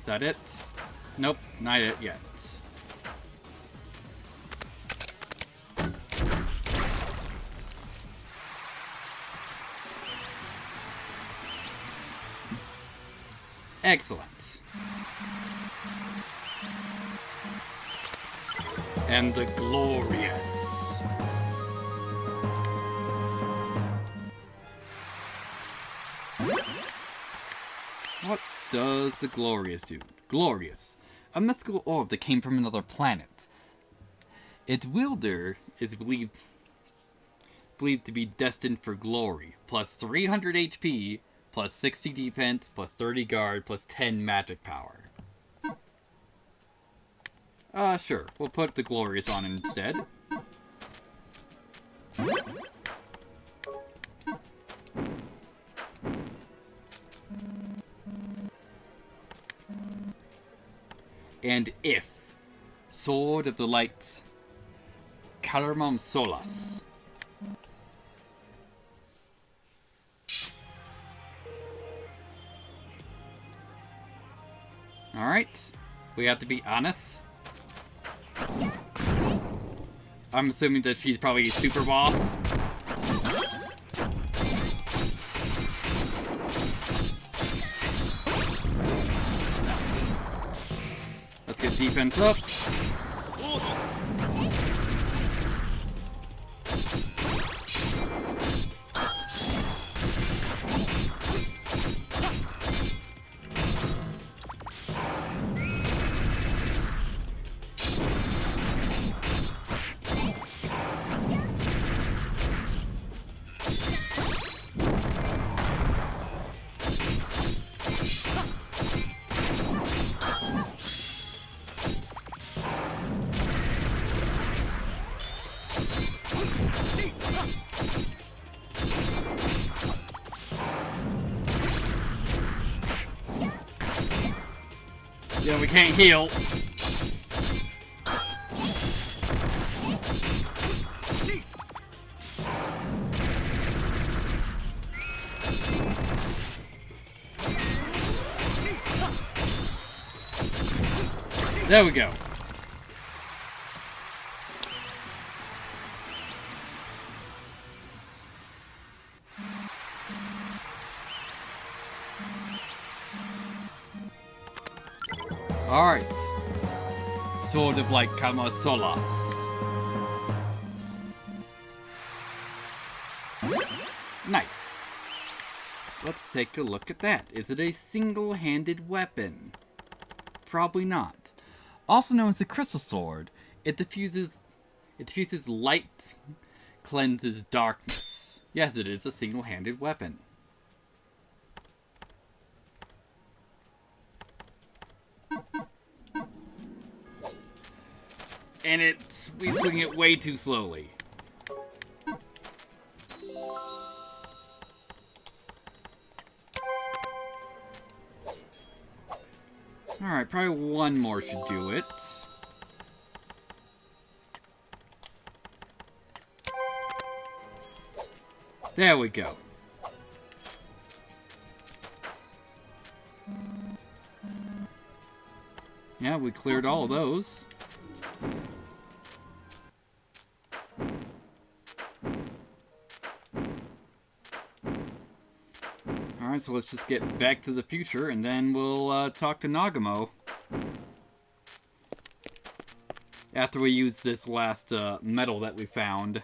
that it? Nope, not it yet. Excellent. And the glorious. What does the glorious do? Glorious. A mystical orb that came from another planet. Its wielder is believed to be destined for glory. Plus 300 HP, plus 60 defense, plus 30 guard, plus 10 magic power. Sure. We'll put the glorious on instead. And if Sword of the Light, Calamam Solas. Alright, we have to be honest. I'm assuming that she's probably a super boss. Let's get defense up. Yeah, we can't heal. There we go. Alright. Sword of Light Calma Solas. Nice. Let's take a look at that. Is it a single-handed weapon? Probably not. Also known as the Crystal Sword, it diffuses light, cleanses darkness. Yes, it is a single-handed weapon. And we swing it way too slowly. Alright, probably one more should do it. There we go. Yeah, we cleared all of those. Alright, so let's just get back to the future, and then we'll talk to Nagamo. After we use this last medal that we found.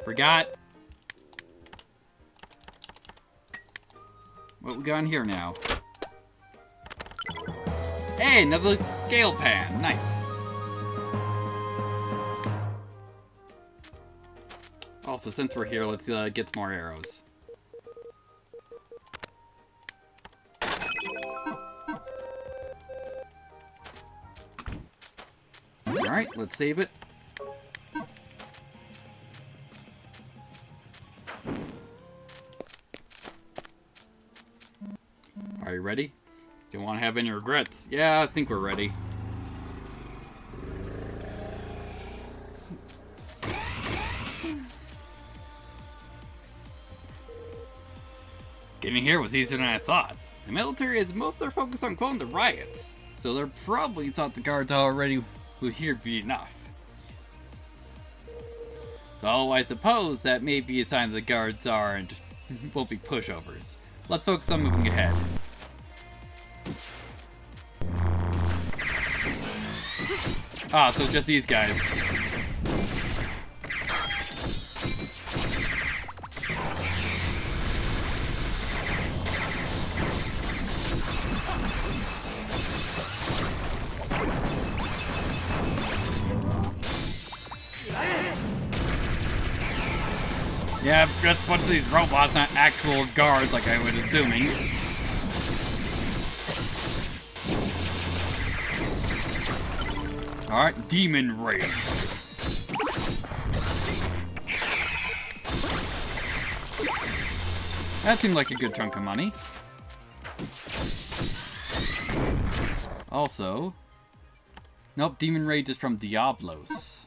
Forgot. What we got in here now? Hey, another scale pan. Nice. Also, since we're here, let's get some more arrows. Alright, let's save it. ready? Don't want to have any regrets. Yeah, I think we're ready. Getting here was easier than I thought. The military is mostly focused on quelling the riots, so they probably thought the guards already were here be enough. Though I suppose that may be a sign that the guards won't be pushovers. Let's focus on moving ahead. Ah, so just these guys. Yeah, just a bunch of these robots, not actual guards like I was assuming. Alright, Demon Rage. That seemed like a good chunk of money. Also... Nope, Demon Rage is from Diablos.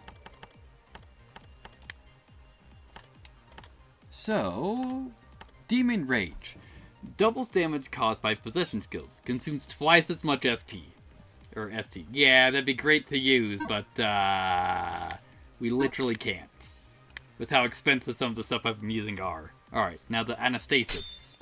So... Demon Rage. Doubles damage caused by possession skills. Consumes twice as much SP. Or ST. Yeah, that'd be great to use, but, we literally can't. With how expensive some of the stuff I've been using are. Alright, now the Anastasis.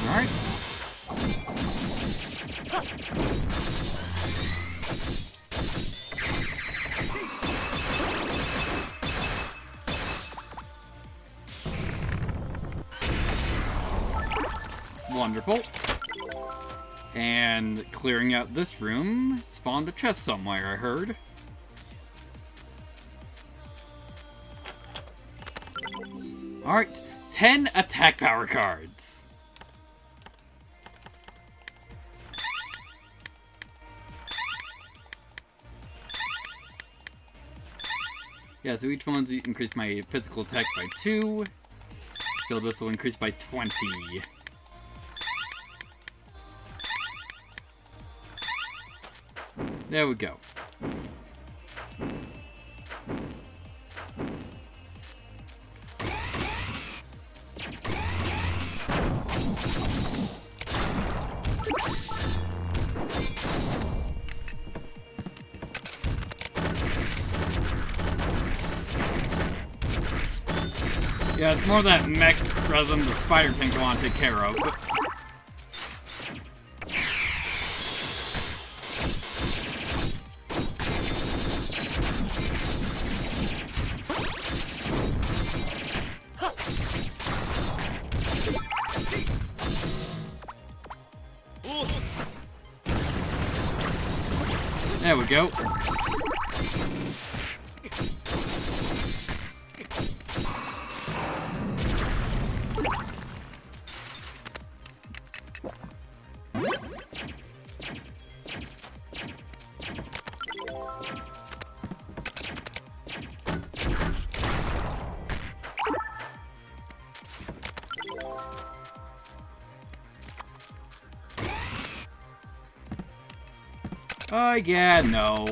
Alright. Wonderful. And clearing out this room spawned a chest somewhere, I heard. Alright, 10 attack power cards. Yeah, so each one's increase my physical attack by 2. So this will increase by 20. There we go. Yeah, it's more that mech rather than the spider tank I want to take care of. There we go. Yeah, no.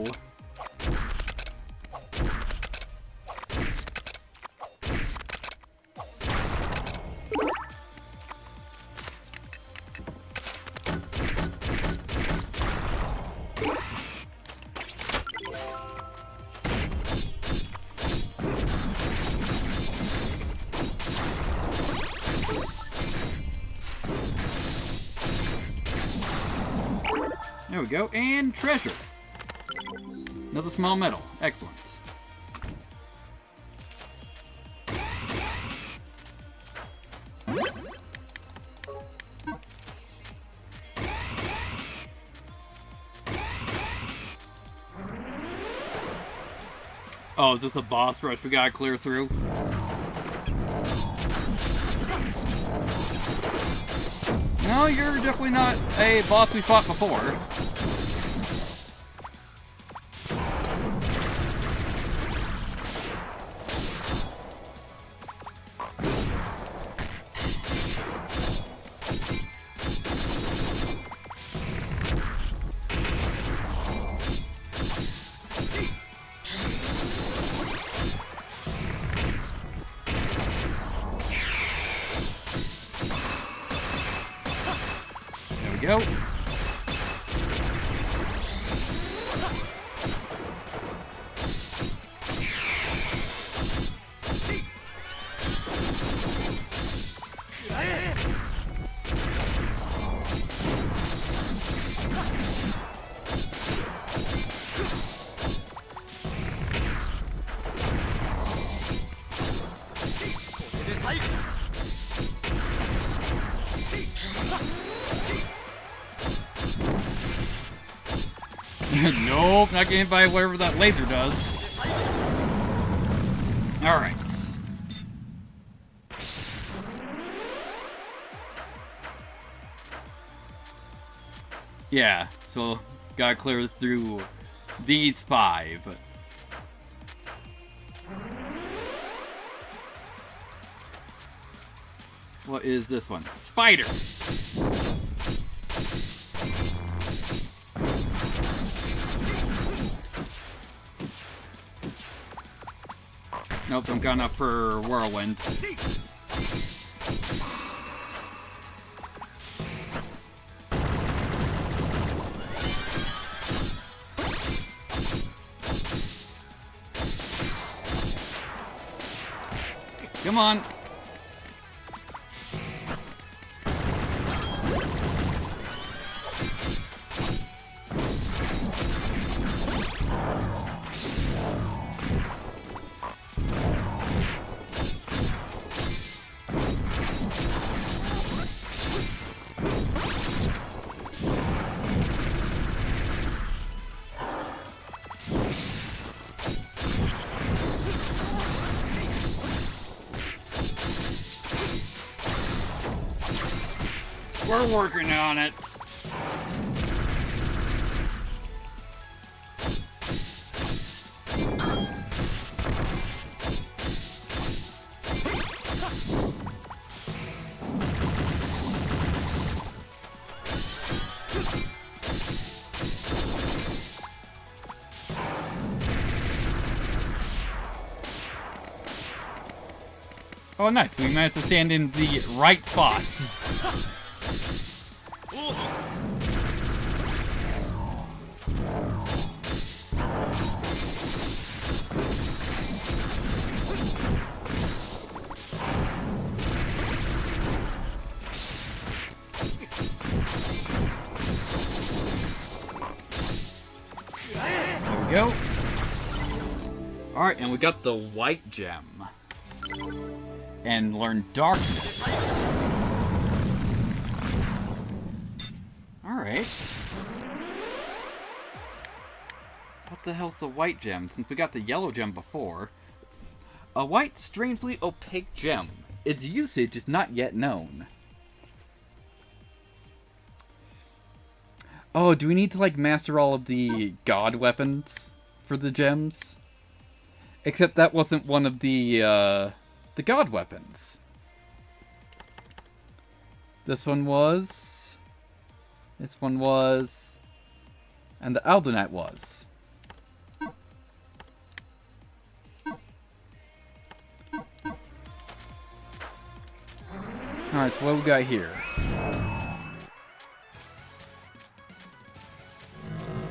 There we go, and treasure. Another small medal. Excellent. Oh, is this a boss rush we gotta clear through? No, you're definitely not a boss we fought before. Go. Nope, not getting hit by whatever that laser does. Alright. Yeah, so gotta clear through these 5. What is this one? Spider! Nope, I'm going up for Whirlwind. Come on. We're working on it. Oh, nice. We managed to stand in the right spots. There we go. Alright, and we got the white gem. And learn darkness. Alright. What the hell's the white gem? Since we got the yellow gem before. A white, strangely opaque gem. Its usage is not yet known. Oh, do we need to, like, master all of the god weapons for the gems? Except that wasn't one of the god weapons. This one was. This one was. And the Aldonite was. Alright, so what we got here?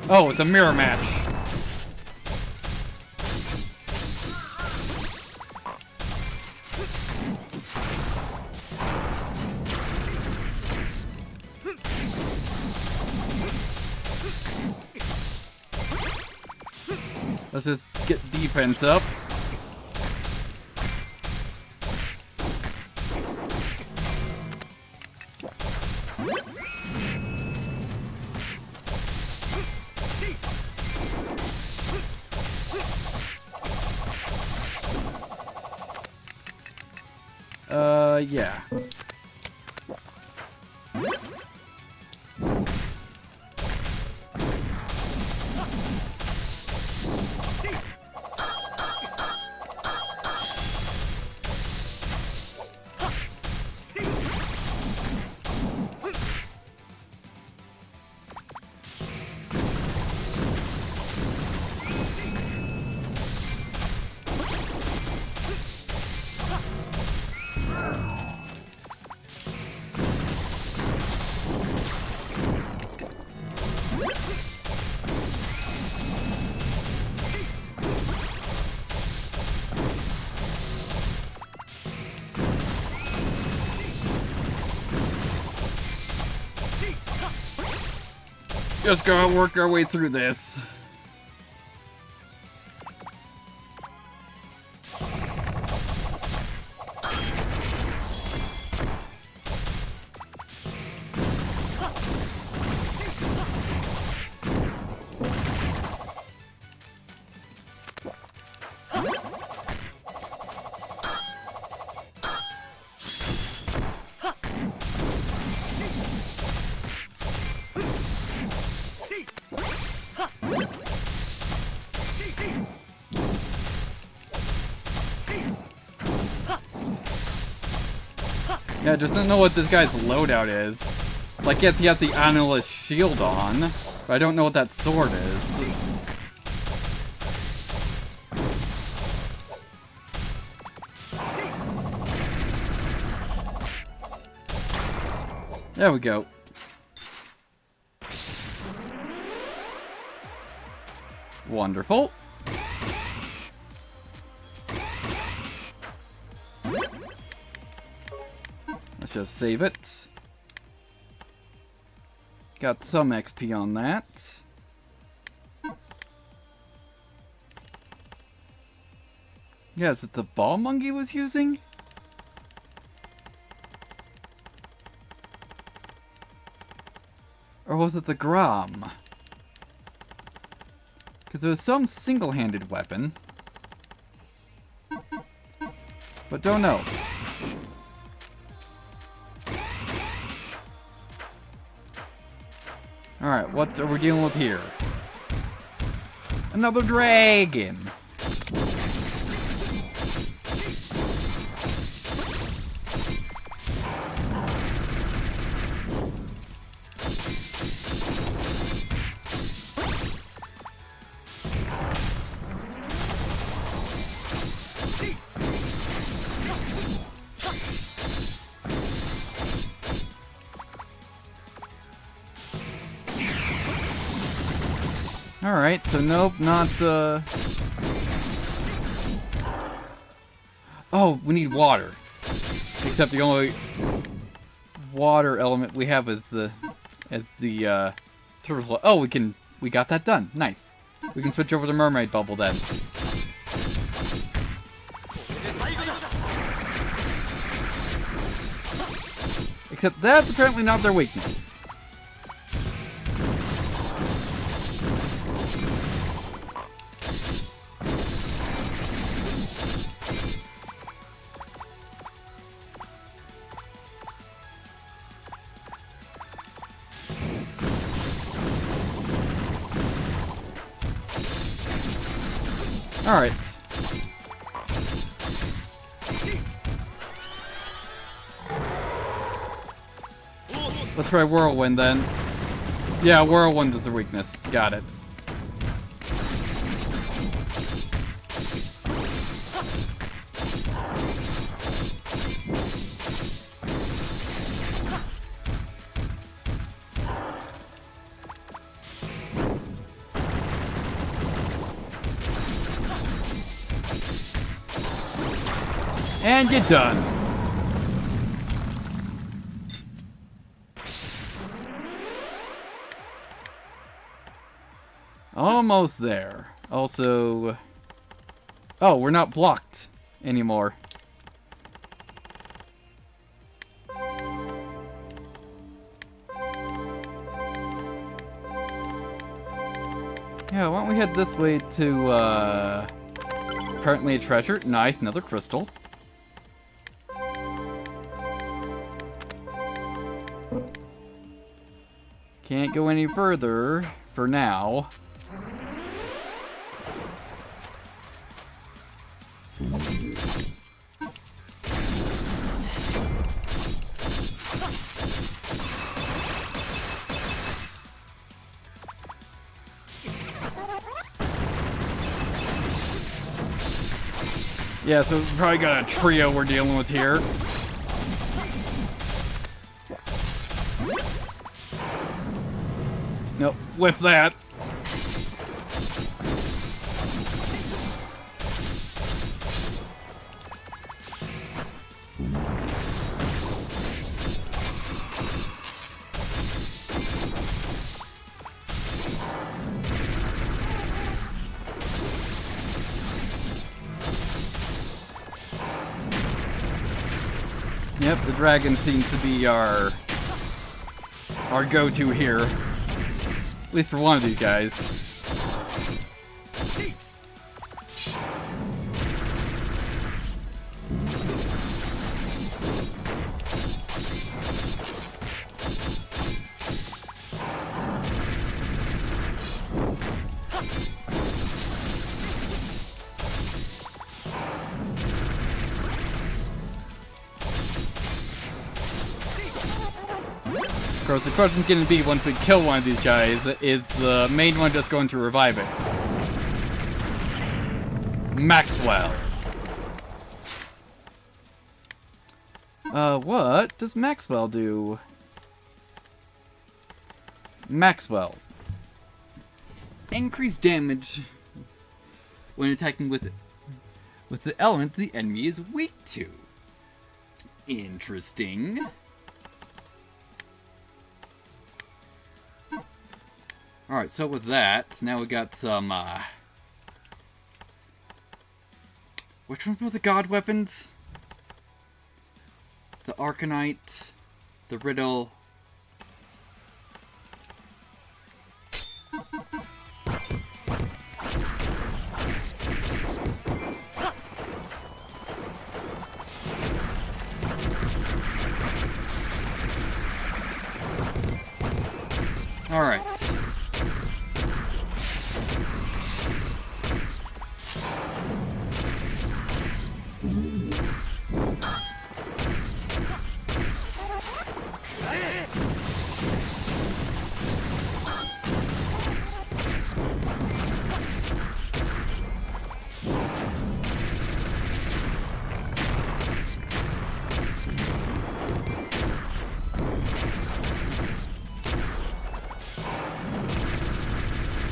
Oh, it's a mirror match. Let's just get defense up. Yeah. Just gotta work our way through this. Yeah, I just don't know what this guy's loadout is. Like, yes, he has the analyst shield on, but I don't know what that sword is. There we go. Wonderful. Let's just save it. Got some XP on that. Yeah, is it the ball monkey was using? Or was it the Grom? Because there was some single-handed weapon. But don't know. Alright, what are we dealing with here? Another dragon! Alright, so nope, not, Oh, we need water. Except the only water element we have is the turtle. Oh, we got that done. Nice. We can switch over to mermaid bubble then. Except that's apparently not their weakness. Alright. Let's try Whirlwind then. Yeah, Whirlwind is the weakness. Got it. And you're done. Almost there. Also... Oh, we're not blocked anymore. Yeah, why don't we head this way to, apparently a treasure. Nice, another crystal. Can't go any further for now. Yeah, so we've probably got a trio we're dealing with here. Nope, whiff that. Yep, the dragon seems to be our go-to here. At least for one of these guys. Of course, the question's gonna be, once we kill one of these guys, is the main one just going to revive it? Maxwell. What does Maxwell do? Maxwell. Increased damage when attacking with the element the enemy is weak to. Interesting. Alright, so with that, now we got some, which one were the god weapons? The Arcanite, the Riddle. Alright.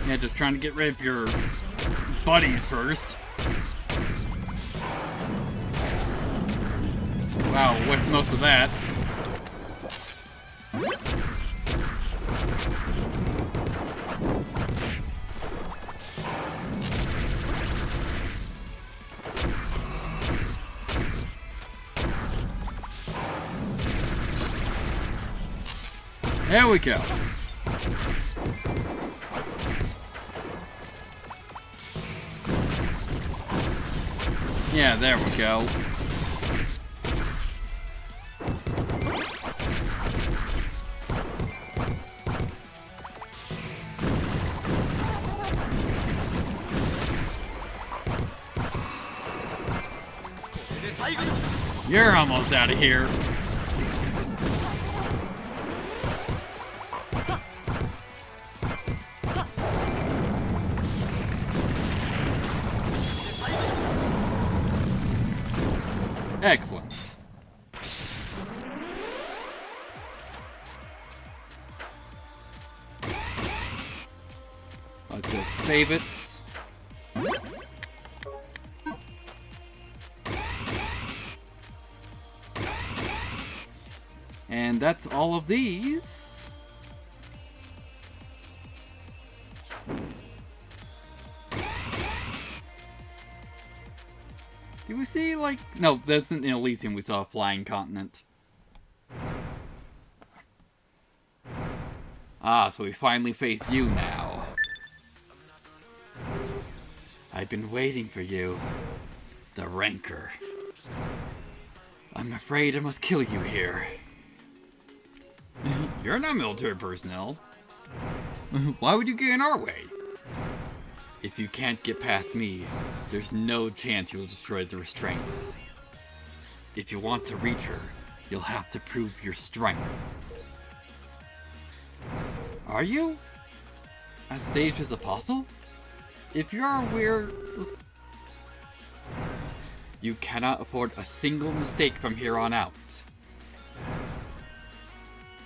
Yeah, just trying to get rid of your buddies first. Wow, with most of that. There we go. Yeah, there we go. You're almost out of here. Excellent. I'll just save it. And that's all of these. Did we see, like... No, that's in Elysium we saw a flying continent. Ah, so we finally face you now. I've been waiting for you. The Rancor. I'm afraid I must kill you here. You're not military personnel. Why would you get in our way? If you can't get past me, there's no chance you'll destroy the restraints. If you want to reach her, you'll have to prove your strength. Are you? As staged as apostle? If you are aware... You cannot afford a single mistake from here on out.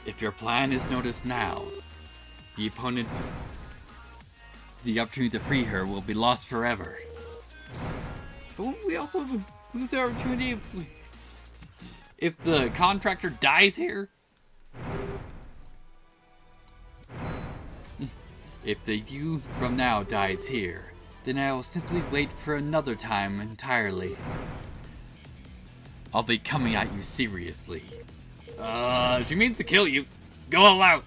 If your plan is noticed now, the opportunity to free her will be lost forever. But we also lose the opportunity if the contractor dies here. If the you from now dies here, then I will simply wait for another time entirely. I'll be coming at you seriously. She means to kill you. Go all out.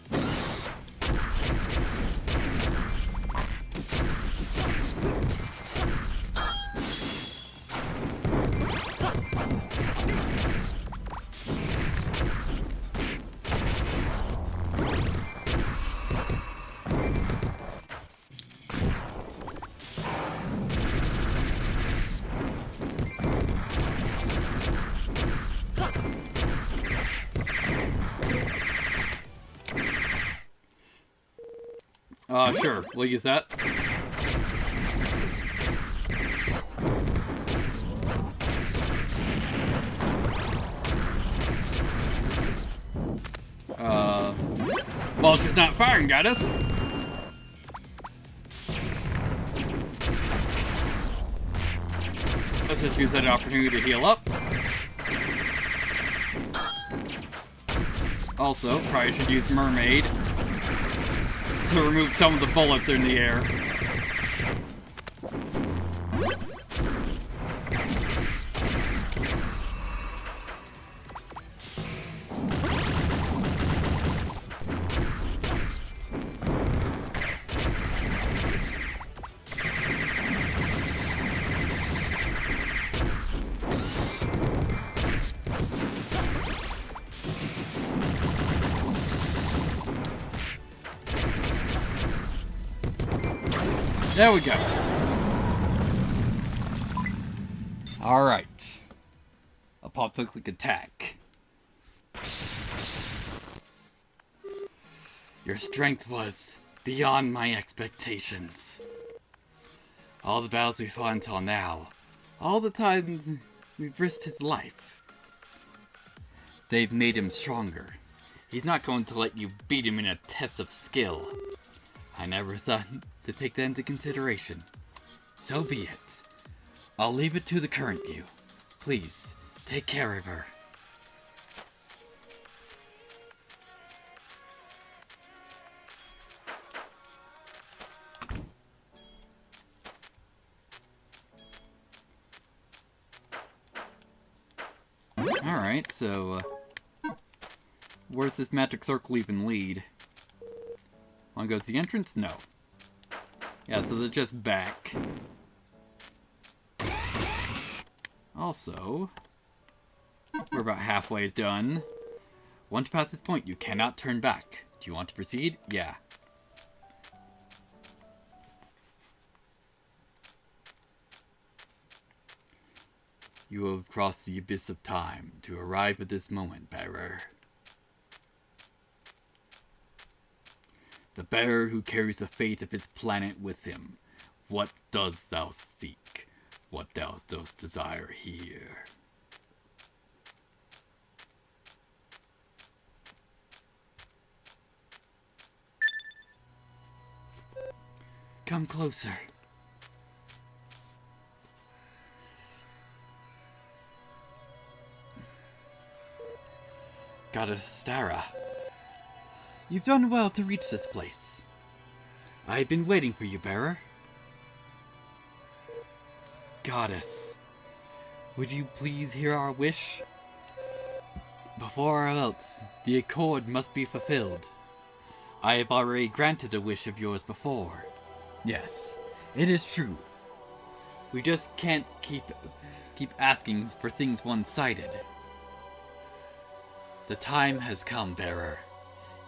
Sure, we'll use that. Well, she's not firing at us. Let's just use that opportunity to heal up. Also, probably should use Mermaid to remove some of the bullets in the air. There we go. Alright. A pop-to-click attack. Your strength was beyond my expectations. All the battles we fought until now, all the times we've risked his life, they've made him stronger. He's not going to let you beat him in a test of skill. I never thought to take that into consideration. So be it. I'll leave it to the current you. Please, take care of her. Alright, so, where's this magic circle even lead? One goes to the entrance? No. Yeah, so they're just back. Also, we're about halfway done. Once past this point, you cannot turn back. Do you want to proceed? Yeah. You have crossed the abyss of time to arrive at this moment, bearer. The bearer who carries the fate of his planet with him. What dost thou seek? What thou dost desire here? Come closer. Goddess Stara. You've done well to reach this place. I've been waiting for you, bearer. Goddess, would you please hear our wish? Before all else, the accord must be fulfilled. I have already granted a wish of yours before. Yes, it is true. We just can't keep asking for things one-sided. The time has come, bearer.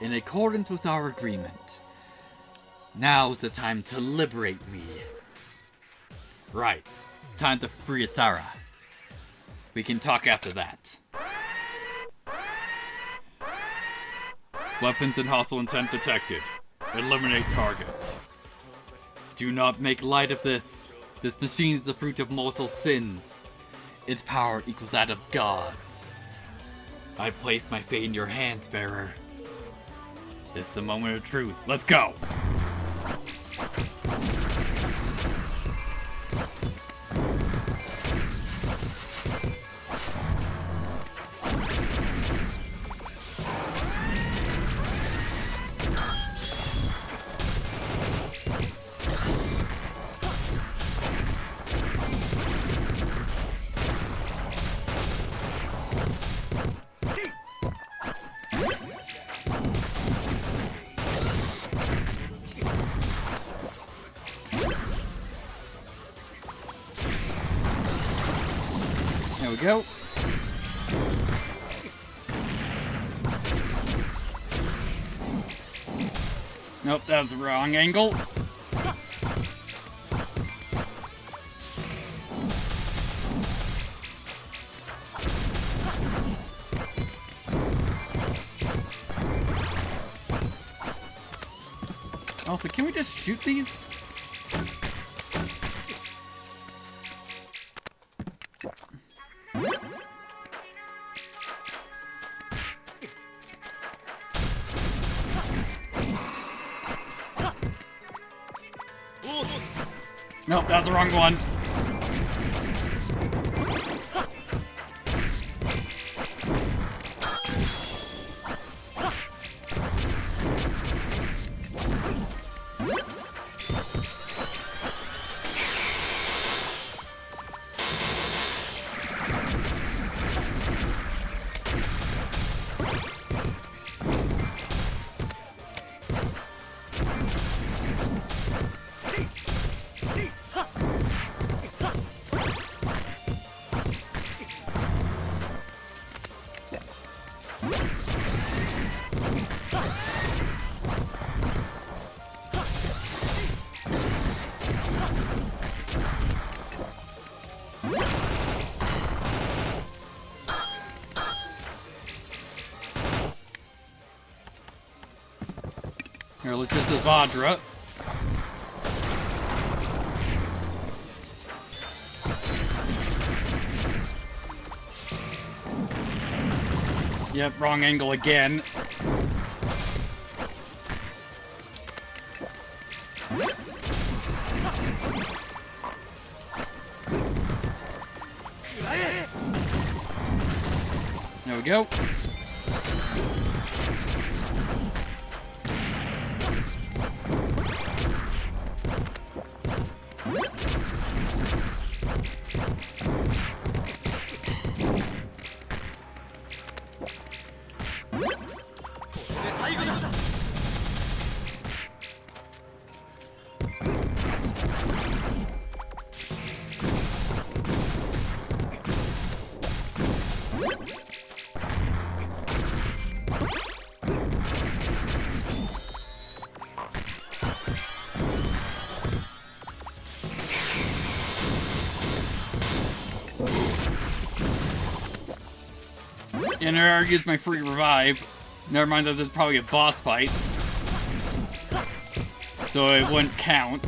In accordance with our agreement, now's the time to liberate me. Right. Time to free Asara. We can talk after that. Weapons and hostile intent detected. Eliminate target. Do not make light of this. This machine is the fruit of mortal sins. Its power equals that of gods. I place my fate in your hands, bearer. This is the moment of truth. Let's go! go. Nope, that's the wrong angle. Also, can we just shoot these? Nope, that's the wrong one. Here, let's just Vadra. Yep, wrong angle again. There we go. And I already used my free revive. Never mind that there's probably a boss fight. So it wouldn't count.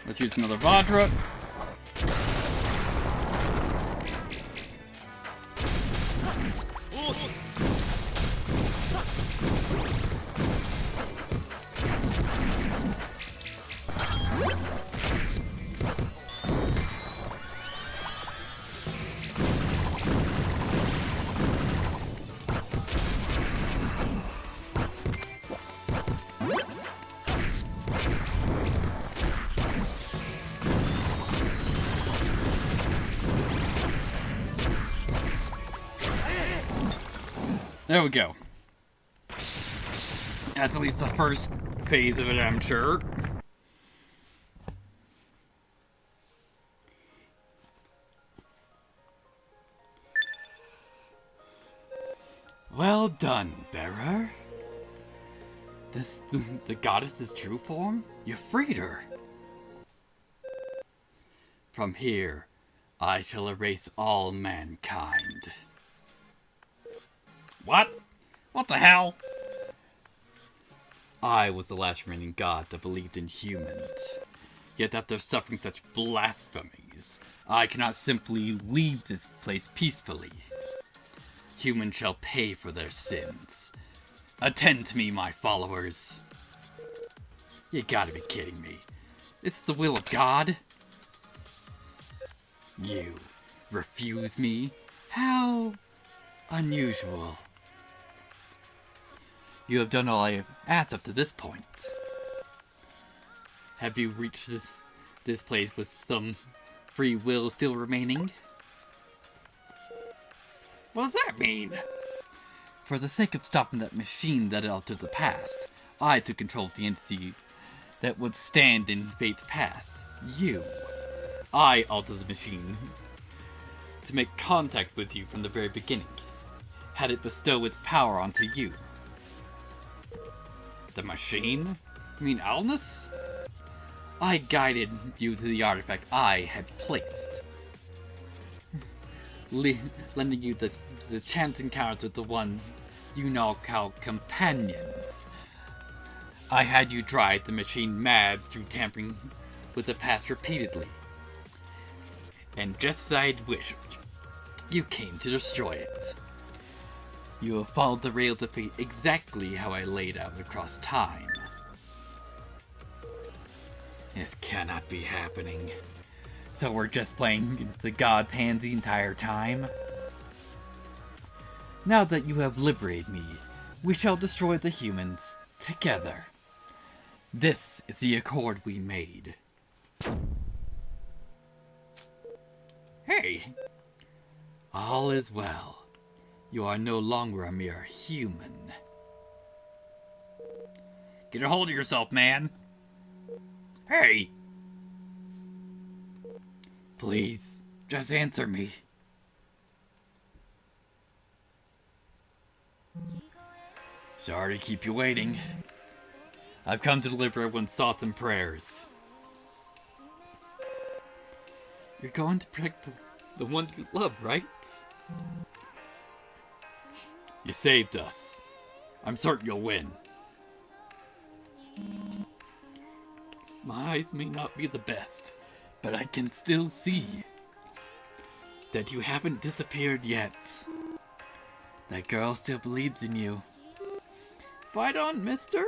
Let's use another Vadra. There we go. That's at least the first phase of it, I'm sure. Well done, bearer. The goddess's true form? You freed her. From here, I shall erase all mankind. What? What the hell? I was the last remaining god that believed in humans. Yet after suffering such blasphemies, I cannot simply leave this place peacefully. Humans shall pay for their sins. Attend to me, my followers. You gotta be kidding me. This is the will of God? You refuse me? How unusual. You have done all I have asked up to this point. Have you reached this place with some free will still remaining? What does that mean? For the sake of stopping that machine that altered the past, I took control of the entity that would stand in fate's path. You. I altered the machine to make contact with you from the very beginning. Had it bestow its power onto you. The machine? You mean Alnus? I guided you to the artifact I had placed. Lending you the chance encounters with the ones you now call companions. I had you drive the machine mad through tampering with the past repeatedly. And just as I'd wished, you came to destroy it. You have followed the rails of fate exactly how I laid out across time. This cannot be happening. So we're just playing into God's hands the entire time? Now that you have liberated me, we shall destroy the humans together. This is the accord we made. Hey! All is well. You are no longer a mere human. Get a hold of yourself, man. Hey! Please, just answer me. Sorry to keep you waiting. I've come to deliver everyone's thoughts and prayers. You're going to protect the one you love, right? You saved us. I'm certain you'll win. My eyes may not be the best, but I can still see that you haven't disappeared yet. That girl still believes in you. Fight on, mister.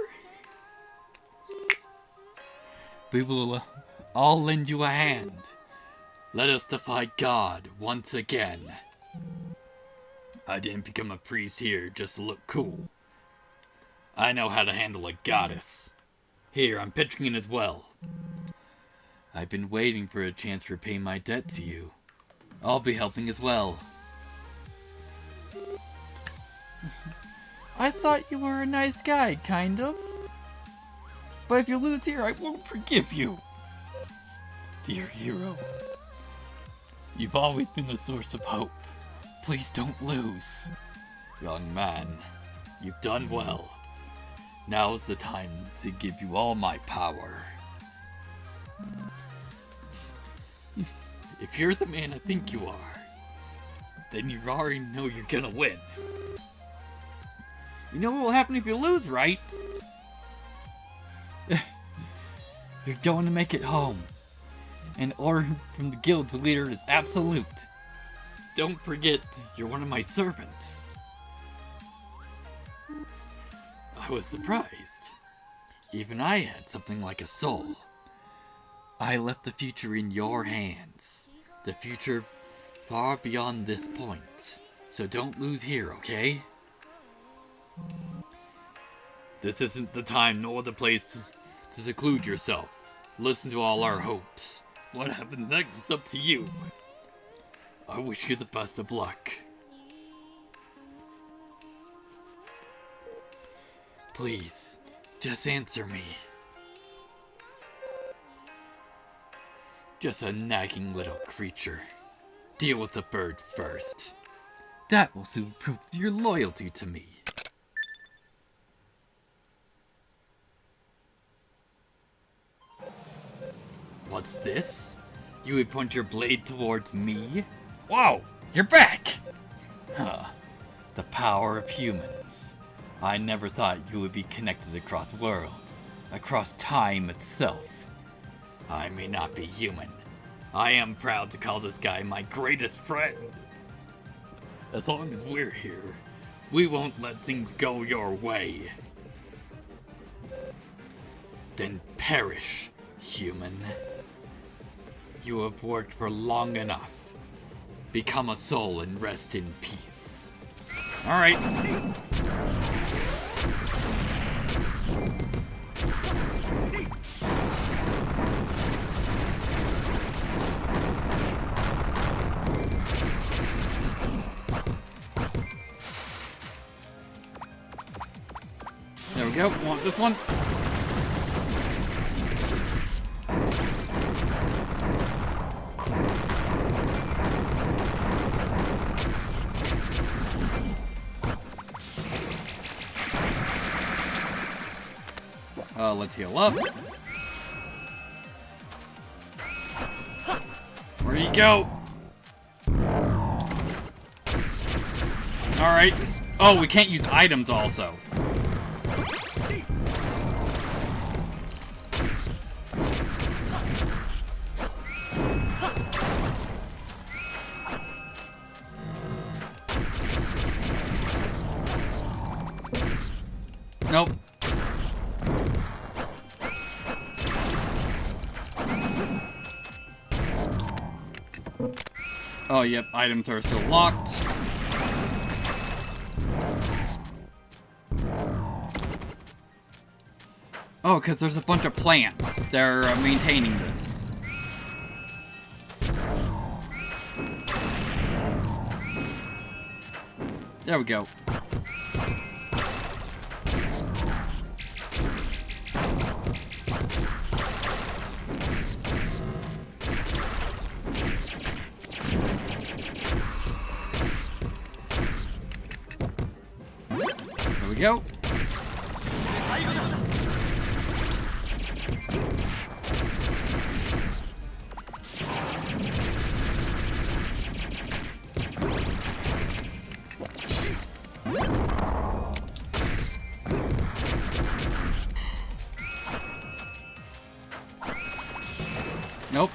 We will all lend you a hand. Let us defy God once again. I didn't become a priest here just to look cool. I know how to handle a goddess. Here, I'm pitching in as well. I've been waiting for a chance to repay my debt to you. I'll be helping as well. I thought you were a nice guy, kind of. But if you lose here, I won't forgive you. Dear hero, you've always been a source of hope. Please don't lose. Young man, you've done well. Now's the time to give you all my power. If you're the man I think you are, then you already know you're gonna win. You know what will happen if you lose, right? You're going to make it home. An order from the guild's leader is absolute. Don't forget, you're one of my servants. I was surprised. Even I had something like a soul. I left the future in your hands. The future far beyond this point. So don't lose here, okay? This isn't the time nor the place to seclude yourself. Listen to all our hopes. What happens next is up to you. I wish you the best of luck. Please, just answer me. Just a nagging little creature. Deal with the bird first. That will soon prove your loyalty to me. What's this? You would point your blade towards me? Whoa, you're back! Huh. The power of humans. I never thought you would be connected across worlds, across time itself. I may not be human. I am proud to call this guy my greatest friend. As long as we're here, we won't let things go your way. Then perish, human. You have worked for long enough. Become a soul and rest in peace. Alright. we go. Want this one? Let's heal up. Where'd he go? Alright. Oh, we can't use items also. Nope. Oh, yep, items are still locked. Oh, because there's a bunch of plants. They're maintaining this. There we go. There we go. Nope.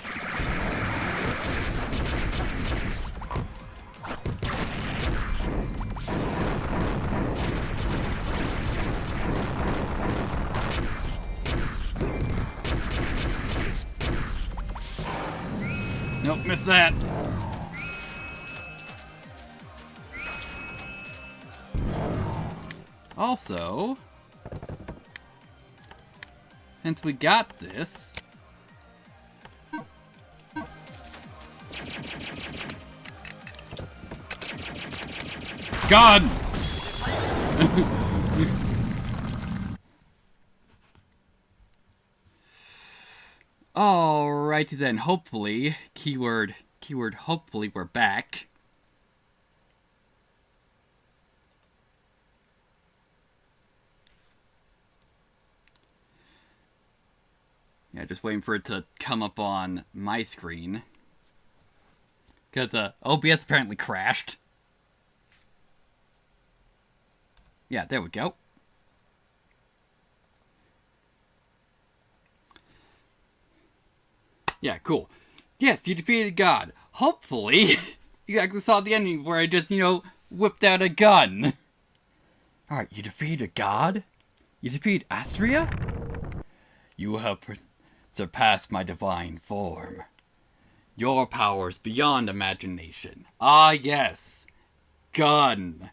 Nope, missed that. Also, since we got this, God! Alrighty then, hopefully, keyword, hopefully we're back. Yeah, just waiting for it to come up on my screen. Because OBS apparently crashed. Yeah, there we go. Yeah, cool. Yes, you defeated God. Hopefully, you actually saw the ending where I just, whipped out a gun. Alright, you defeated God? You defeated Astria? You have surpassed my divine form. Your powers beyond imagination. Ah, yes. Gun.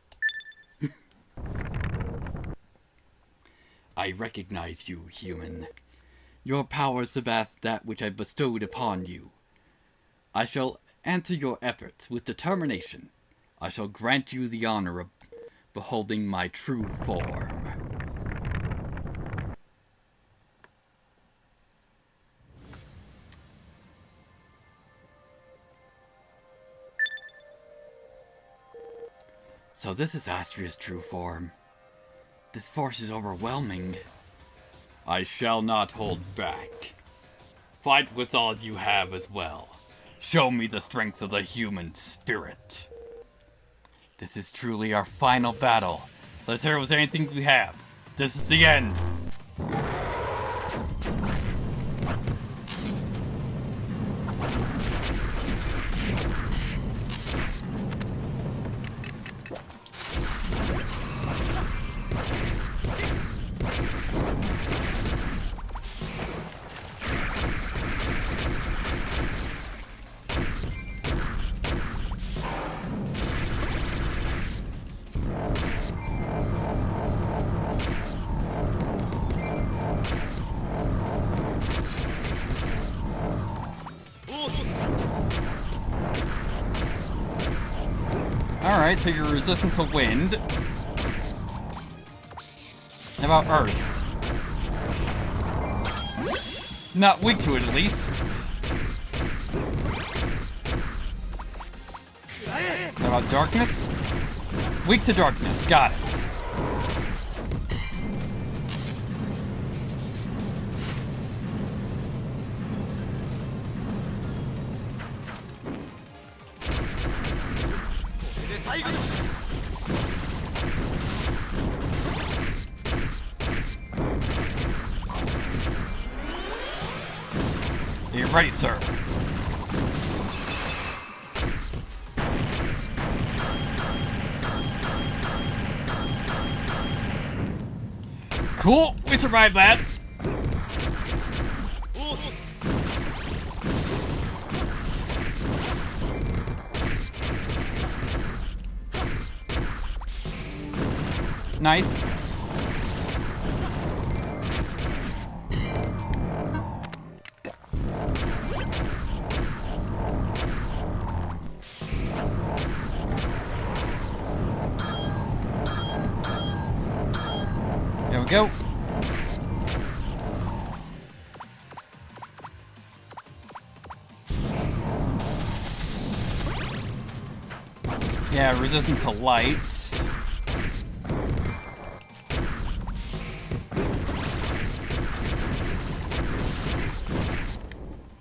I recognize you, human. Your powers surpass that which I bestowed upon you. I shall answer your efforts with determination. I shall grant you the honor of beholding my true form. So this is Astria's true form. This force is overwhelming. I shall not hold back. Fight with all you have as well. Show me the strength of the human spirit. This is truly our final battle. Let's hear with anything we have. This is the end. Alright, so you're resistant to wind. How about Earth? Not weak to it, at least. How about Darkness? Weak to Darkness. Got it. You're ready, sir. Cool, we survived that. Nice. There we go. Yeah, resistant to light.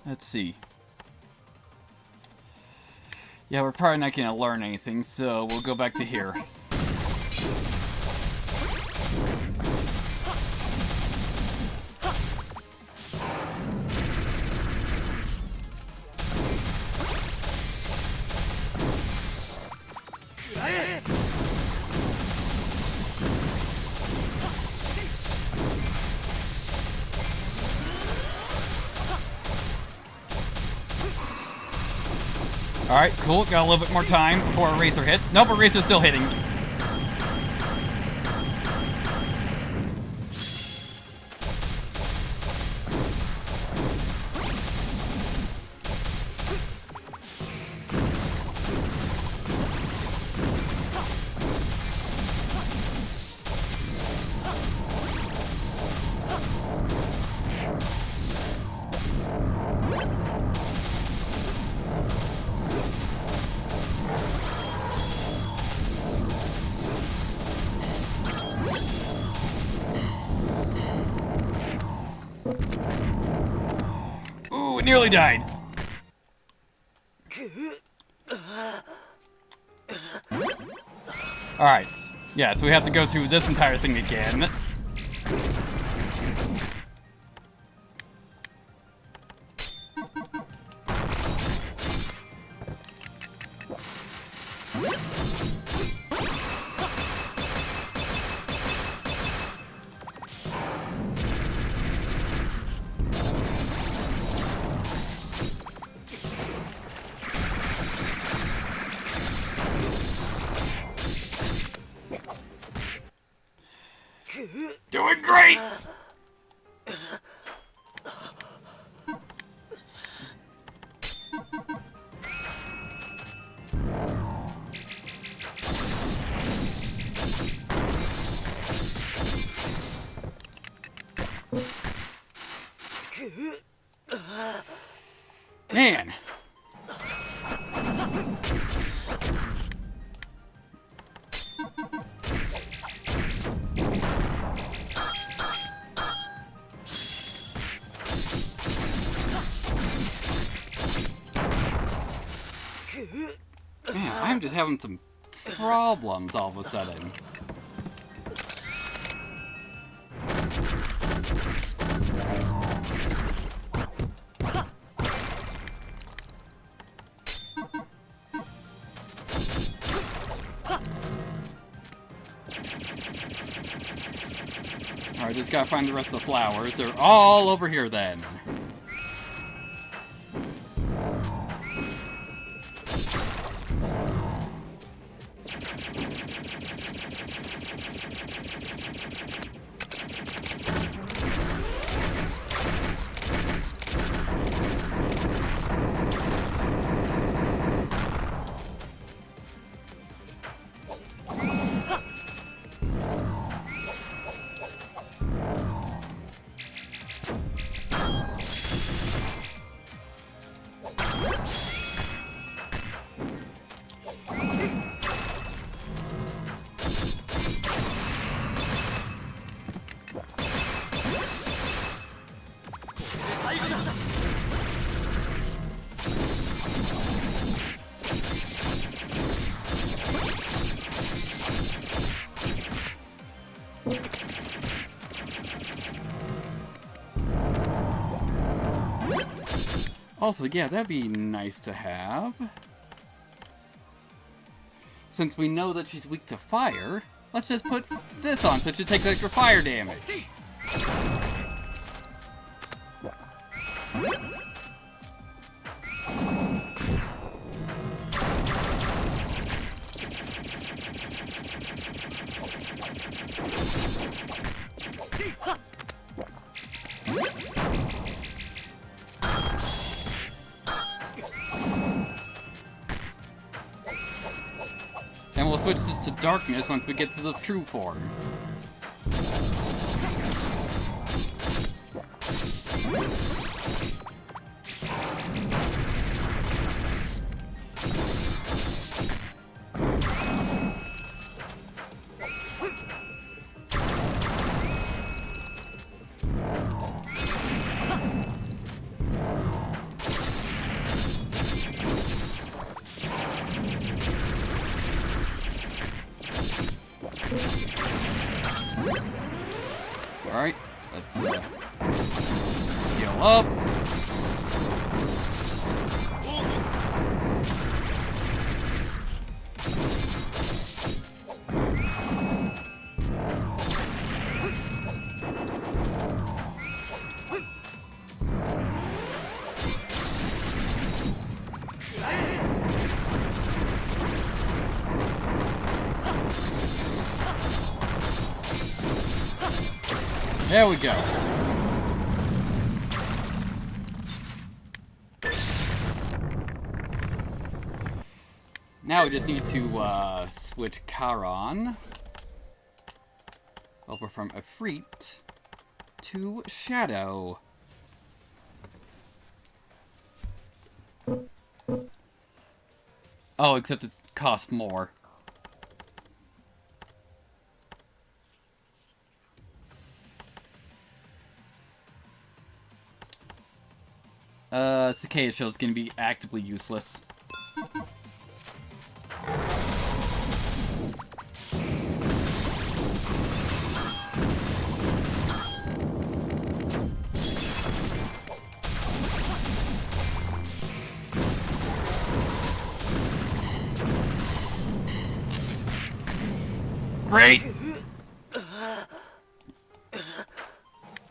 Let's see. Yeah, we're probably not gonna learn anything, so we'll go back to here. Alright, cool. Got a little bit more time before Eraser hits. Nope, Eraser's still hitting. Ooh, it nearly died. Alright. Yeah, so we have to go through this entire thing again. Doing great! Man. Man, I'm just having some problems all of a sudden. Alright, just gotta find the rest of the flowers. They're all over here then. Also, yeah, that'd be nice to have. Since we know that she's weak to fire, let's just put this on so she takes extra fire damage. And we'll switch this to darkness once we get to the true form. Alright, let's heal up. There we go. Now we just need to switch Charon over from Efreet to Shadow. Oh, except it's cost more. Cicada Shell is going to be actively useless. Great!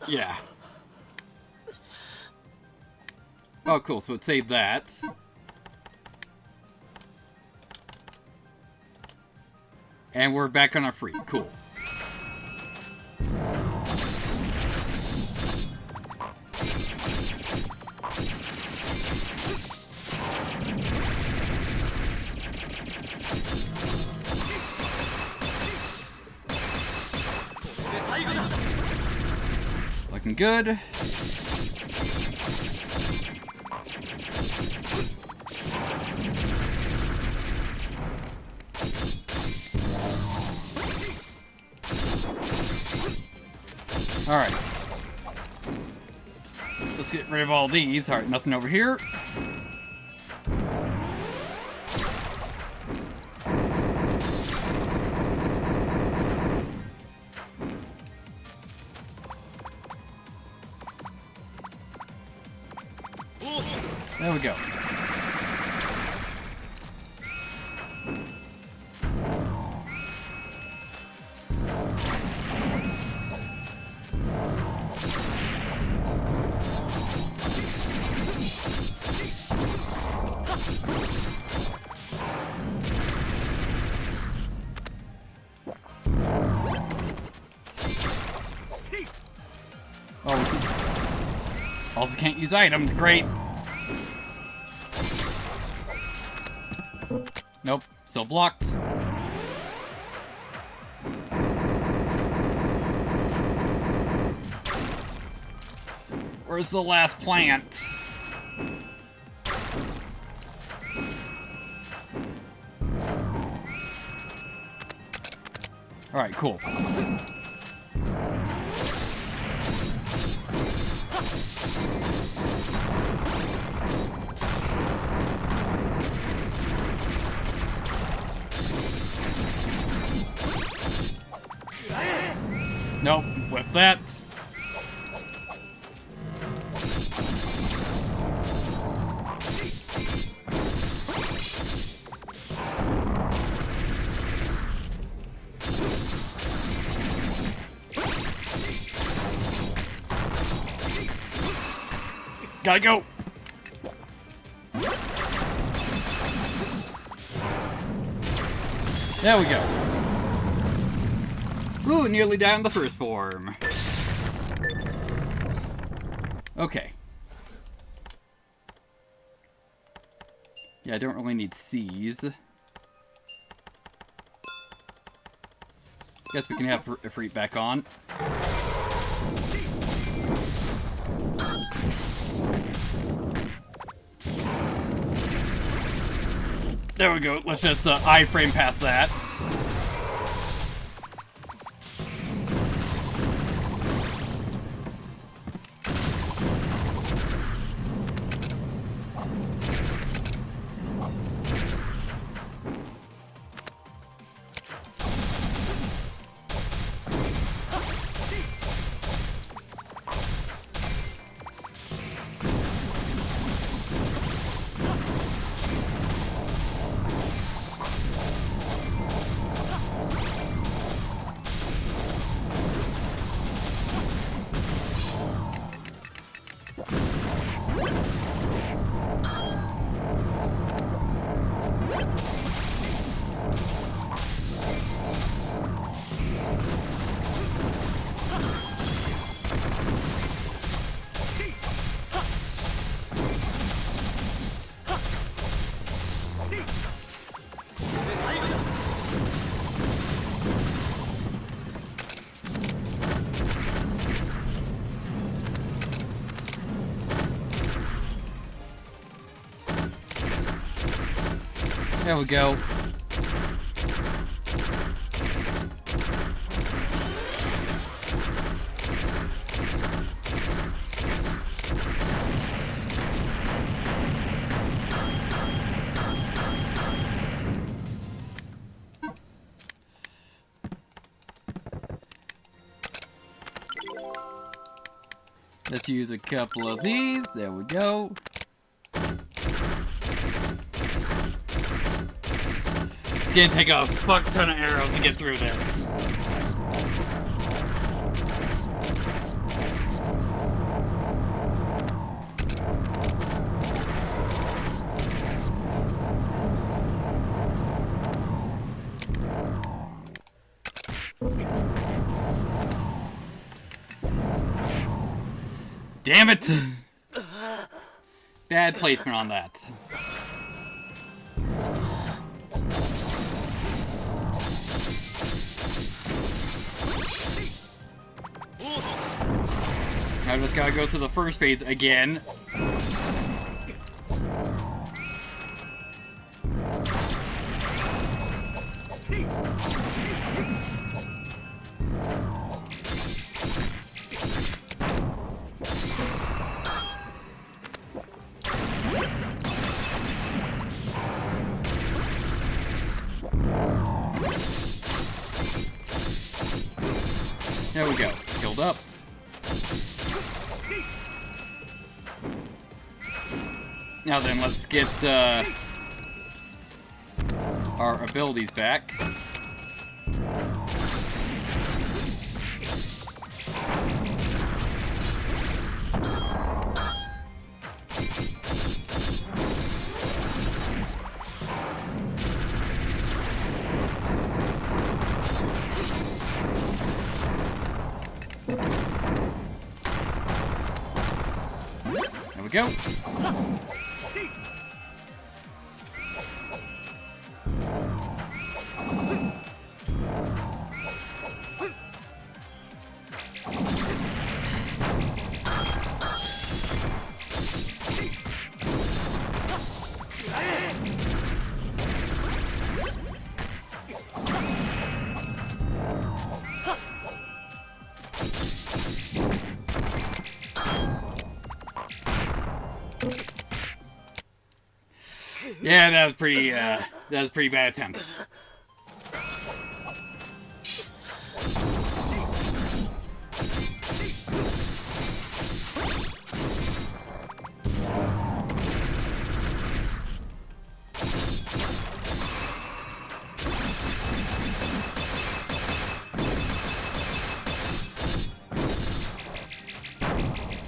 Yeah. Oh, cool. So it saved that. And we're back on our free. Cool. Looking good. Alright. Let's get rid of all these. Alright, nothing over here. There we go. Oh, also can't use items. Great. Nope, still blocked. Where's the last plant? Alright, cool. Nope, whip that. Gotta go! There we go. Ooh, nearly down the first form. Okay. Yeah, I don't really need C's. Guess we can have Ifrit back on. There we go. Let's just iframe past that. There we go. Let's use a couple of these. There we go. It's gonna take a fuck ton of arrows to get through this. Damn it! Bad placement on that. I just gotta go through the first phase again. There we go. Killed up. Now then, let's get our abilities back. There we go. Yeah, that was pretty bad attempt.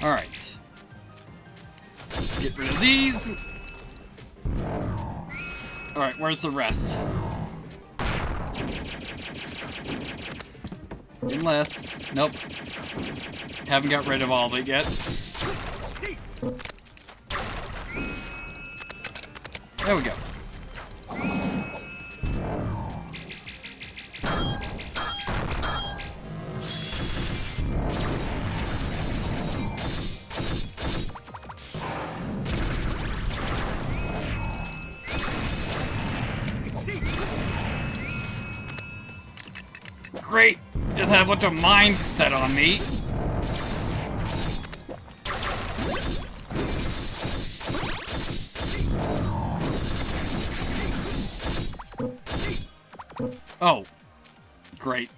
All right. Alright, where's the rest? Unless... Nope. Haven't got rid of all of it yet. There we go. Great! Just had a bunch of mines set on me. Oh. Great.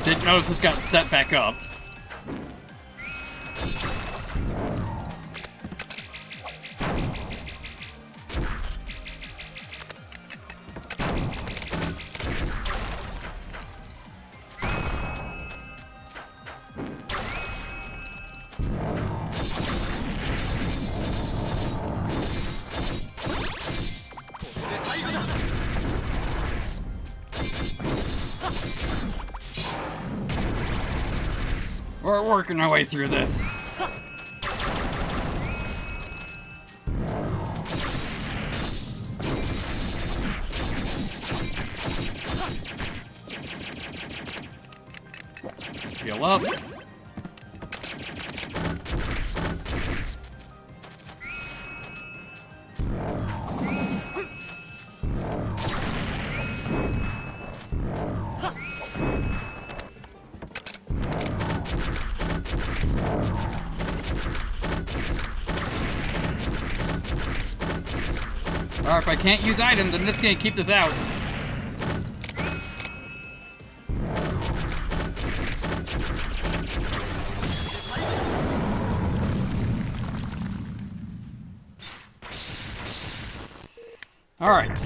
Didn't notice this got set back up. We're working our way through this. Let's heal up. Or if I can't use items, I'm just gonna keep this out. Alright.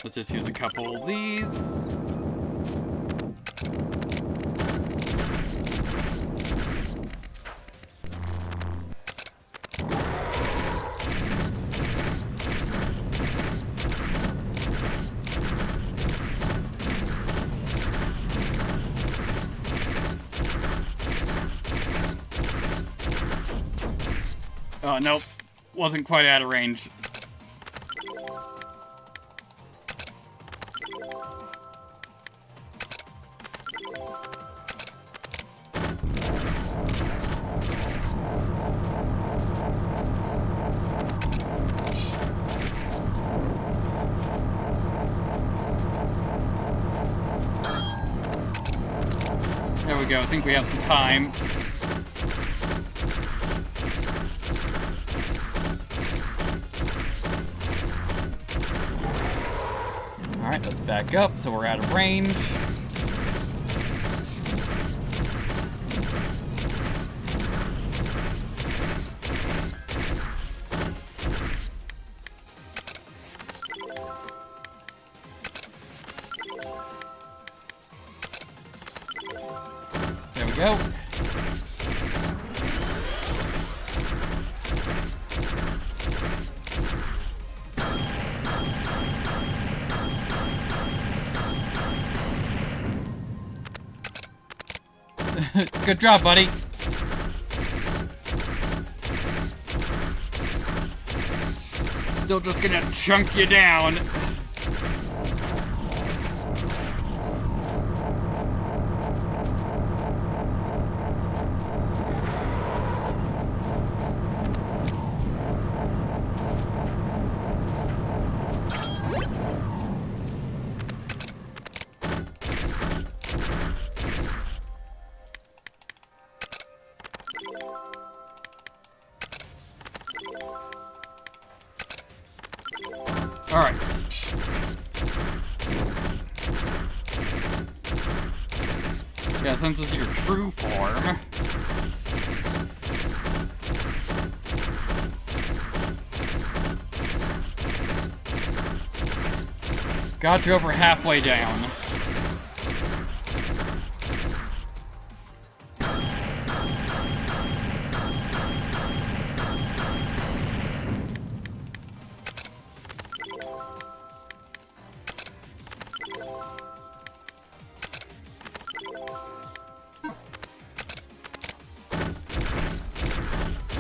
Let's just use a couple of these. Oh, nope. Wasn't quite out of range. There we go. I think we have some time. Alright, let's back up so we're out of range. There we go. Good job, buddy. Still just gonna chunk you down. Alright. Yeah, since this is your true form. Got you over halfway down.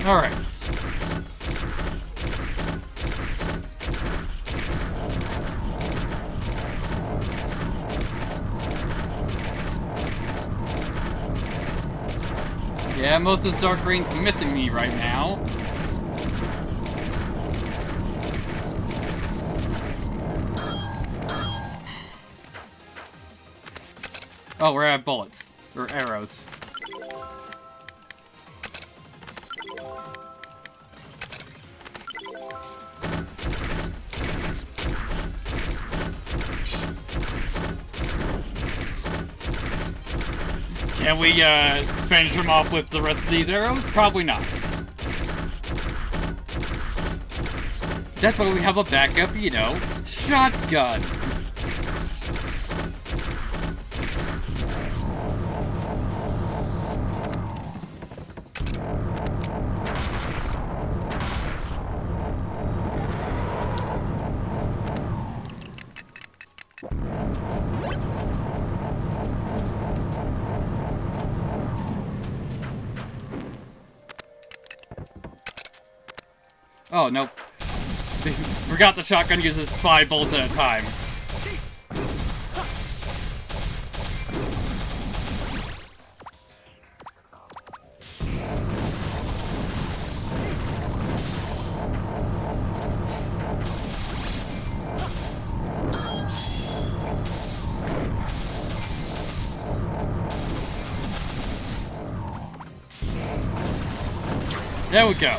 Alright. Yeah, most of this dark green's missing me right now. Oh, we're out of bullets. Or arrows. Can we, finish him off with the rest of these arrows? Probably not. That's why we have a backup, you know, shotgun. Oh, nope. Forgot the shotgun uses 5 bolts at a time. There we go.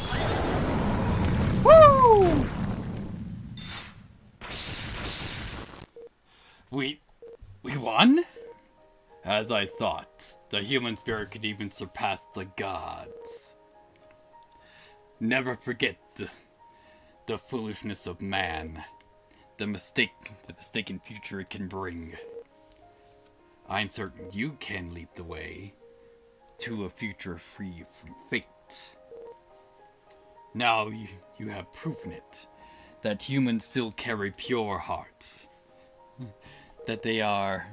Woo! We won? As I thought, the human spirit could even surpass the gods. Never forget the foolishness of man, the mistaken future it can bring. I'm certain you can lead the way to a future free from fate. Now you have proven it, that humans still carry pure hearts, that they are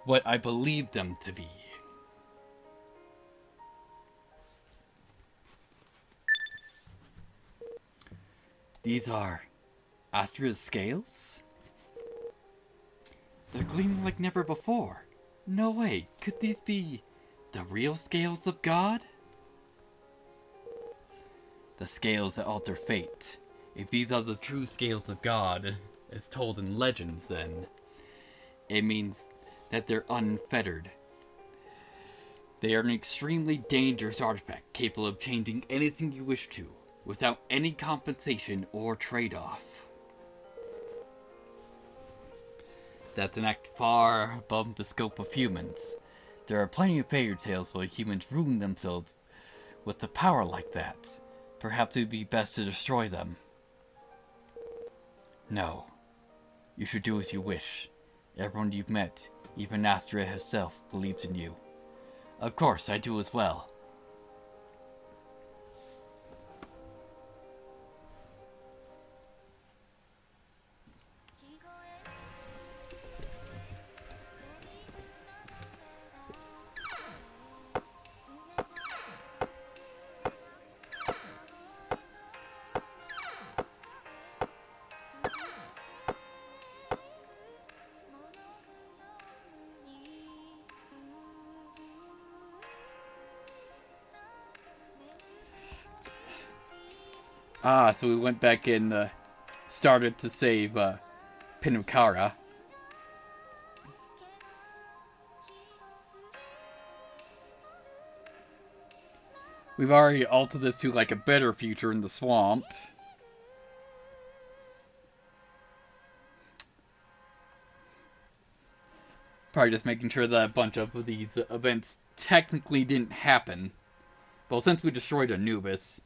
what I believe them to be. These are Astra's scales? They're gleaming like never before. No way, could these be the real scales of God? The scales that alter fate. If these are the true scales of God, as told in legends, then it means that they're unfettered. They are an extremely dangerous artifact, capable of changing anything you wish to, without any compensation or trade-off. That's an act far above the scope of humans. There are plenty of fairy tales where humans ruin themselves with a power like that. Perhaps it would be best to destroy them. No. You should do as you wish. Everyone you've met, even Astra herself, believes in you. Of course, I do as well. Ah, so we went back and started to save Pinukara. We've already altered this to like a better future in the swamp. Probably just making sure that a bunch of these events technically didn't happen. Well, since we destroyed Anubis,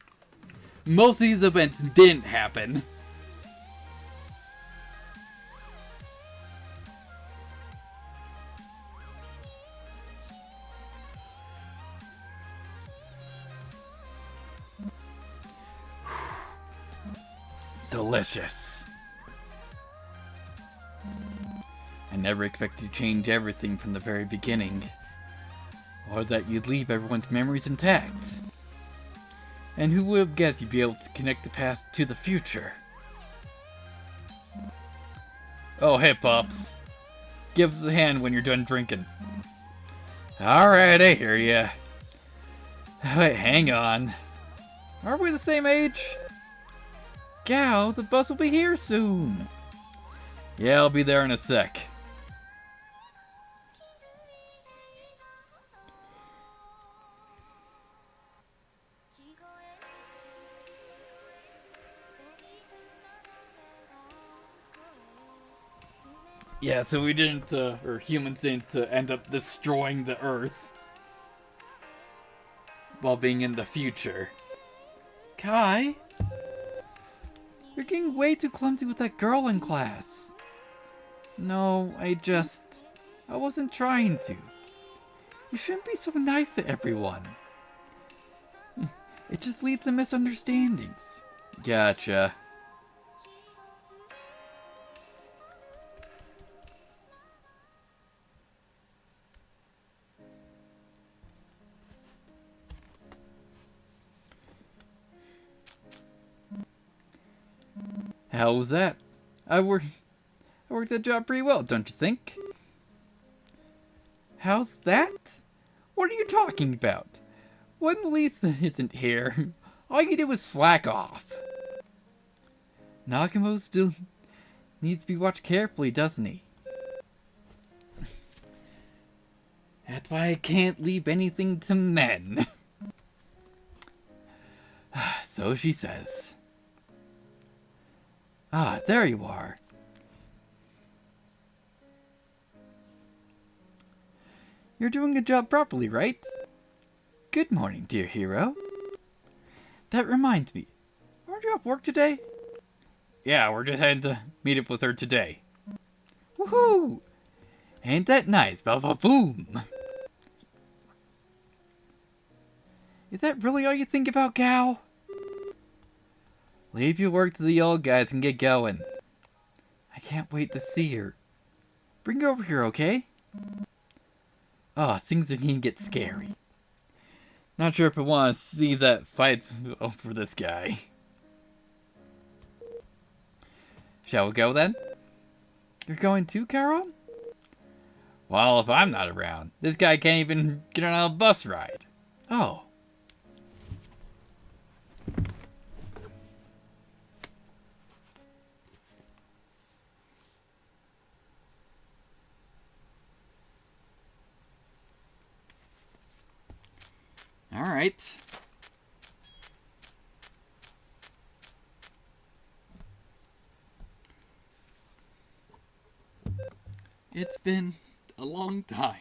most of these events didn't happen. Delicious. I never expected to change everything from the very beginning. Or that you'd leave everyone's memories intact. And who would have guessed you'd be able to connect the past to the future? Oh, hey, Pops. Give us a hand when you're done drinking. Alright, I hear ya. Wait, hang on. Aren't we the same age? Gal, the bus will be here soon. Yeah, I'll be there in a sec. Yeah, so we didn't, or humans didn't end up destroying the Earth while being in the future. Kai? You're getting way too clumsy with that girl in class. No, I wasn't trying to. You shouldn't be so nice to everyone. It just leads to misunderstandings. Gotcha. How was that? I worked that job pretty well, don't you think? How's that? What are you talking about? When Lisa isn't here, all you did was slack off. Nakamura still needs to be watched carefully, doesn't he? That's why I can't leave anything to men. So she says. Ah, there you are. You're doing the job properly, right? Good morning, dear hero. That reminds me. Aren't you off work today? Yeah, we're just heading to meet up with her today. Woohoo! Ain't that nice, ba-ba-boom! Is that really all you think about, gal? Leave your work to the old guys and get going. I can't wait to see her. Bring her over here, okay? Oh, things are gonna get scary. Not sure if I want to see that fight over this guy. Shall we go then? You're going too, Charon? Well, if I'm not around, this guy can't even get on a bus ride. Oh. All right. It's been a long time.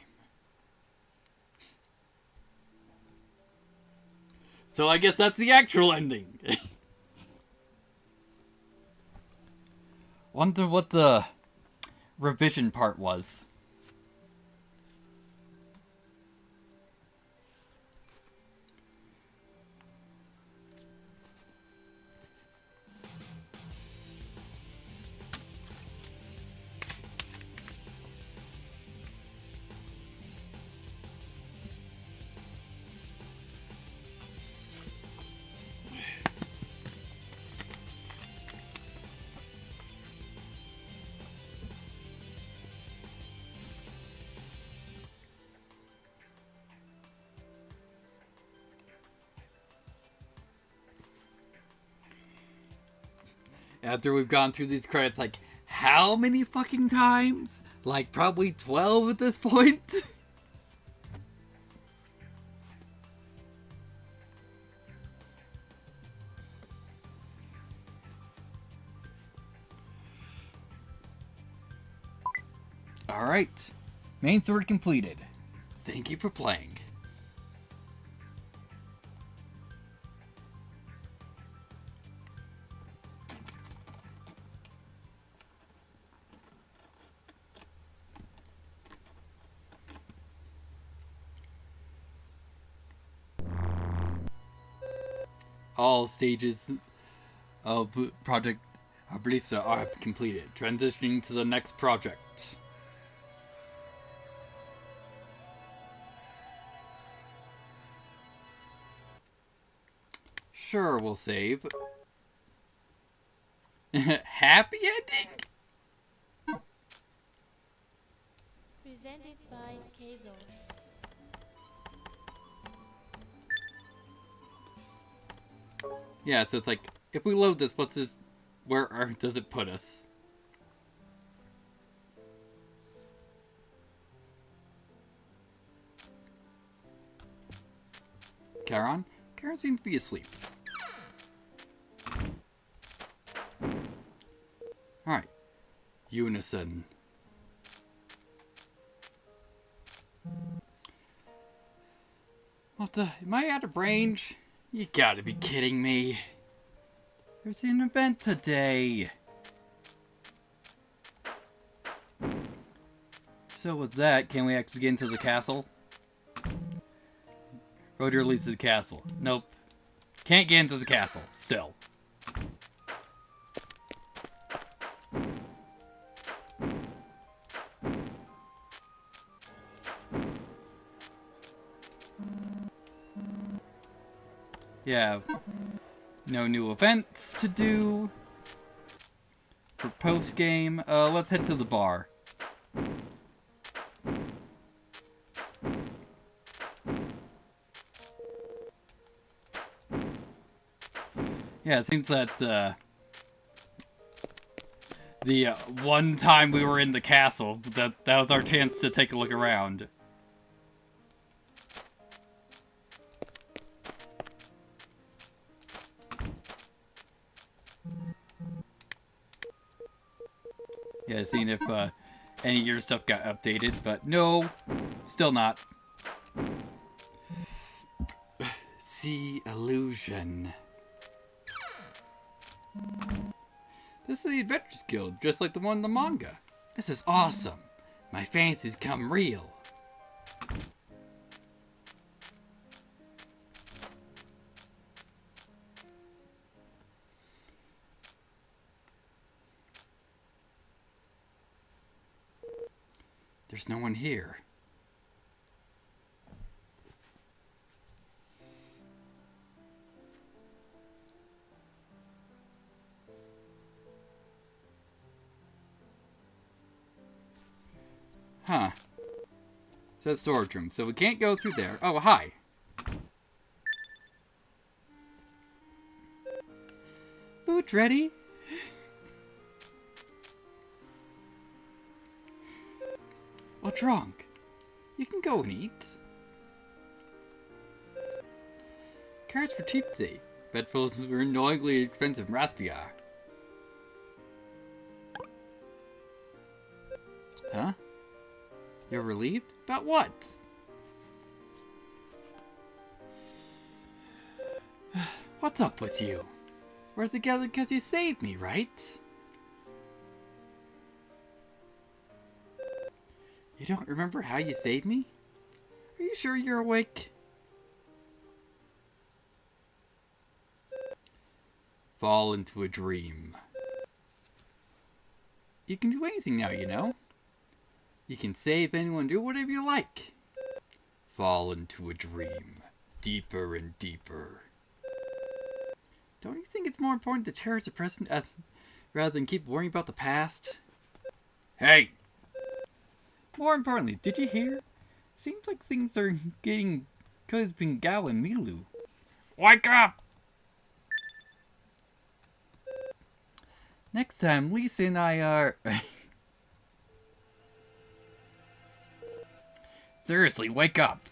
So I guess that's the actual ending. Wonder what the revision part was. After we've gone through these credits, like, how many fucking times? Like, probably 12 at this point? Alright. Main story completed. Thank you for playing. All stages of Project ASTLIBRA are completed. Transitioning to the next project. Sure, we'll save. Happy ending? Presented by Keizo. Yeah, so it's like, if we load this, what's this? Where does it put us? Charon? Charon seems to be asleep. Alright. Unison. What the? Am I out of range? You gotta be kidding me. There's an event today. So with that, can we actually get into the castle? Road leads to the castle. Nope. Can't get into the castle. Still. Yeah. No new events to do. For post-game. Let's head to the bar. Yeah, it seems that, the one time we were in the castle, that was our chance to take a look around. Yeah, seeing if, any of your stuff got updated, but no, still not. See illusion. This is the Adventurers Guild, just like the one in the manga. This is awesome. My fancies come real. There's no one here. Huh. Says storage room, so we can't go through there. Oh, hi. Food ready? What's wrong? You can go and eat. Carrots were cheap today. Bedfuls were annoyingly expensive in Raspia. Huh? You're relieved? About what? What's up with you? We're together because you saved me, right? You don't remember how you saved me? Are you sure you're awake? Fall into a dream. You can do anything now, you know? You can save anyone, do whatever you like. Fall into a dream. Deeper and deeper. Don't you think it's more important to cherish the present rather than keep worrying about the past? Hey! More importantly, did you hear? Seems like things are getting because between Gao and Milu. Wake up! Next time, Lisa and I are... Seriously, wake up!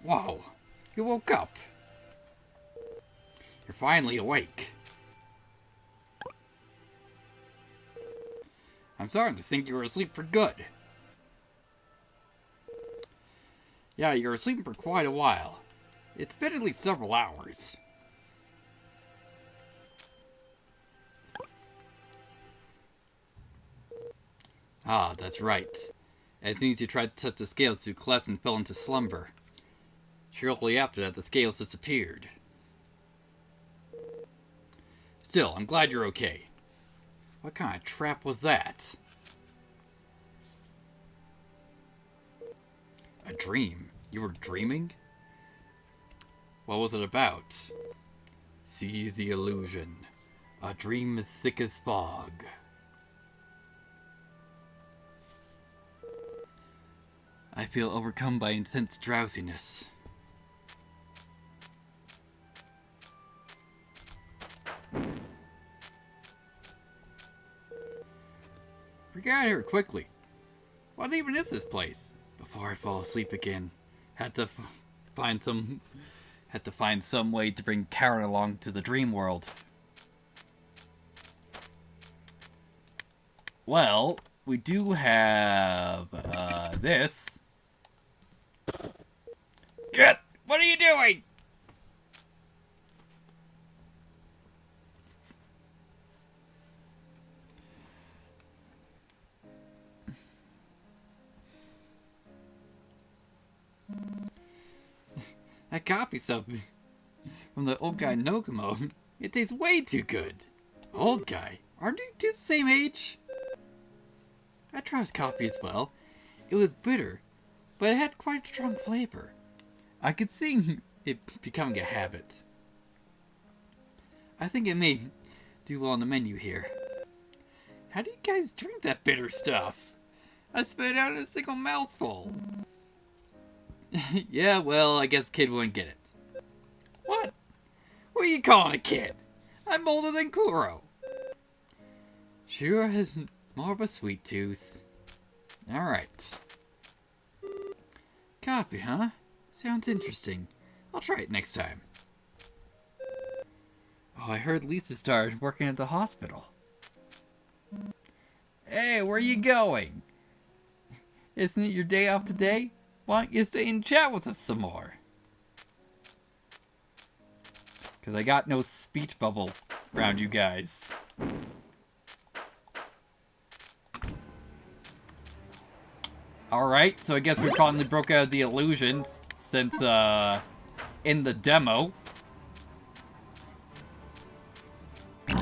Whoa, you woke up. You're finally awake. I'm starting to think you were asleep for good. Yeah, you were sleeping for quite a while. It's been at least several hours. Ah, that's right. As soon as you tried to touch the scales, you collapsed and fell into slumber. Shortly after that, the scales disappeared. Still, I'm glad you're okay. What kind of trap was that? A dream? You were dreaming? What was it about? Seize the illusion. A dream as thick as fog. I feel overcome by intense drowsiness. We got out of here quickly. What even is this place? Before I fall asleep again, had to find some way to bring Karen along to the dream world. Well, we do have this. Get! What are you doing? That copy stuff from the old guy Nokomo, it tastes way too good. Old guy? Aren't you two the same age? I tried his coffee as well. It was bitter, but it had quite a strong flavor. I could see it becoming a habit. I think it may do well on the menu here. How do you guys drink that bitter stuff? I spit it out in a single mouthful. Yeah, well, I guess kid wouldn't get it. What? What are you calling a kid? I'm older than Kuro. Sure has more of a sweet tooth. Alright. Copy, huh? Sounds interesting. I'll try it next time. Oh, I heard Lisa started working at the hospital. Hey, where are you going? Isn't it your day off today? Why don't you stay and chat with us some more? Because I got no speech bubble around you guys. Alright, so I guess we finally broke out of the illusions since, in the demo. There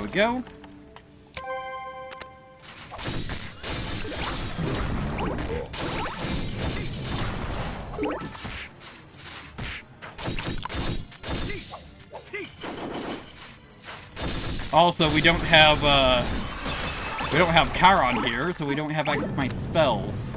we go. Also, we don't have Charon here, so we don't have access to my spells.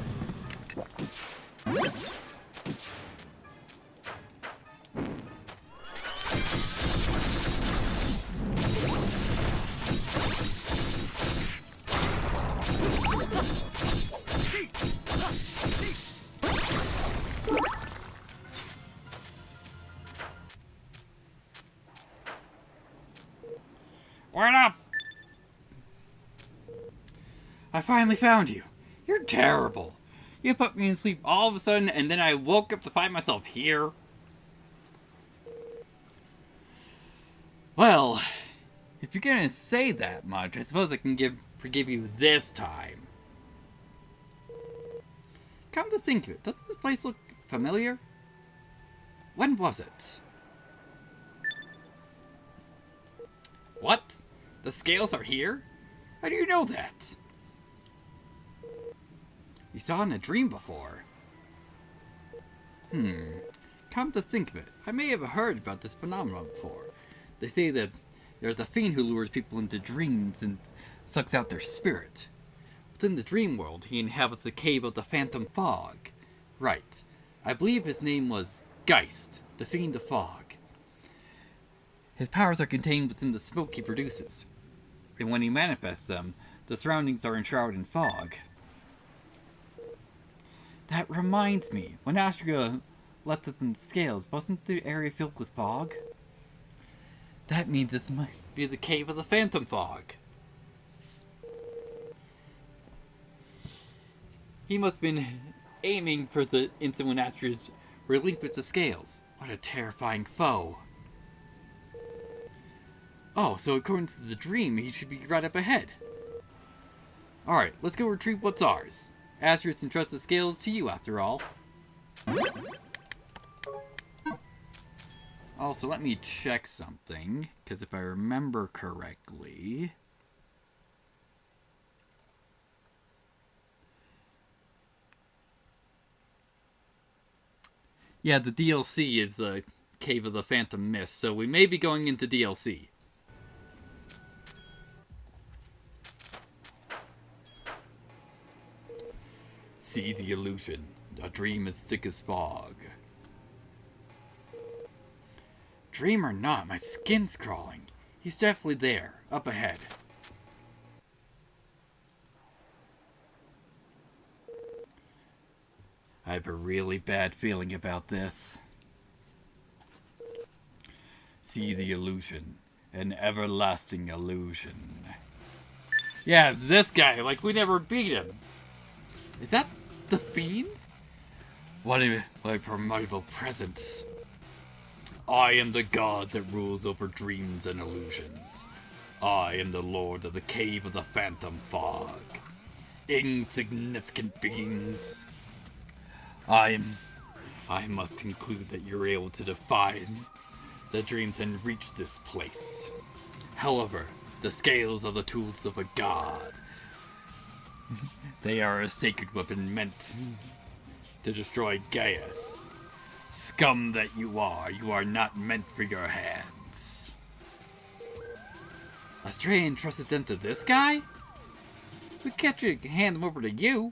Word up! I finally found you. You're terrible. You put me in sleep all of a sudden, and then I woke up to find myself here. Well, if you're gonna say that much, I suppose I can forgive you this time. Come to think of it, doesn't this place look familiar? When was it? What? The scales are here? How do you know that? You saw it in a dream before. Come to think of it, I may have heard about this phenomenon before. They say that there's a fiend who lures people into dreams and sucks out their spirit. Within the dream world, he inhabits the cave of the Phantom Fog. Right. I believe his name was Geist, the Fiend of Fog. His powers are contained within the smoke he produces. And when he manifests them, the surroundings are enshrouded in fog. That reminds me, when Astriga left us in the scales, wasn't the area filled with fog? That means this might be the cave of the Phantom Fog. He must have been aiming for the instant when Astriga relinquished the scales. What a terrifying foe. Oh, so according to the dream, he should be right up ahead. Alright, let's go retrieve what's ours. Asteris entrusts the scales to you, after all. Also, let me check something, because if I remember correctly... Yeah, the DLC is the Cave of the Phantom Mist, so we may be going into DLC. See the illusion. A dream is thick as fog. Dream or not, my skin's crawling. He's definitely there, up ahead. I have a really bad feeling about this. See the illusion. An everlasting illusion. Yeah, this guy, like we never beat him. Is that the Fiend? What a formidable presence. I am the god that rules over dreams and illusions. I am the lord of the Cave of the Phantom Fog. Insignificant beings. I must conclude that you're able to defy the dreams and reach this place. However, the scales are the tools of a god. They are a sacred weapon meant to destroy Gaius. Scum that you are not meant for your hands. Astray entrusted them to this guy? We can't just hand them over to you.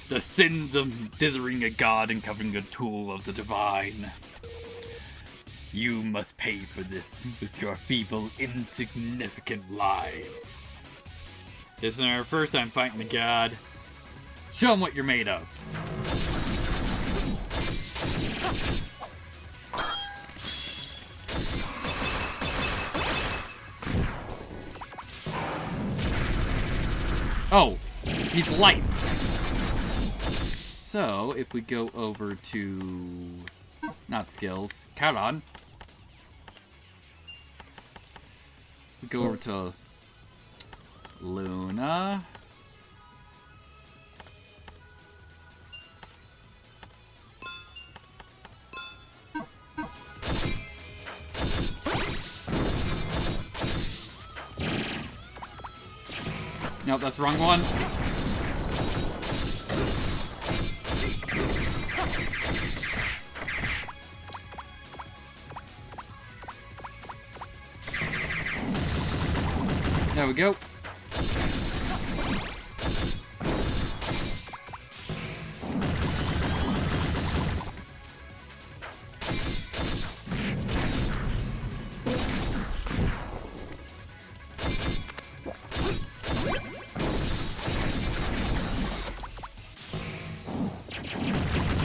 The sins of dithering a god and covering a tool of the divine. You must pay for this with your feeble, insignificant lives. This isn't our first time fighting the god. Show him what you're made of. Oh, he's light. So, if we go over to... not skills. Count on. We go over to Luna. Nope, that's the wrong one. There we go.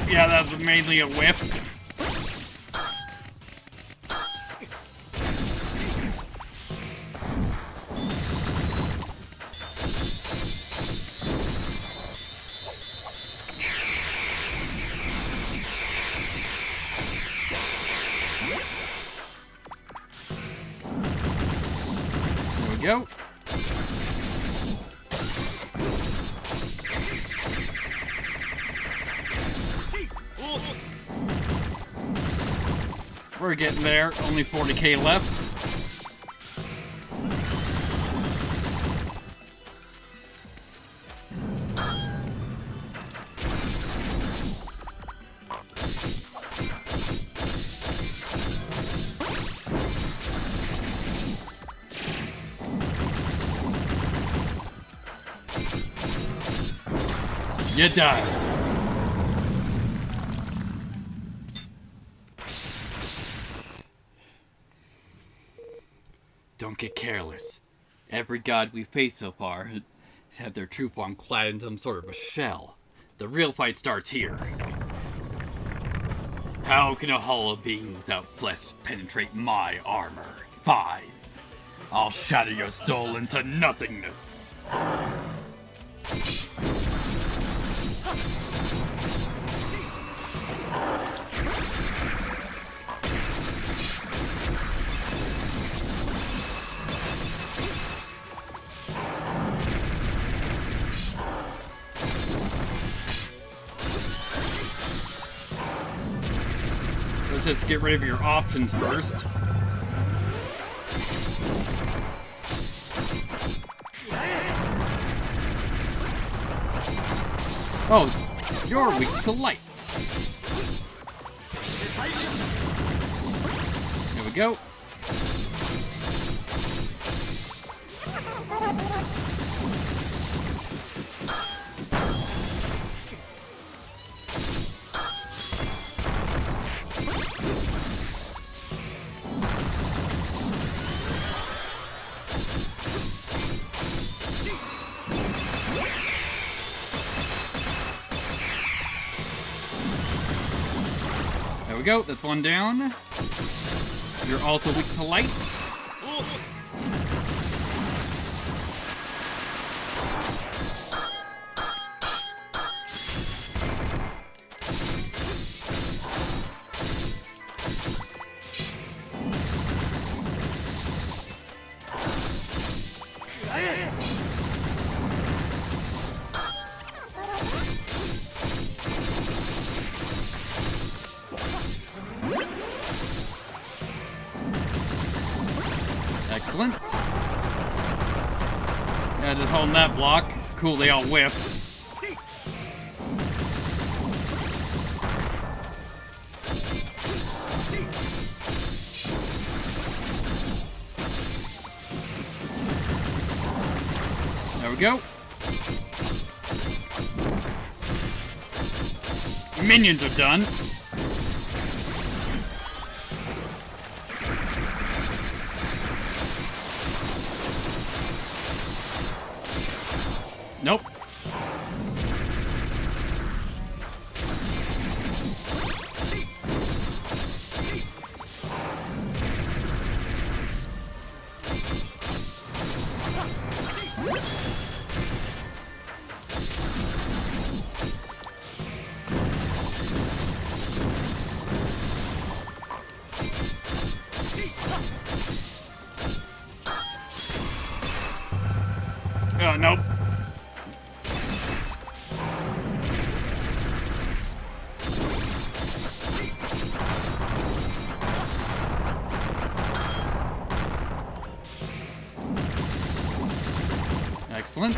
Yeah, that's mainly a whiff. There we go. We're getting there. Only 40k left. You died. Don't get careless. Every god we faced so far has had their true form clad in some sort of a shell. The real fight starts here. How can a hollow being without flesh penetrate my armor? Fine. I'll shatter your soul into nothingness. just get rid of your options first. Oh, you're weak to light. There we go. There we go, that's one down. You're also weak to light. Excellent. Yeah, just holding that block. Cool, they all whiff. There we go. Minions are done. Nope. Oh, nope. Excellent.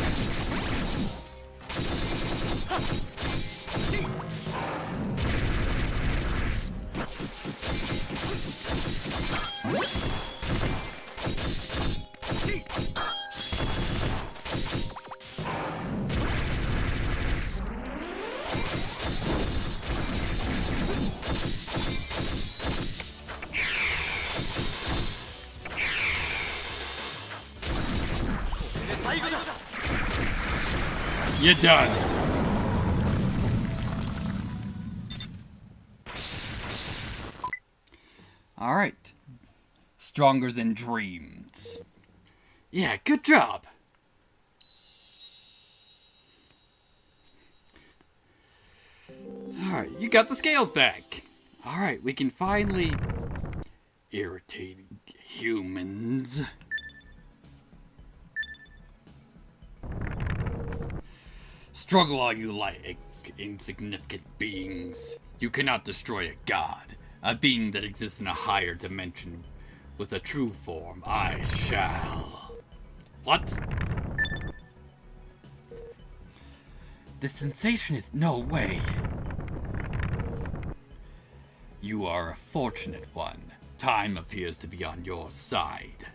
You're done. All right. Stronger than dreams. Yeah, good job. All right, you got the scales back. All right, we can finally irritating humans. Struggle all you like, insignificant beings. You cannot destroy a god, a being that exists in a higher dimension. With a true form, I shall. What? The sensation is no way. You are a fortunate one. Time appears to be on your side.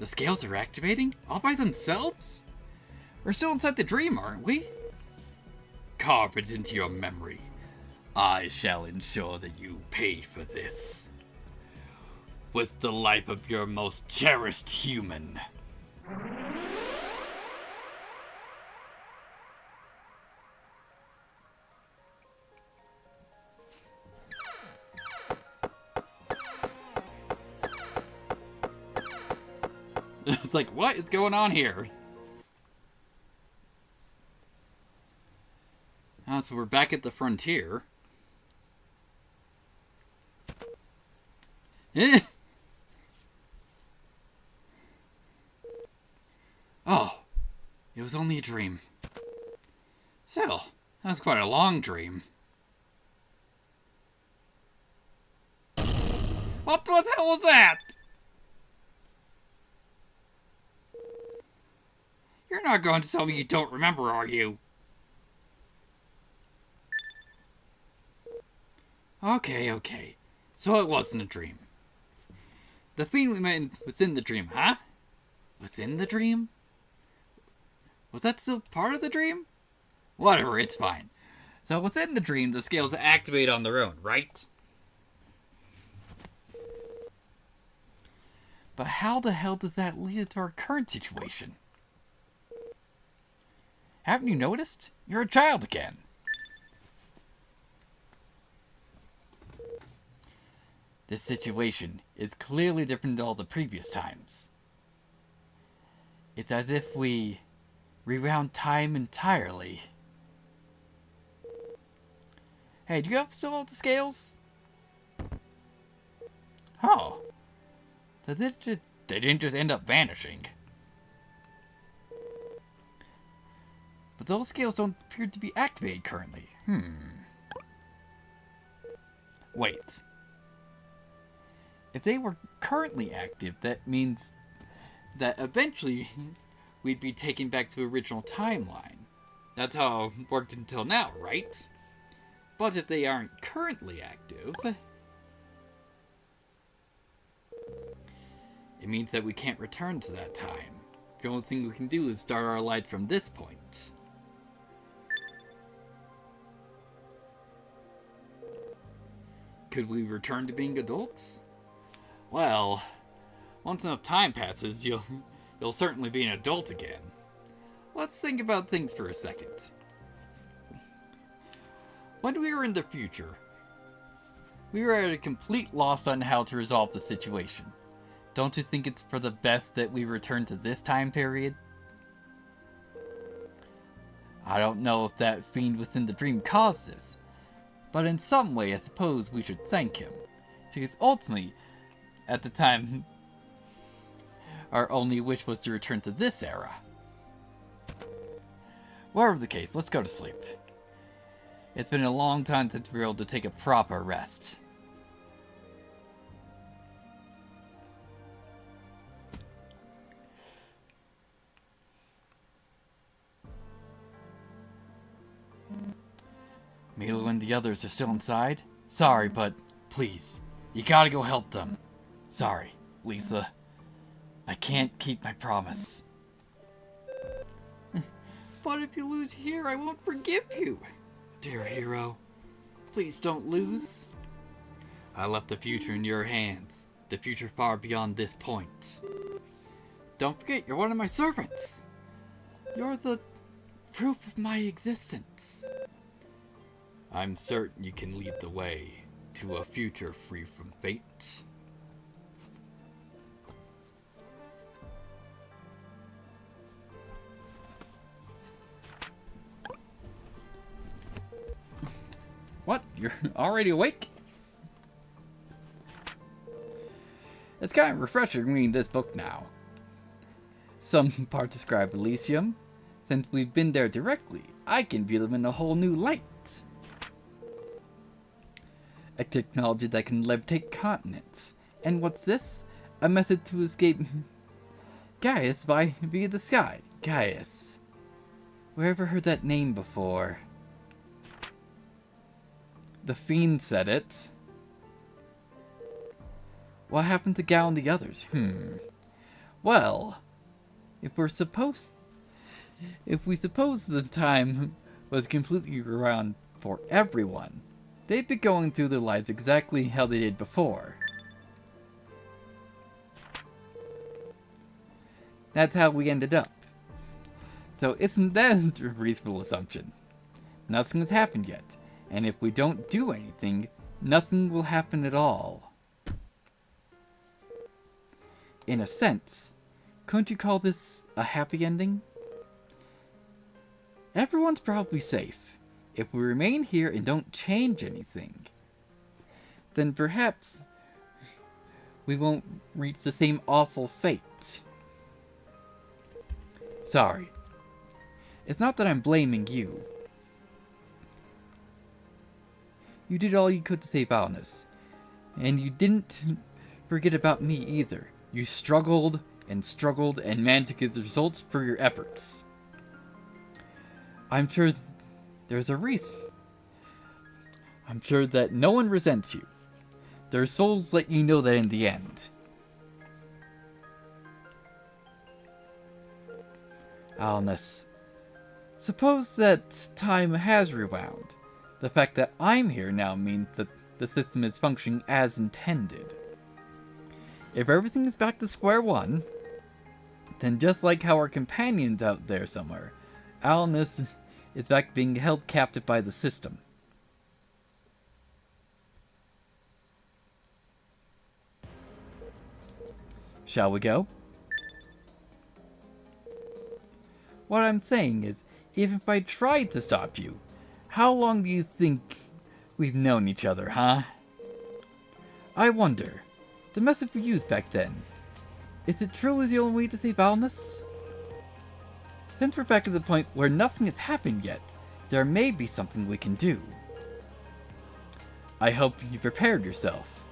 The scales are activating? All by themselves? We're still inside the dream, aren't we? Carve it into your memory. I shall ensure that you pay for this. With the life of your most cherished human. It's like, what is going on here? Oh, so we're back at the frontier. Oh, it was only a dream. Still, that was quite a long dream. What the hell was that? You're not going to tell me you don't remember, are you? Okay. So it wasn't a dream. The fiend we met was in the dream, huh? Within the dream? Was that still part of the dream? Whatever, it's fine. So within the dream, the scales activate on their own, right? But how the hell does that lead to our current situation? Haven't you noticed? You're a child again. This situation is clearly different than all the previous times. It's as if we rewound time entirely. Hey, do you have still all the scales? Oh. So they didn't just end up vanishing. But those scales don't appear to be activated currently. Wait. If they were currently active, that means that eventually we'd be taken back to the original timeline. That's how it worked until now, right? But if they aren't currently active, it means that we can't return to that time. The only thing we can do is start our life from this point. Could we return to being adults? Well, once enough time passes, you'll certainly be an adult again. Let's think about things for a second. When we were in the future, we were at a complete loss on how to resolve the situation. Don't you think it's for the best that we return to this time period? I don't know if that fiend within the dream caused this, but in some way I suppose we should thank him, because ultimately, at the time, our only wish was to return to this era. Whatever the case, let's go to sleep. It's been a long time since we were able to take a proper rest. Milo and the others are still inside? Sorry, but please, you gotta go help them. Sorry, Lisa. I can't keep my promise. But if you lose here, I won't forgive you. Dear hero, please don't lose. I left the future in your hands. The future far beyond this point. Don't forget, you're one of my servants. You're the proof of my existence. I'm certain you can lead the way to a future free from fate. What? You're already awake? It's kind of refreshing reading this book now. Some parts describe Elysium. Since we've been there directly, I can view them in a whole new light. A technology that can levitate continents. And what's this? A method to escape Gaius via the sky. Gaius. Where ever heard that name before? The Fiend said it. What happened to Gal and the others? Well, if we suppose the time was completely around for everyone, they'd be going through their lives exactly how they did before. That's how we ended up. So isn't that a reasonable assumption? Nothing has happened yet. And if we don't do anything, nothing will happen at all. In a sense, couldn't you call this a happy ending? Everyone's probably safe. If we remain here and don't change anything, then perhaps we won't reach the same awful fate. Sorry. It's not that I'm blaming you. You did all you could to save Alnus, and you didn't forget about me either. You struggled and managed to get the results for your efforts. I'm sure there's a reason. I'm sure that no one resents you. Their souls let you know that in the end. Alnus, suppose that time has rewound. The fact that I'm here now means that the system is functioning as intended. If everything is back to square one, then just like how our companions out there somewhere, Alnus is back being held captive by the system. Shall we go? What I'm saying is, even if I tried to stop you, how long do you think we've known each other, huh? I wonder, the method we used back then, is it truly the only way to save Alnus? Since we're back to the point where nothing has happened yet, there may be something we can do. I hope you prepared yourself.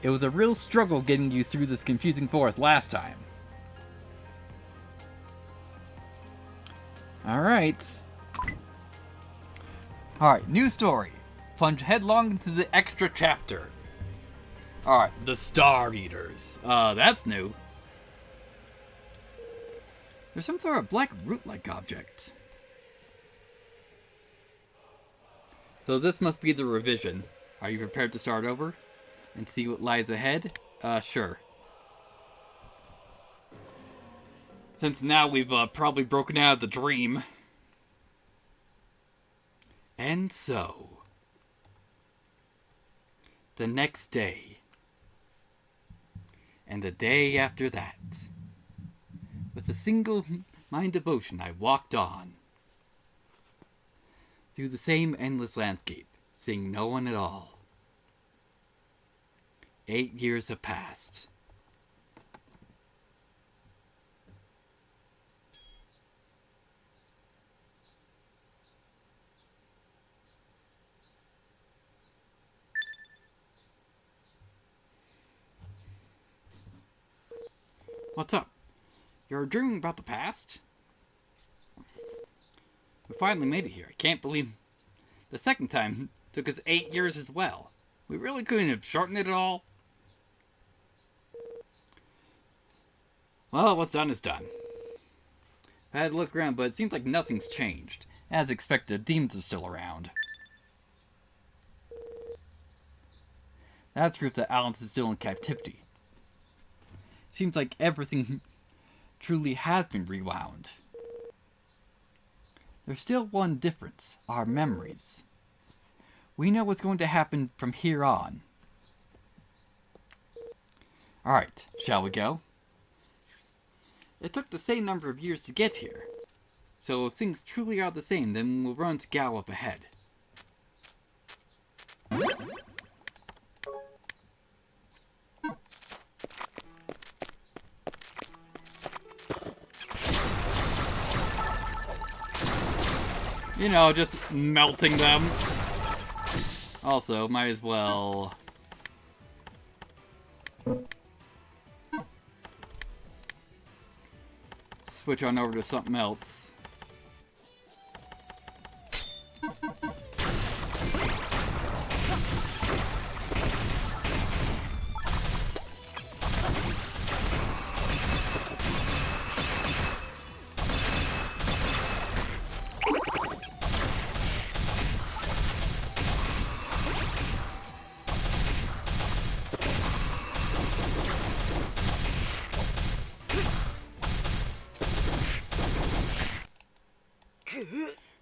It was a real struggle getting you through this confusing forest last time. Alright, new story. Plunge headlong into the extra chapter. Alright, the Star Eaters. That's new. There's some sort of black root-like object. So this must be the revision. Are you prepared to start over? And see what lies ahead? Sure. Since now we've probably broken out of the dream. And so, the next day, and the day after that, with a single mind devotion I walked on, through the same endless landscape, seeing no one at all. 8 years have passed. What's up? You're dreaming about the past? We finally made it here. I can't believe the second time took us 8 years as well. We really couldn't have shortened it at all. Well, what's done is done. I had to look around, but it seems like nothing's changed. As expected, demons are still around. That's proof that Alnus is still in captivity. Seems like everything truly has been rewound. There's still one difference, our memories. We know what's going to happen from here on. Alright, shall we go? It took the same number of years to get here. So if things truly are the same, then we'll run to Gal up ahead. You know, just melting them. Also, might as well... switch on over to something else.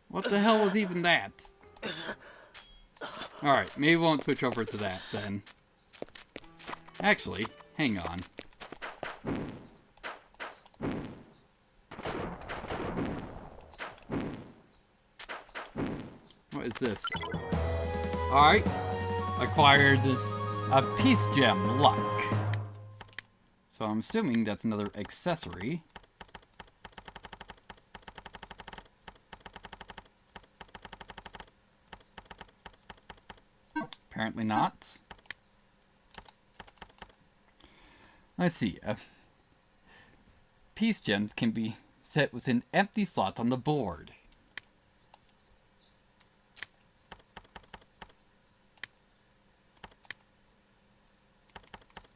What the hell was even that? Alright, maybe we won't switch over to that then. Actually, hang on. What is this? Alright. Acquired a Peace Gem Luck. So I'm assuming that's another accessory. Apparently not. I see. Peace gems can be set within empty slots on the board.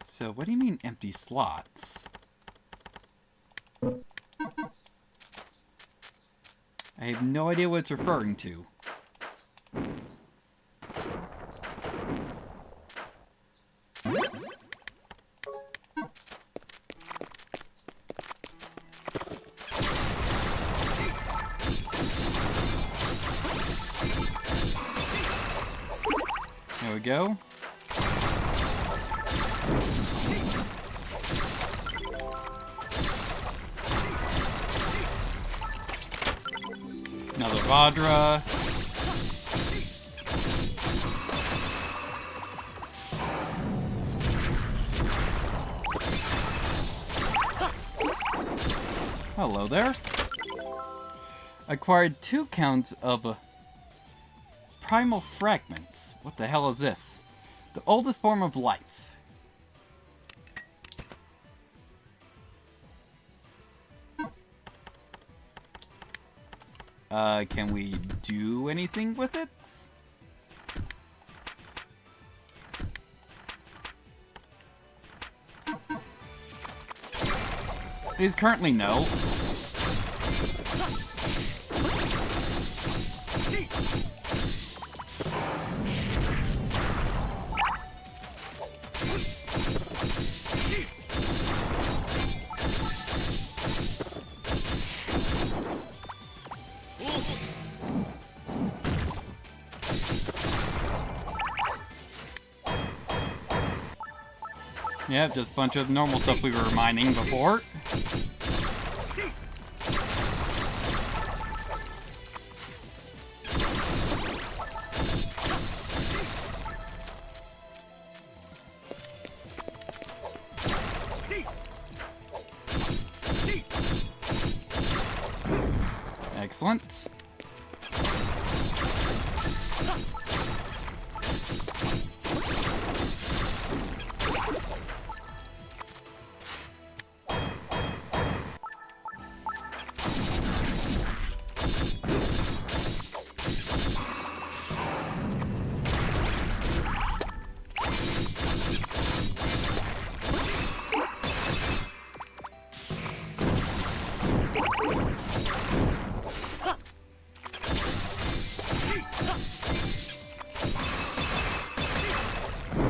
So, what do you mean empty slots? I have no idea what it's referring to. There we go. Another Vadra. Hello there. Acquired 2 counts of primal fragments. What the hell is this? The oldest form of life. Can we do anything with it? It is currently no. Yeah, just a bunch of normal stuff we were mining before. Excellent.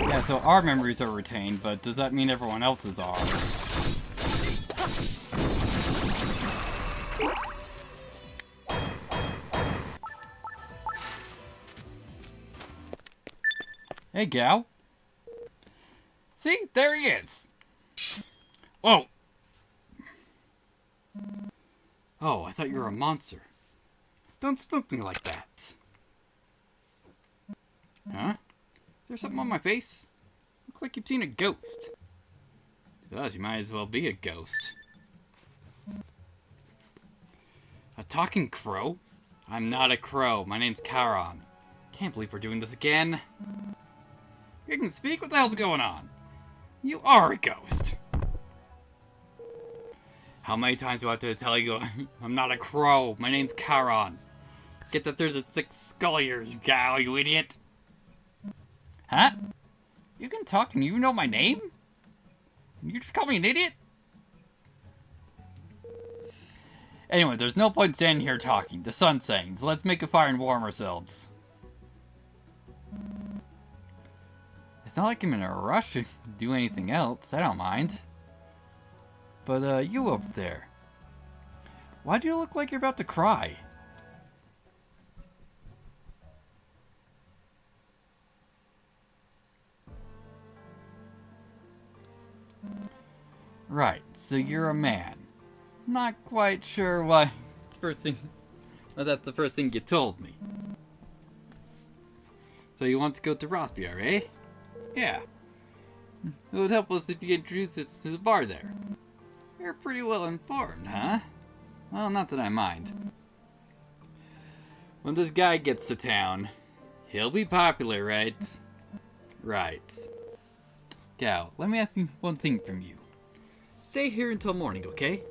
Yeah, so our memories are retained, but does that mean everyone else's are? Hey, gal. See? There he is. Whoa. Oh, I thought you were a monster. Don't spook me like that. Huh? Is there something on my face? Looks like you've seen a ghost. It does, you might as well be a ghost. A talking crow? I'm not a crow. My name's Charon. Can't believe we're doing this again. You can speak? What the hell's going on? You are a ghost. How many times do I have to tell you I'm not a crow? My name's Charon. Get that there's a 6 skull ears, gal, you idiot. Huh? You can talk and you know my name? And you just call me an idiot? Anyway, there's no point standing here talking. The sun's setting, so let's make a fire and warm ourselves. It's not like I'm in a rush to do anything else. I don't mind. But, you up there. Why do you look like you're about to cry? Right, so you're a man. Not quite sure why that's the first thing you told me. So you want to go to Rossbier, eh? Yeah. It would help us if you introduced us to the bar there. You're pretty well informed, huh? Well, not that I mind. When this guy gets to town, he'll be popular, right? Right. Gal, let me ask you one thing from you. Stay here until morning, okay?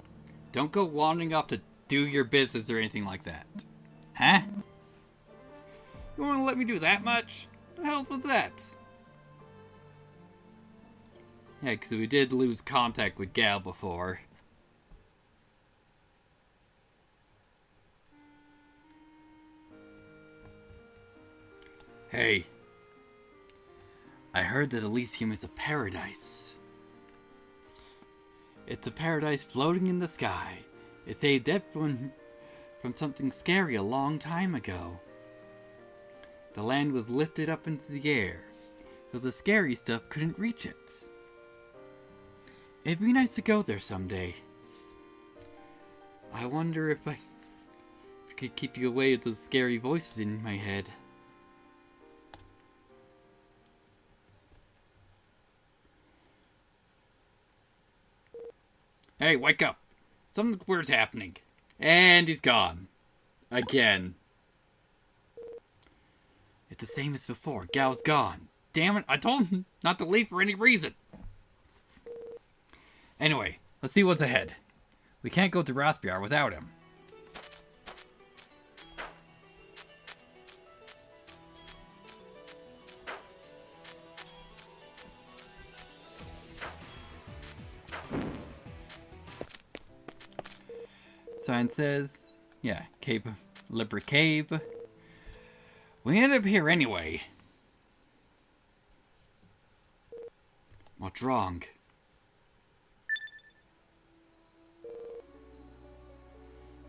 Don't go wandering off to do your business or anything like that. Huh? You wanna let me do that much? What the hell was that? Yeah, because we did lose contact with Gal before. Hey. I heard that Elysium is a paradise. It's a paradise floating in the sky. It saved everyone from something scary a long time ago. The land was lifted up into the air, because the scary stuff couldn't reach it. It'd be nice to go there someday. I wonder if I could keep you away with those scary voices in my head. Hey, wake up! Something weird's happening. And he's gone. Again. It's the same as before. Gal's gone. Damn it, I told him not to leave for any reason. Anyway, let's see what's ahead. We can't go to Raspiar without him. Sign says, yeah, ASTLIBRA Cave. We ended up here anyway. What's wrong?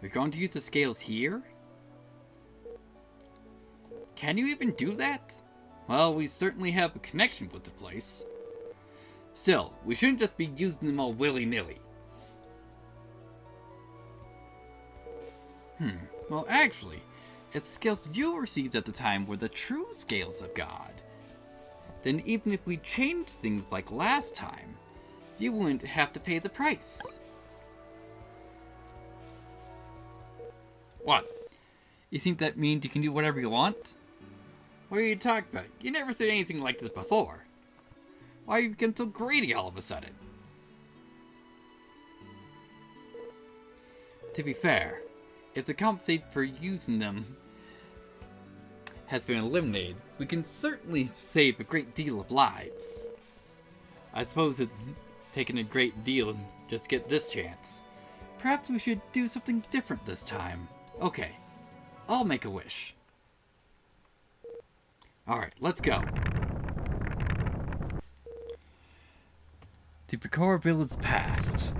We're going to use the scales here? Can you even do that? Well, we certainly have a connection with the place. Still, we shouldn't just be using them all willy-nilly. Well, actually, if the scales you received at the time were the true scales of God, then even if we changed things like last time, you wouldn't have to pay the price. What? You think that means you can do whatever you want? What are you talking about? You never said anything like this before. Why are you getting so greedy all of a sudden? To be fair, if the compensation for using them has been eliminated, we can certainly save a great deal of lives. I suppose it's taken a great deal just to get this chance. Perhaps we should do something different this time. Okay, I'll make a wish. Alright, let's go. To Picora Village past.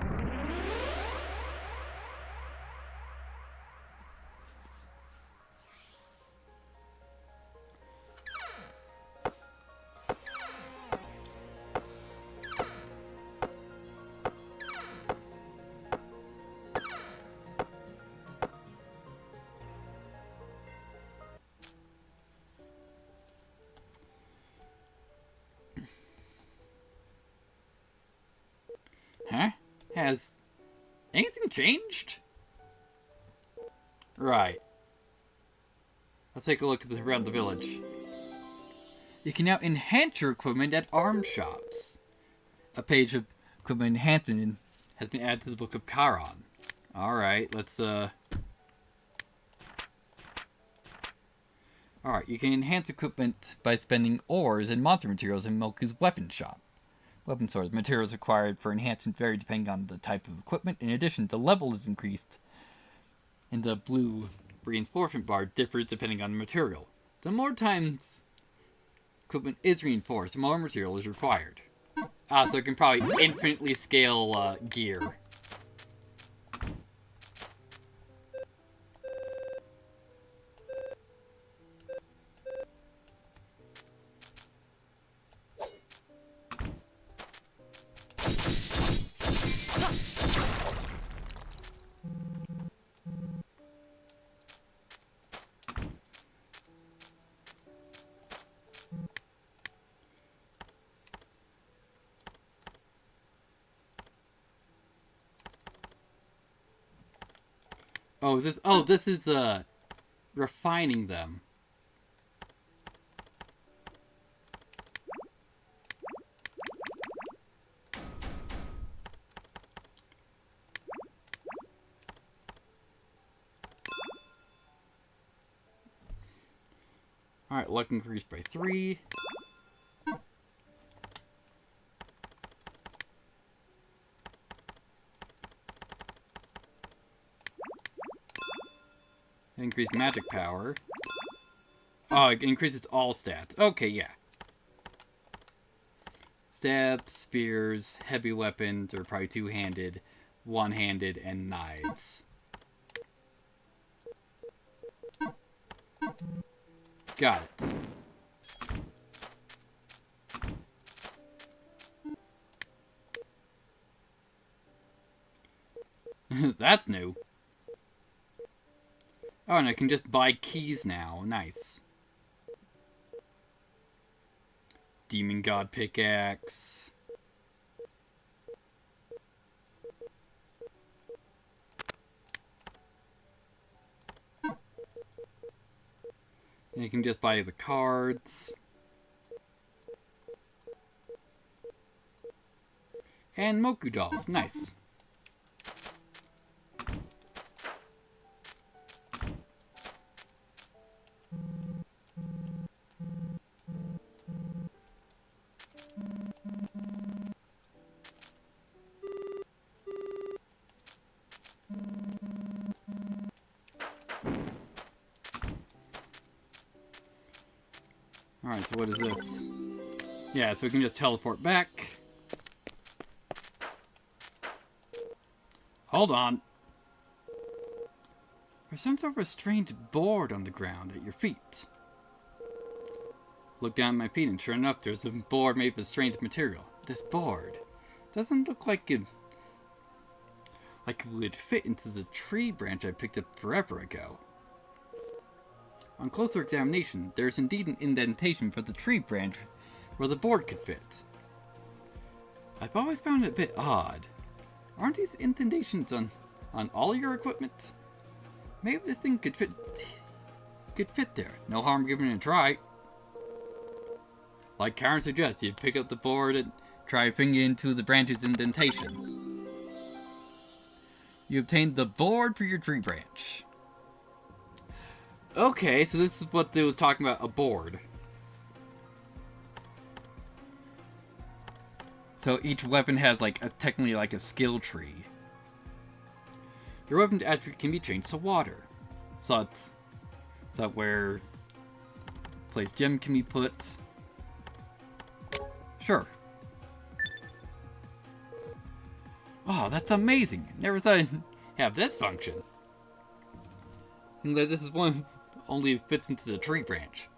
Huh? Has anything changed? Right. Let's take a look around the village. You can now enhance your equipment at arms shops. A page of equipment enhancement has been added to the Book of Charon. Alright, let's Alright, you can enhance equipment by spending ores and monster materials in Moku's weapon shop. Weapon swords. Materials required for enhancement vary depending on the type of equipment. In addition, the level is increased, and the blue reinforcement bar differs depending on the material. The more times equipment is reinforced, the more material is required. So it can probably infinitely scale gear. This is refining them. Alright, luck increased by 3. Increased magic power. Oh, it increases all stats. Okay, yeah. Stabs, spears, heavy weapons, or probably two-handed, one-handed, and knives. Got it. That's new. Oh, and I can just buy keys now. Nice. Demon God pickaxe. And you can just buy the cards. And Moku dolls. Nice. Alright, so what is this? Yeah, so we can just teleport back. Hold on. There's some sort of a strange board on the ground at your feet. Look down at my feet and sure enough, there's a board made of strange material. This board doesn't look like it would fit into the tree branch I picked up forever ago. On closer examination, there is indeed an indentation for the tree branch where the board could fit. I've always found it a bit odd. Aren't these indentations on all your equipment? Maybe this thing could fit there. No harm giving it a try. Like Karen suggests, you pick up the board and try fingering into the branch's indentation. You obtained the board for your tree branch. Okay, so this is what they was talking about, a board. So each weapon has technically like a skill tree. Your weapon attribute can be changed to water. So that's where place gem can be put. Sure. Oh, that's amazing. Never thought I'd have this function. And this is one only fits into the tree branch.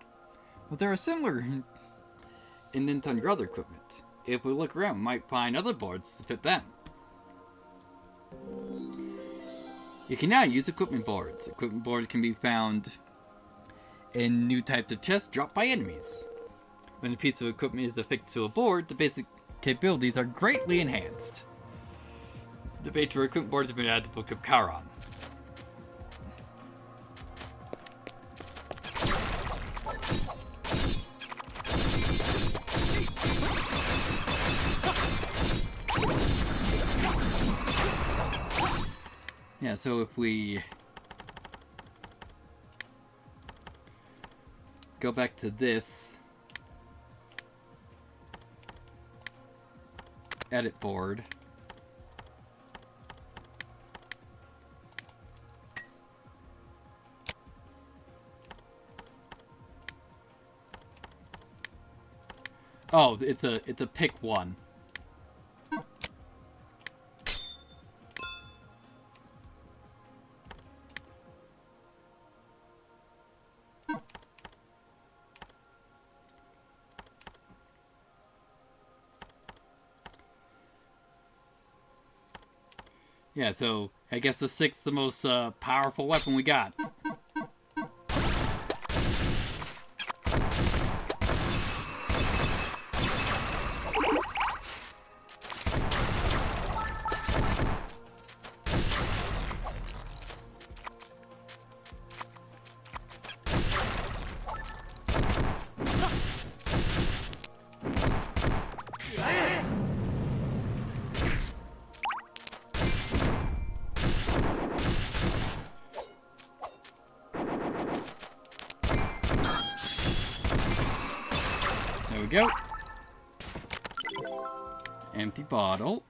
But there are similar indents on your other equipment. If we look around, we might find other boards to fit them. You can now use equipment boards. Equipment boards can be found in new types of chests dropped by enemies. When a piece of equipment is affixed to a board, the basic capabilities are greatly enhanced. The page for equipment boards have been added to the Book of Charon. Yeah, so if we go back to this edit board, oh, it's a pick one. Yeah, so I guess the 6th the most powerful weapon we got. go. Empty bottle.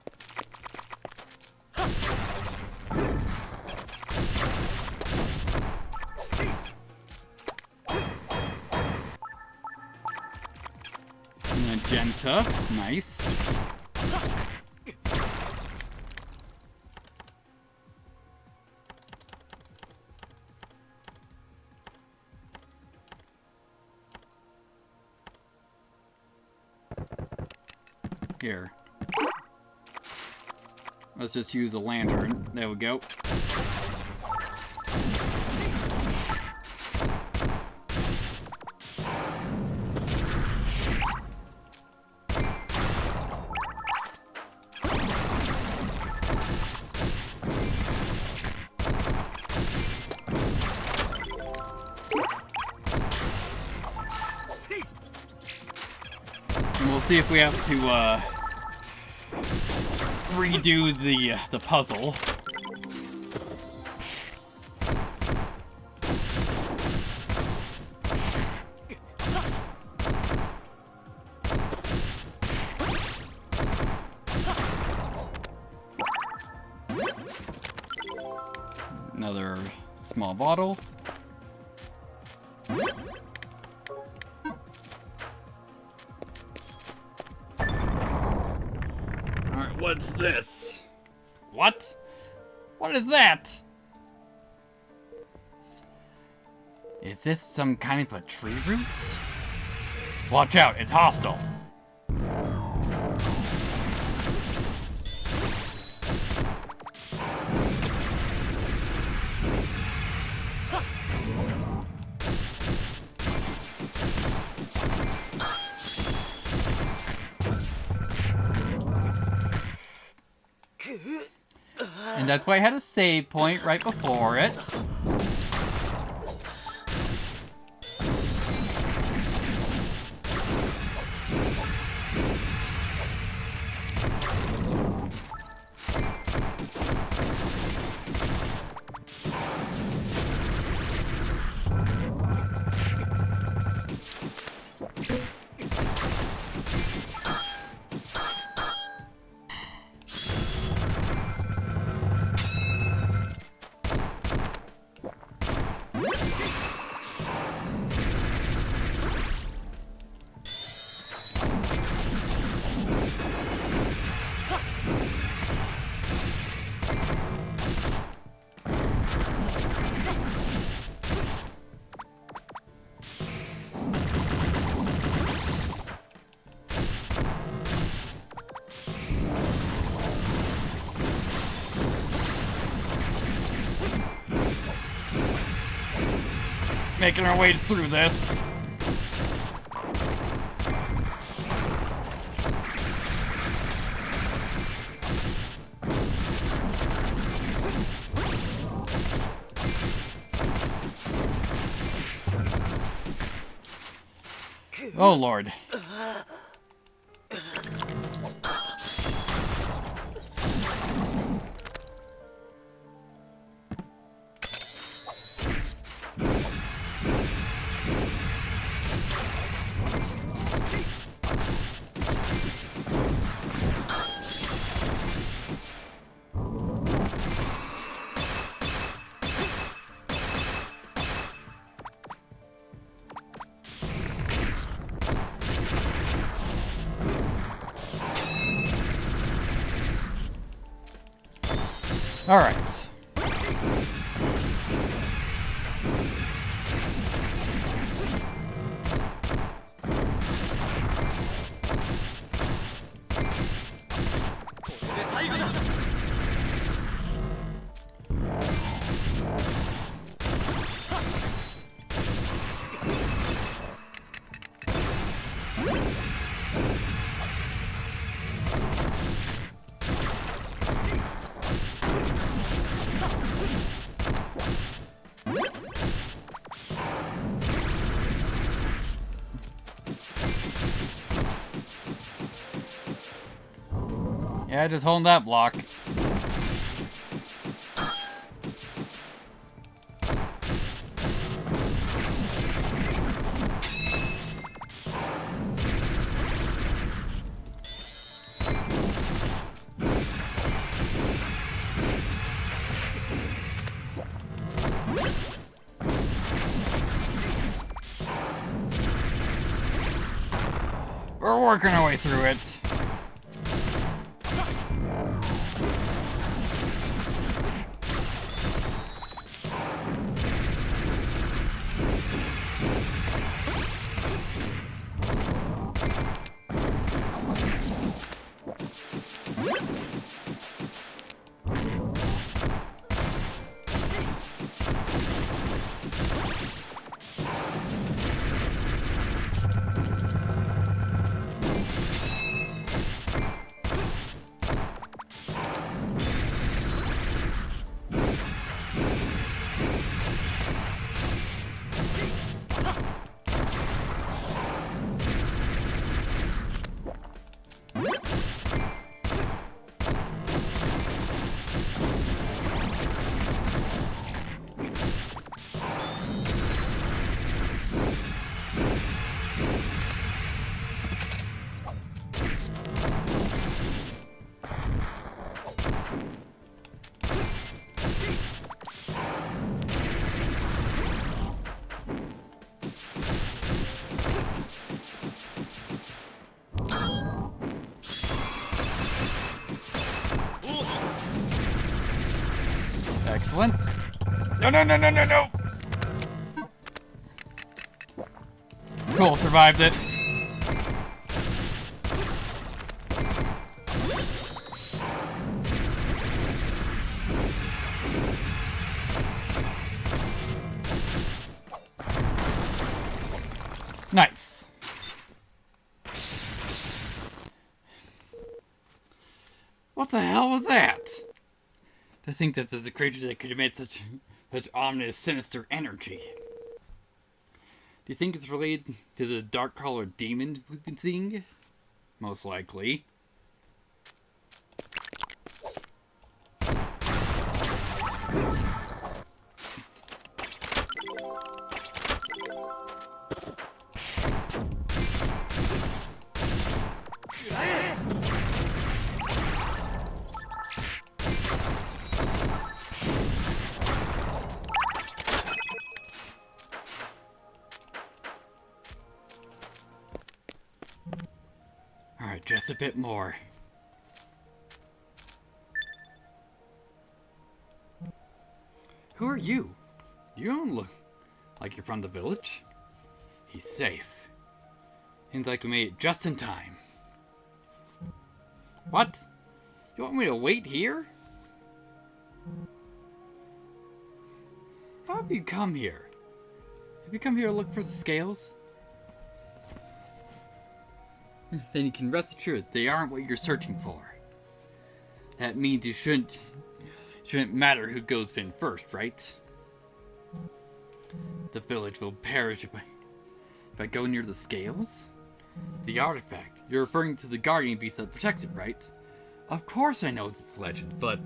Magenta. Nice. Here. Let's just use a lantern. There we go. And we'll see if we have to redo the puzzle. Another small bottle. Alright, what's this? What? What is that? Is this some kind of a tree root? Watch out, it's hostile. And that's why I had a save point right before it. Making our way through this. Oh, Lord. All right. Yeah, just hold that block. We're working our way through it. Excellent. No, no, no, no, no, no! Cool, survived it. Nice. What the hell was that? To think that there's a creature that could emit such ominous, sinister energy. Do you think it's related to the dark-colored demons we've been seeing? Most likely. Alright, just a bit more. Who are you? You don't look like you're from the village. He's safe. Seems like we made it just in time. What? You want me to wait here? How have you come here? Have you come here to look for the scales? Then you can rest assured they aren't what you're searching for. That means you shouldn't matter who goes in first, right? The village will perish if I go near the scales? The artifact. You're referring to the guardian beast that protects it, right? Of course I know it's a legend, but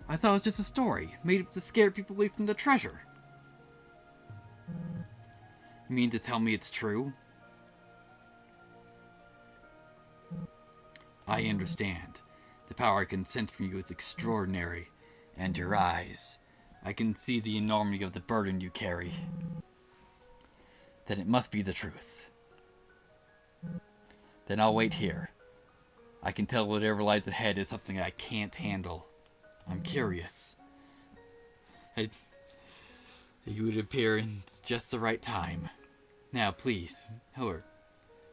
I thought it was just a story, made up to scare people away from the treasure. You mean to tell me it's true? I understand. The power I can sense from you is extraordinary. And your eyes. I can see the enormity of the burden you carry. Then it must be the truth. Then I'll wait here. I can tell whatever lies ahead is something I can't handle. I'm curious. You would appear in just the right time. Now, please, Howard,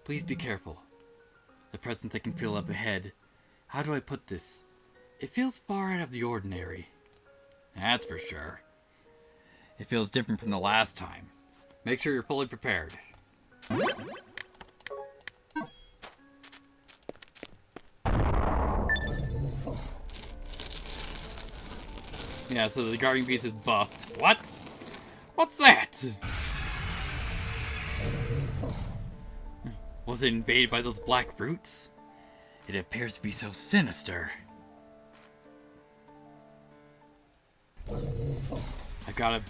please be careful. The presence I can feel up ahead. How do I put this? It feels far out of the ordinary. That's for sure. It feels different from the last time. Make sure you're fully prepared. Yeah, so the guardian beast is buffed. What? What's that? Was it invaded by those black roots? It appears to be so sinister. I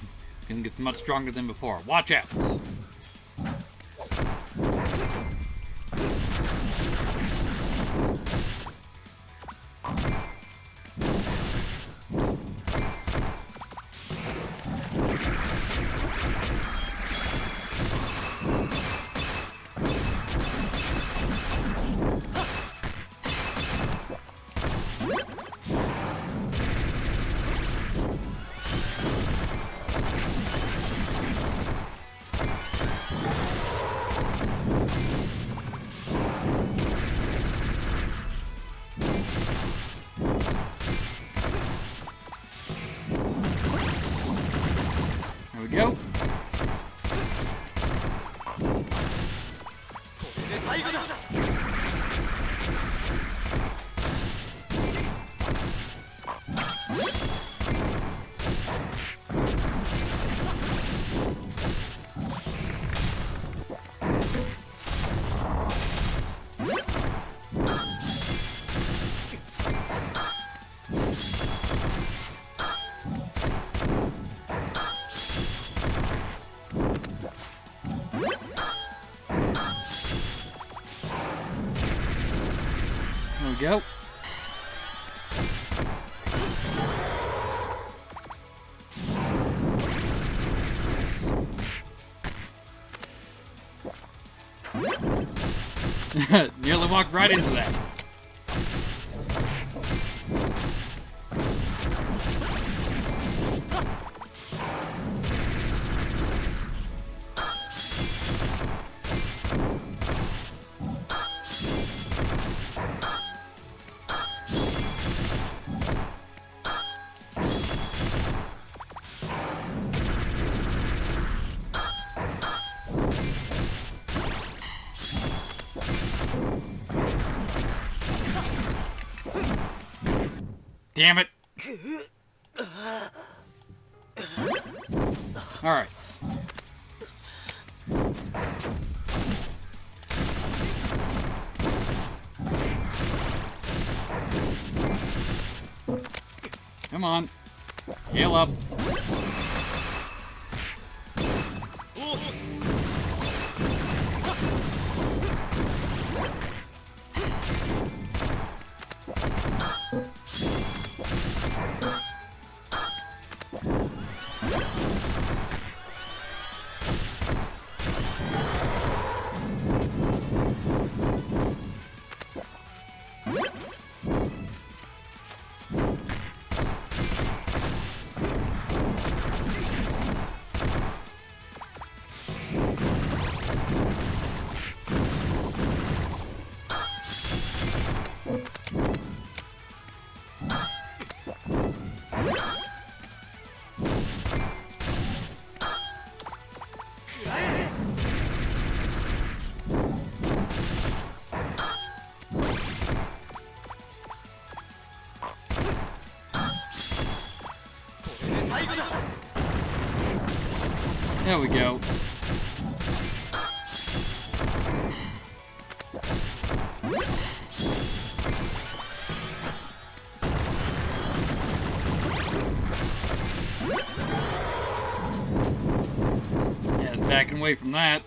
think it's much stronger than before. Watch out! go. Nearly walked right into that. Damn it. Alright. Come on. Heal up. There we go. Yeah, it's backing away from that.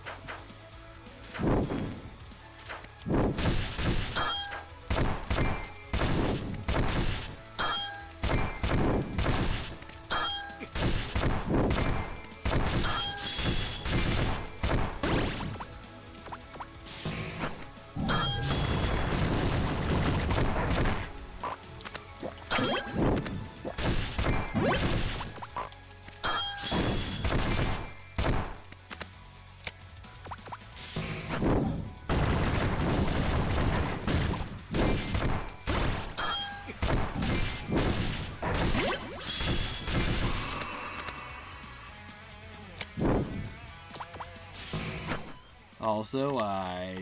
Also, I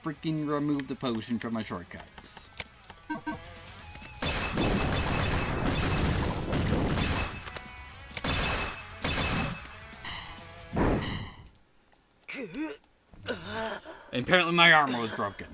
freaking removed the potion from my shortcuts. And apparently my armor was broken.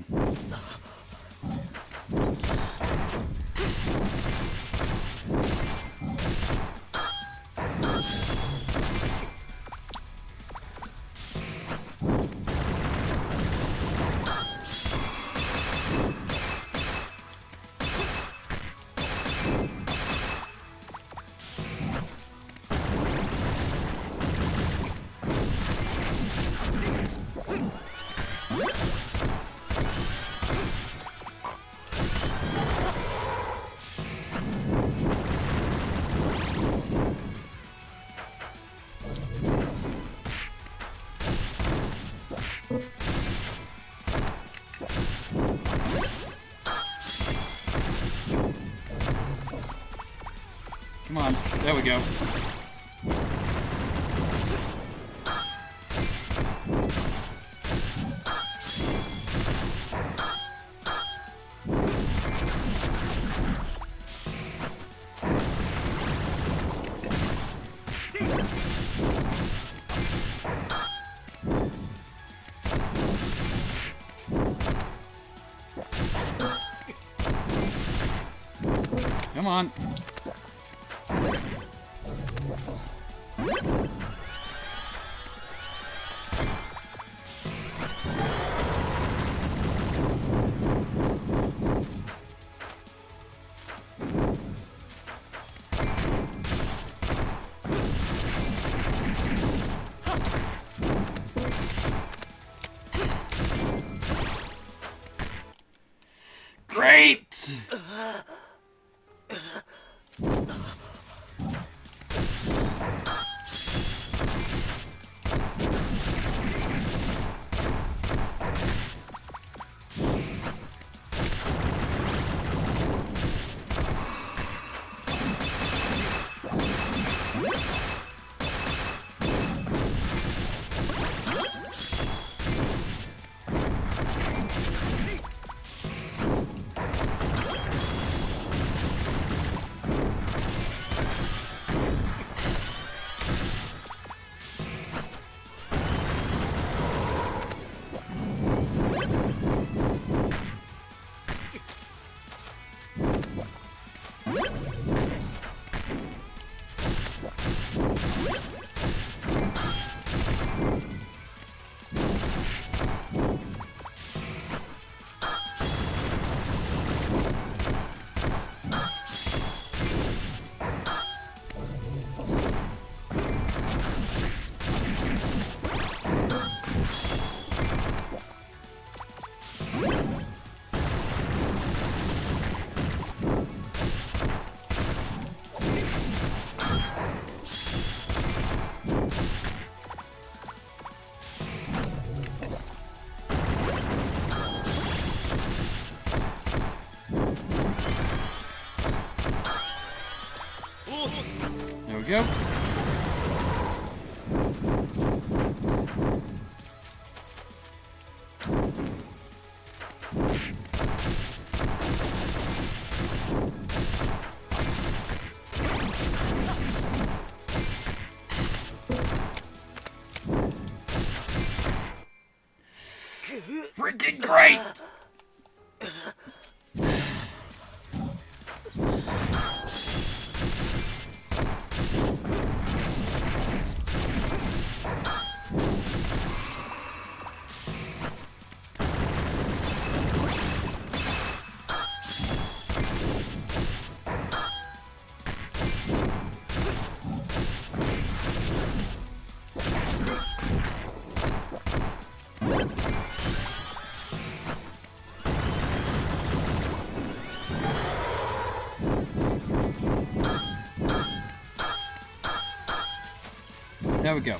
Come on, there we go. Come on. great! There we go. Freaking great! There we go.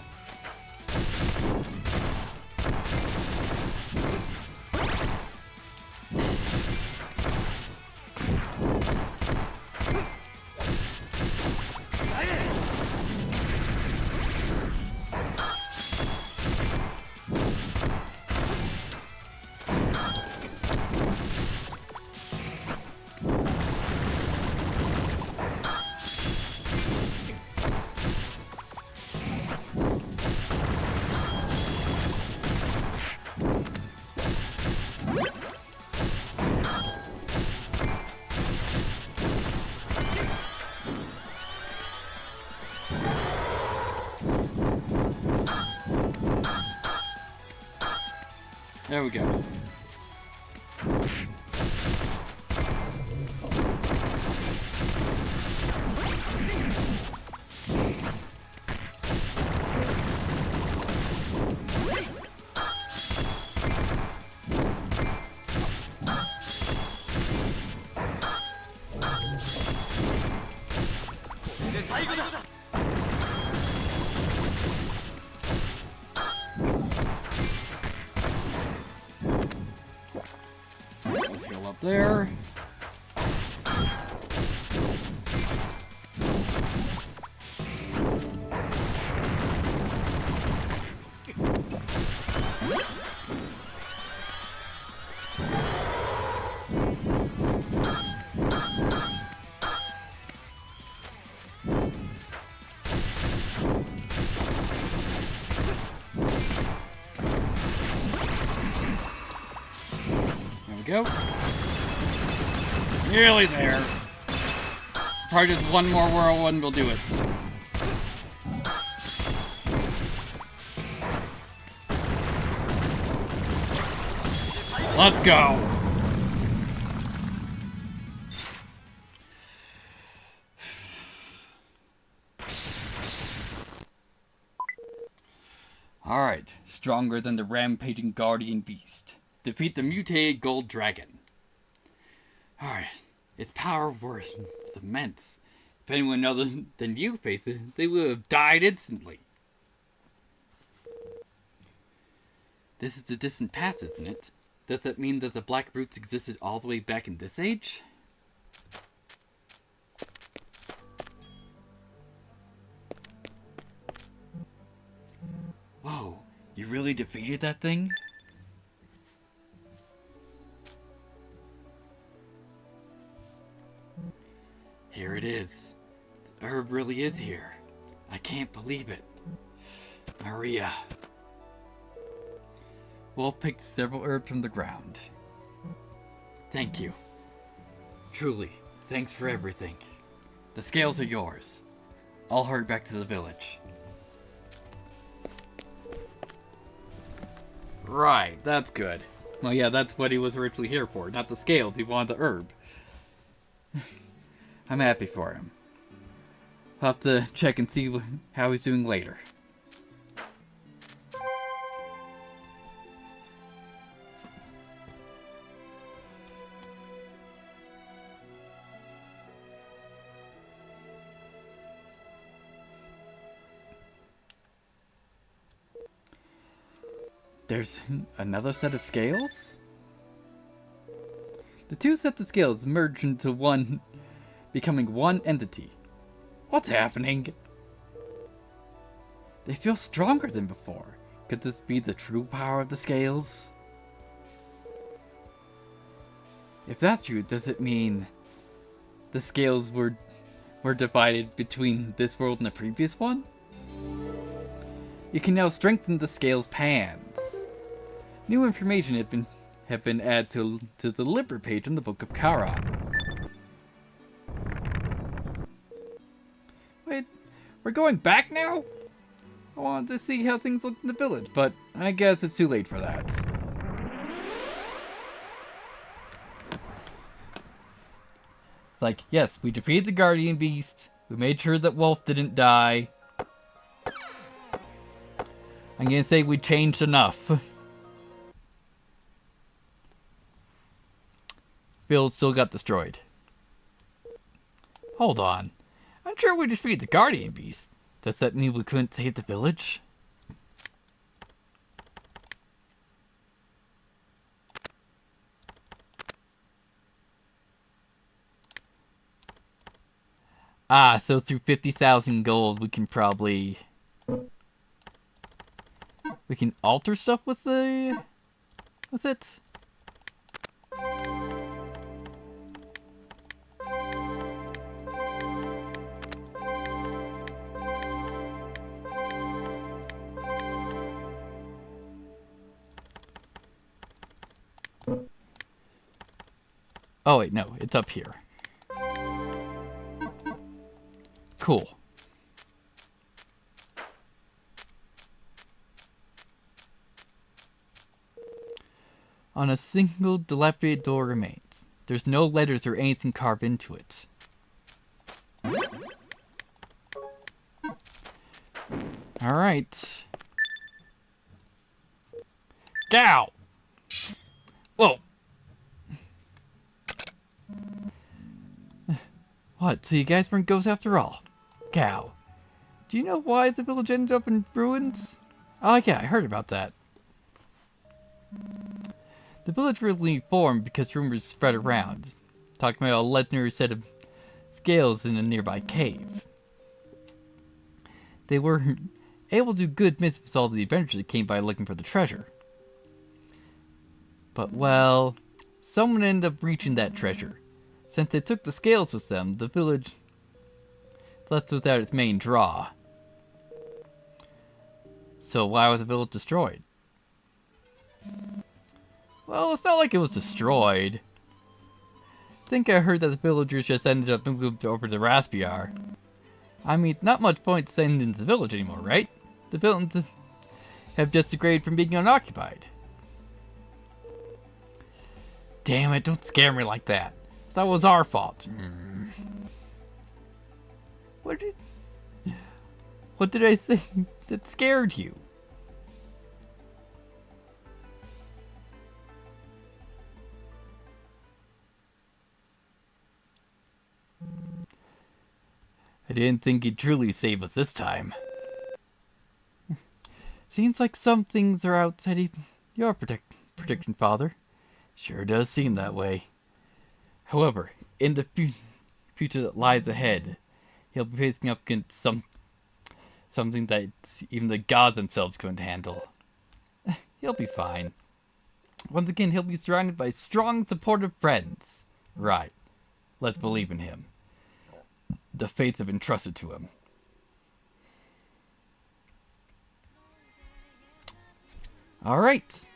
There we go. Let's heal up there. Go. Nearly there. Probably just one more whirlwind will do it. Let's go. Alright, stronger than the rampaging guardian beast. Defeat the mutated gold dragon. Alright. Its power was immense. If anyone other than you faced it, they would have died instantly. This is the distant past, isn't it? Does that mean that the black roots existed all the way back in this age? Whoa, you really defeated that thing? Here it is. The herb really is here. I can't believe it. Maria. Wolf picked several herbs from the ground. Thank you. Truly, thanks for everything. The scales are yours. I'll hurry back to the village. Right, that's good. Well, yeah, that's what he was originally here for. Not the scales, he wanted the herb. I'm happy for him. I'll have to check and see how he's doing later. There's another set of scales? The two sets of scales merge into one, becoming one entity. What's happening? They feel stronger than before. Could this be the true power of the scales? If that's true, does it mean the scales were divided between this world and the previous one? You can now strengthen the scales' pans. New information have been added to the Libra page in the Book of Kara. Wait, we're going back now? I wanted to see how things look in the village, but I guess it's too late for that. It's like, yes, we defeated the Guardian Beast. We made sure that Wolf didn't die. I'm gonna say we changed enough. Village still got destroyed. Hold on. I'm sure we defeated the Guardian Beast. Does that mean we couldn't save the village? Ah, so through 50,000 gold we can probably... We can alter stuff with it? Oh wait, no, it's up here. Cool. On a single dilapidated door remains. There's no letters or anything carved into it. Alright. Gow! Whoa! What, so you guys weren't ghosts after all? Gow. Do you know why the village ended up in ruins? Oh yeah, I heard about that. The village really formed because rumors spread around, talking about a legendary set of scales in a nearby cave. They were able to do good mischief with all the adventurers that came by looking for the treasure. But, well, someone ended up reaching that treasure. Since they took the scales with them, the village left without its main draw. So why was the village destroyed? Well, it's not like it was destroyed. I think I heard that the villagers just ended up moved over to Raspiar. I mean, not much point sending into the village anymore, right? The villains have just degraded from being unoccupied. Damn it, don't scare me like that. That was our fault. What did I say that scared you? I didn't think he'd truly save us this time. Seems like some things are outside your prediction, Father. Sure does seem that way. However, in the future that lies ahead, he'll be facing up against something that even the gods themselves couldn't handle. He'll be fine. Once again, he'll be surrounded by strong, supportive friends. Right. Let's believe in him. The fates have entrusted to him. Alright.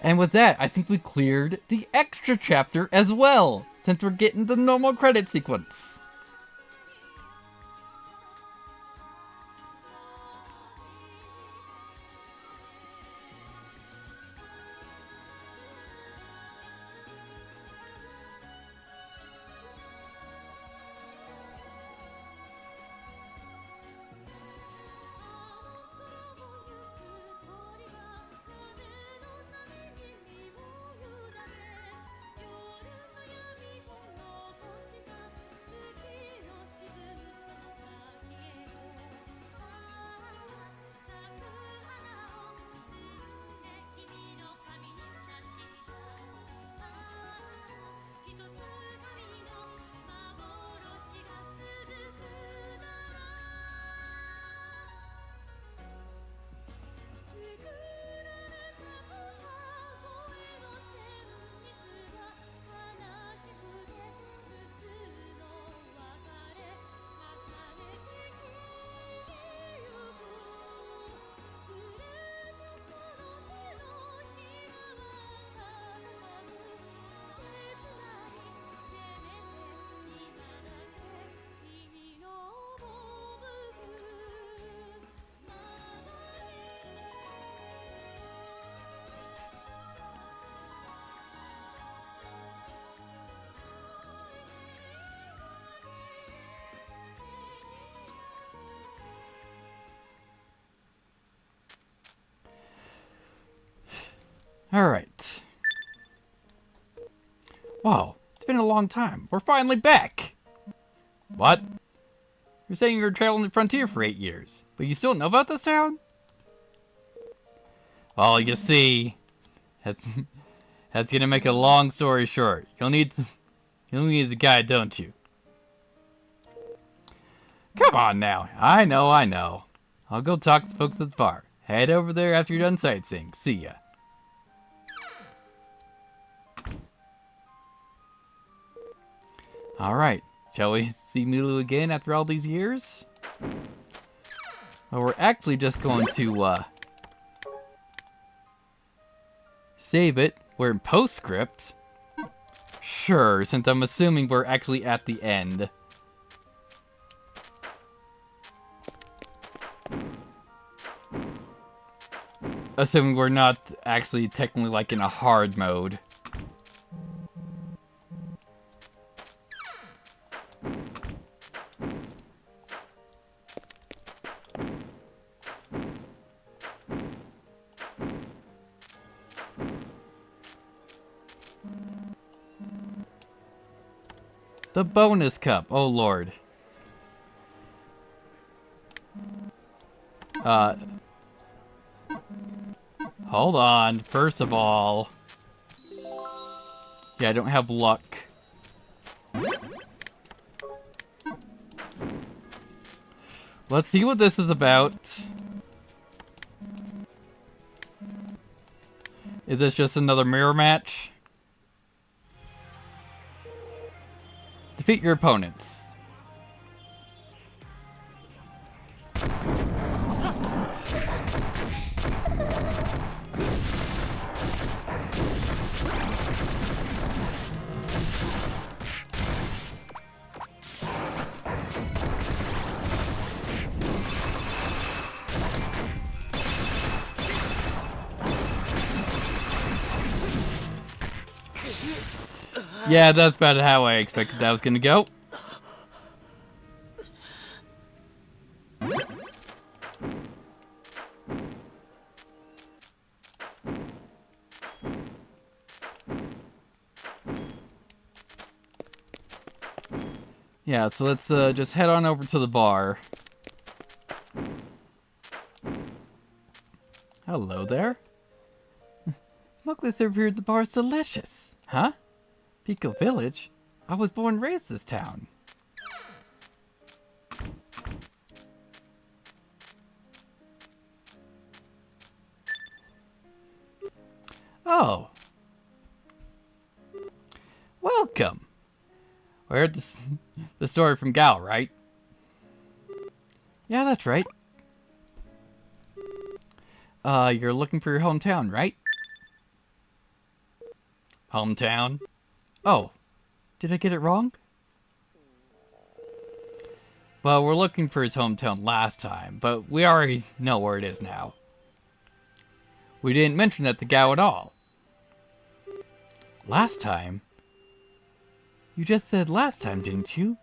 And with that, I think we cleared the extra chapter as well, since we're getting the normal credit sequence. Alright. Wow, it's been a long time. We're finally back! What? You're saying you were traveling the frontier for 8 years, but you still know about this town? Well, you see, that's gonna make a long story short. You'll need a guide, don't you? Come on now. I know. I'll go talk to folks at the bar. Head over there after you're done sightseeing. See ya. Alright, shall we see Milu again after all these years? Well, we're actually just going to, save it. We're in postscript. Sure, since I'm assuming we're actually at the end. Assuming we're not actually technically like in a hard mode. The bonus cup. Oh, Lord. Hold on. First of all... Yeah, I don't have luck. Let's see what this is about. Is this just another mirror match? Defeat your opponents. Yeah, that's about how I expected that was gonna go. Yeah, so let's just head on over to the bar. Hello there. Smokeless served here at the bar is delicious. Huh? Pico Village? I was born and raised this town. Oh. Welcome. We heard the story from Gal, right? Yeah, that's right. You're looking for your hometown, right? Hometown? Oh, did I get it wrong? Well, we're looking for his hometown last time, but we already know where it is now. We didn't mention that to Gao at all. Last time? You just said last time, didn't you?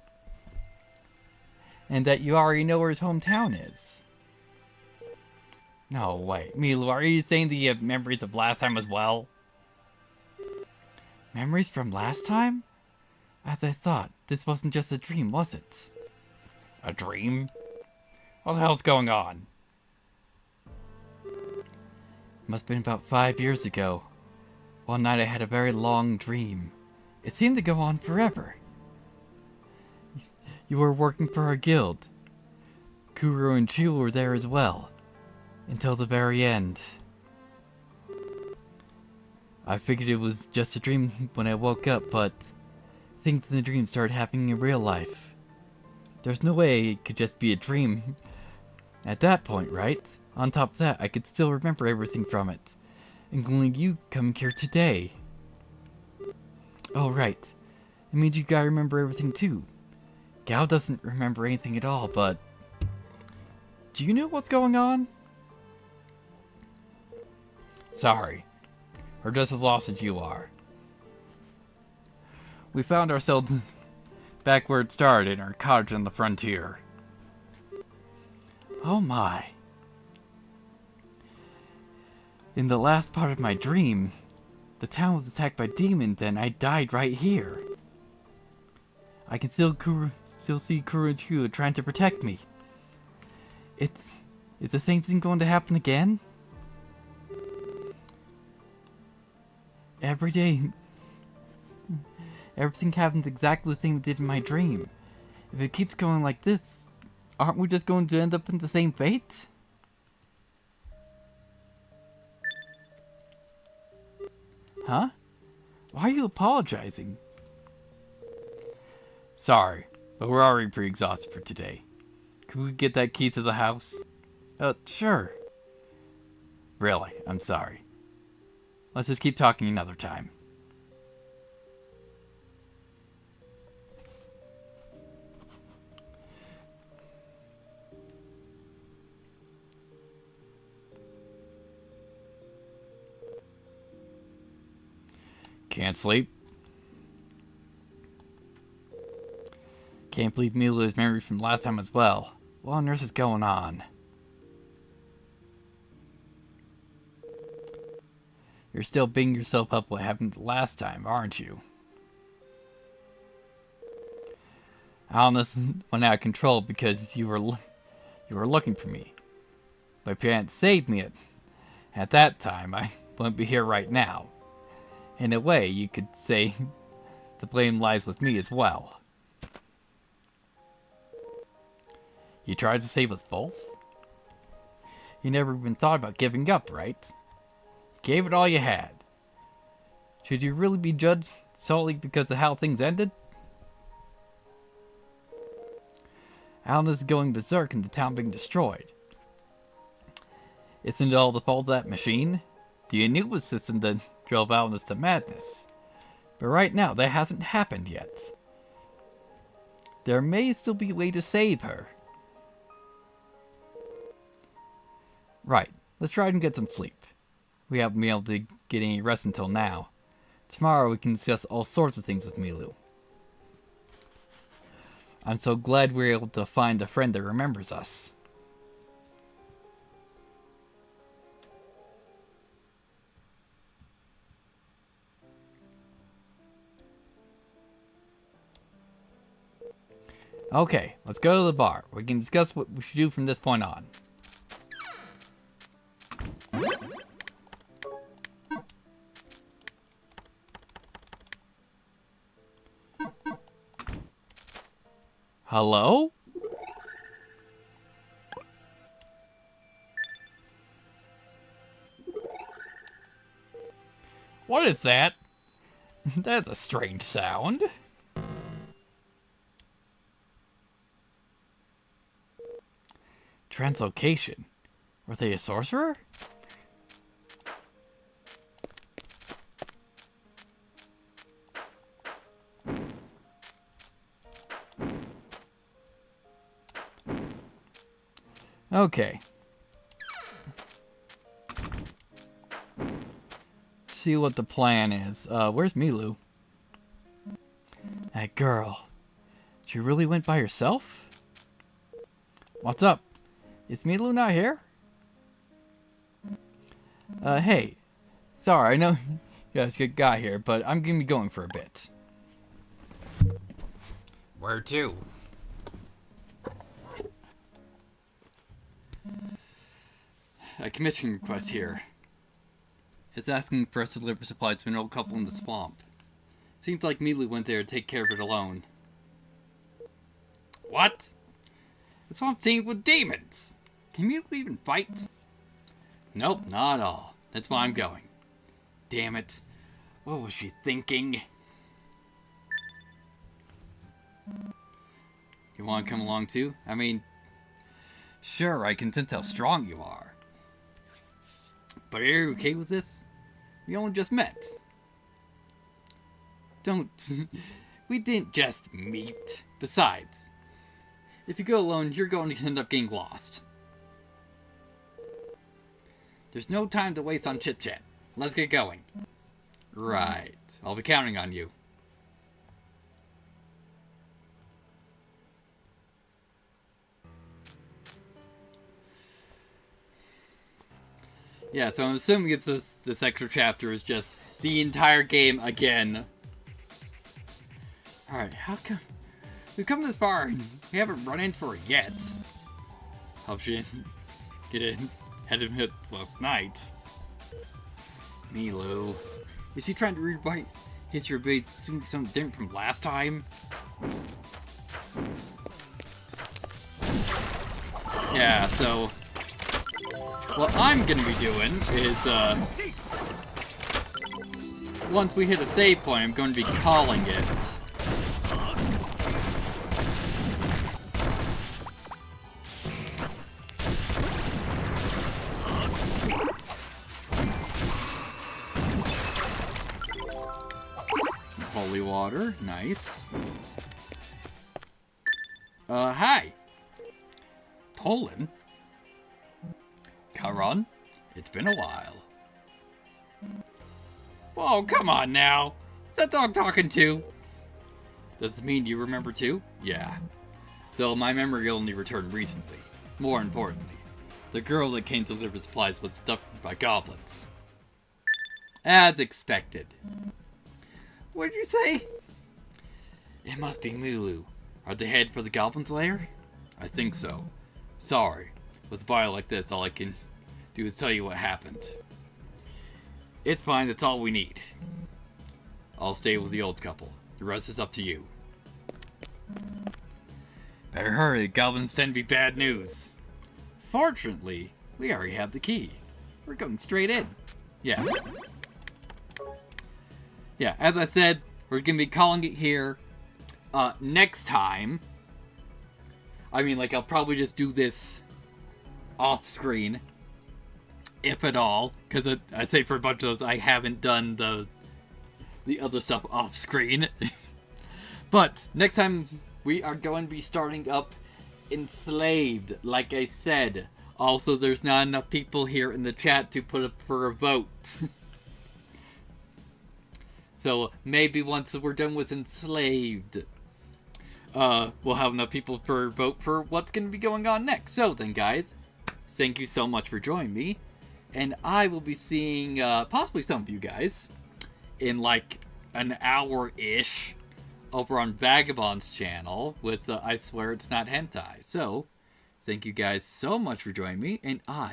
And that you already know where his hometown is. No, wait. Milu, are you saying that you have memories of last time as well? Memories from last time? As I thought, this wasn't just a dream, was it? A dream? What the hell's going on? It must have been about 5 years ago. One night I had a very long dream. It seemed to go on forever. You were working for our guild. Kuro and Chu were there as well. Until the very end. I figured it was just a dream when I woke up, but things in the dream started happening in real life. There's no way it could just be a dream at that point, right? On top of that, I could still remember everything from it, including you coming here today. Oh, right. It means you gotta remember everything too. Gao doesn't remember anything at all, but... Do you know what's going on? Sorry. We're just as lost as you are. We found ourselves back where it started, in our cottage on the frontier. Oh my. In the last part of my dream, the town was attacked by demons and I died right here. I can still see Kuro and Chu trying to protect me. Is the same thing going to happen again? Every day, everything happens exactly the same it did in my dream. If it keeps going like this, aren't we just going to end up in the same fate? Huh? Why are you apologizing? Sorry, but we're already pretty exhausted for today. Could we get that key to the house? Sure. Really, I'm sorry. Let's just keep talking another time. Can't sleep. Can't believe Mila is married from last time as well. What on earth is going on? You're still beating yourself up what happened last time, aren't you? Alice went out of control because you were looking for me. But if you hadn't saved me at that time, I wouldn't be here right now. In a way, you could say the blame lies with me as well. You tried to save us both? You never even thought about giving up, right? You gave it all you had. Should you really be judged solely because of how things ended? Alan is going berserk and the town being destroyed. Isn't it all the fault of that machine? The Anuba system that drove Alanus to madness. But right now, that hasn't happened yet. There may still be a way to save her. Right, let's try and get some sleep. We haven't been able to get any rest until now. Tomorrow we can discuss all sorts of things with Milu. I'm so glad we were able to find a friend that remembers us. Okay, let's go to the bar. We can discuss what we should do from this point on. Hello? What is that? That's a strange sound. Translocation. Were they a sorcerer? Okay. See what the plan is. Where's Milu? That girl. She really went by herself? What's up? Is Milu not here? Hey. Sorry, I know you guys got here, but I'm gonna be going for a bit. Where to? A commission request here. It's asking for us to deliver supplies to an old couple in the swamp. Seems like Milu went there to take care of it alone. What? The swamp's teamed with demons! Can Milu even fight? Nope, not at all. That's why I'm going. Damn it. What was she thinking? You want to come along too? I mean, sure, I can sense how strong you are. But are you okay with this? We only just met. Don't... We didn't just meet. Besides, if you go alone, you're going to end up getting lost. There's no time to waste on chit-chat. Let's get going. Right. I'll be counting on you. Yeah, so I'm assuming it's this extra chapter is just the entire game again. Alright, how come... We've come this far and we haven't run into her yet. Hope she didn't get in head of hits last night. Milu. Is she trying to rewrite history of something different from last time? Yeah, so... What I'm gonna be doing is, once we hit a save point, I'm going to be calling it. Some holy water, nice. Hi. Poland? Karan, it's been a while. Whoa, come on now. Is that dog talking too? Does this mean you remember too? Yeah. Though my memory only returned recently. More importantly, the girl that came to deliver supplies was abducted by goblins. As expected. What did you say? It must be Milu. Are they headed for the goblin's lair? I think so. Sorry. With a bio like this, all I can do is tell you what happened. It's fine, that's all we need. I'll stay with the old couple. The rest is up to you. Better hurry, goblins tend to be bad news. Fortunately, we already have the key. We're going straight in. Yeah. Yeah, as I said, we're gonna be calling it here. Next time. I mean, like, I'll probably just do this off screen, if at all, because I say for a bunch of those I haven't done the other stuff off screen. But next time we are going to be starting up Enslaved, like I said. Also, there's not enough people here in the chat to put up for a vote. So maybe once we're done with Enslaved, we'll have enough people for a vote for what's going to be going on next. So then, guys, thank you so much for joining me, and I will be seeing possibly some of you guys in like an hour-ish over on Vagabond's channel with I Swear It's Not Hentai. So, thank you guys so much for joining me, and I